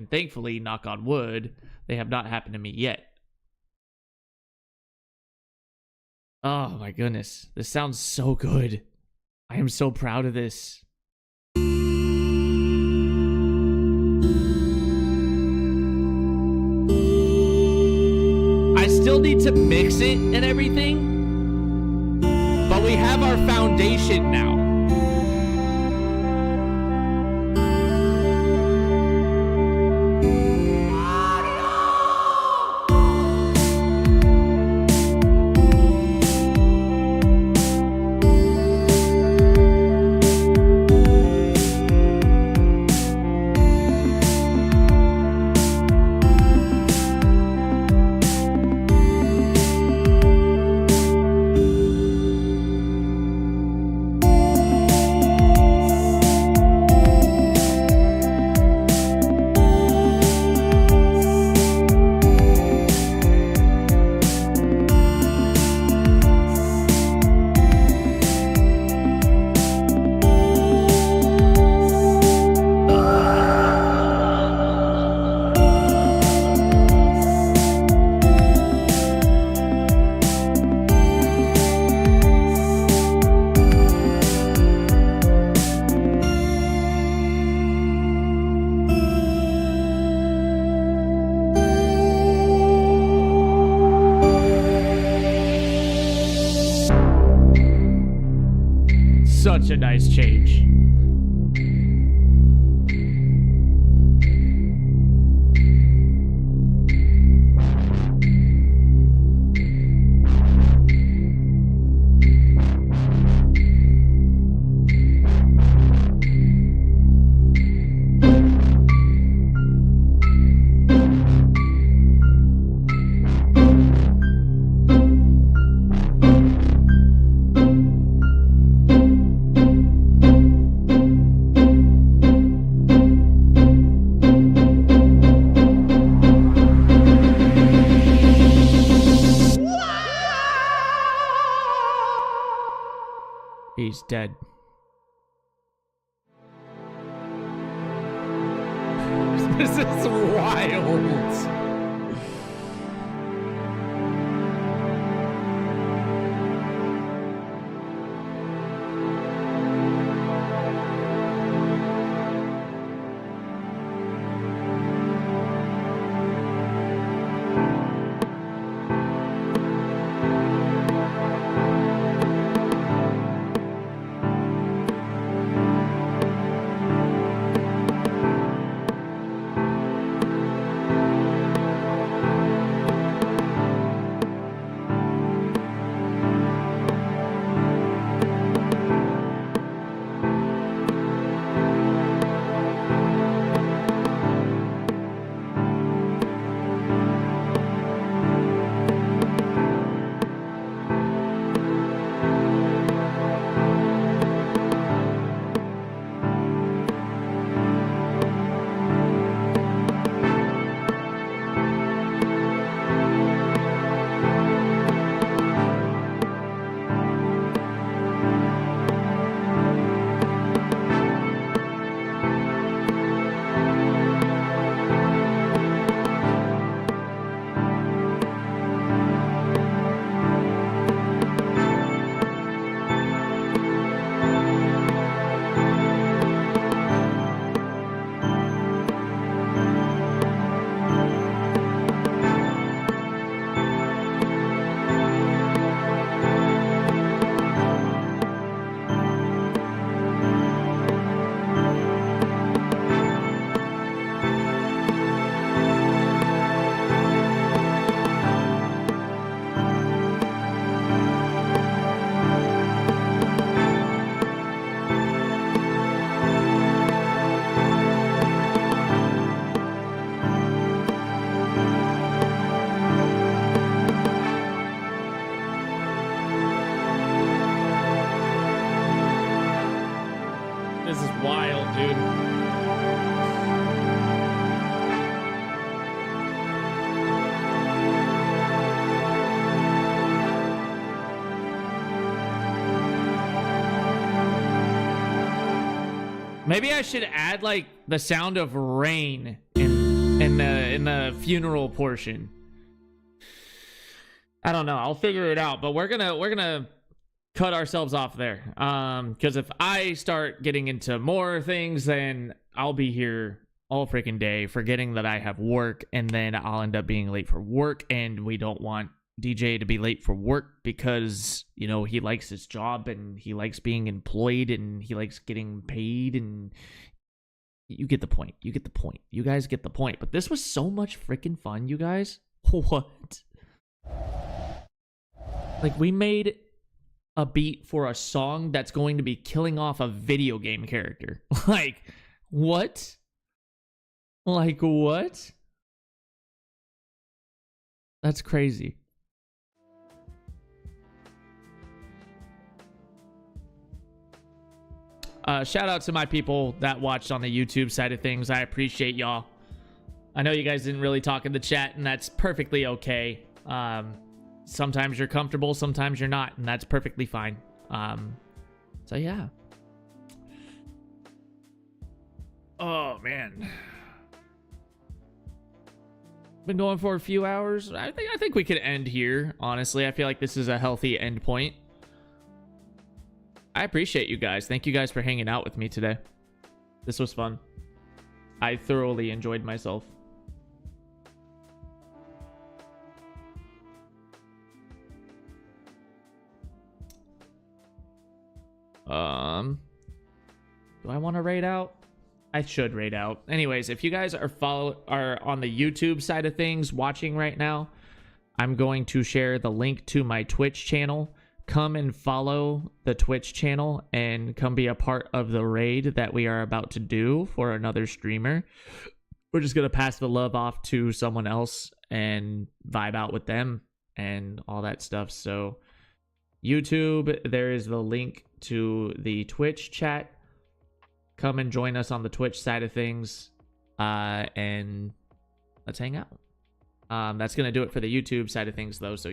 S1: And thankfully, knock on wood, they have not happened to me yet. Oh my goodness. This sounds so good. I am so proud of this. I still need to mix it and everything, but we have our foundation now. Such a nice change. He's dead. This is wild. wild, dude. Maybe I should add like the sound of rain in the funeral portion. I don't know. I'll figure it out, but we're gonna cut ourselves off there. Because if I start getting into more things, then I'll be here all freaking day, forgetting that I have work, and then I'll end up being late for work, and we don't want DJ to be late for work because, you know, he likes his job and he likes being employed and he likes getting paid, and you get the point. You get the point. You guys get the point. But this was so much freaking fun, you guys. What? Like, we made a beat for a song that's going to be killing off a video game character. Like, what? Like, what? That's crazy. Shout out to my people that watched on the YouTube side of things. I appreciate y'all. I know you guys didn't really talk in the chat, and that's perfectly okay. Sometimes you're comfortable, sometimes you're not, and that's perfectly fine. So yeah. Oh man, been going for a few hours. I think we could end here. Honestly, I feel like this is a healthy end point. I appreciate you guys. Thank you guys for hanging out with me today. This was fun. I thoroughly enjoyed myself. Do I want to raid out? I should raid out. Anyways, if you guys are on the YouTube side of things watching right now, I'm going to share the link to my Twitch channel. Come and follow the Twitch channel and come be a part of the raid that we are about to do for another streamer. We're just going to pass the love off to someone else and vibe out with them and all that stuff. So YouTube, there is the link to the Twitch chat. Come and join us on the Twitch side of things, and let's hang out. That's going to do it for the YouTube side of things, though. So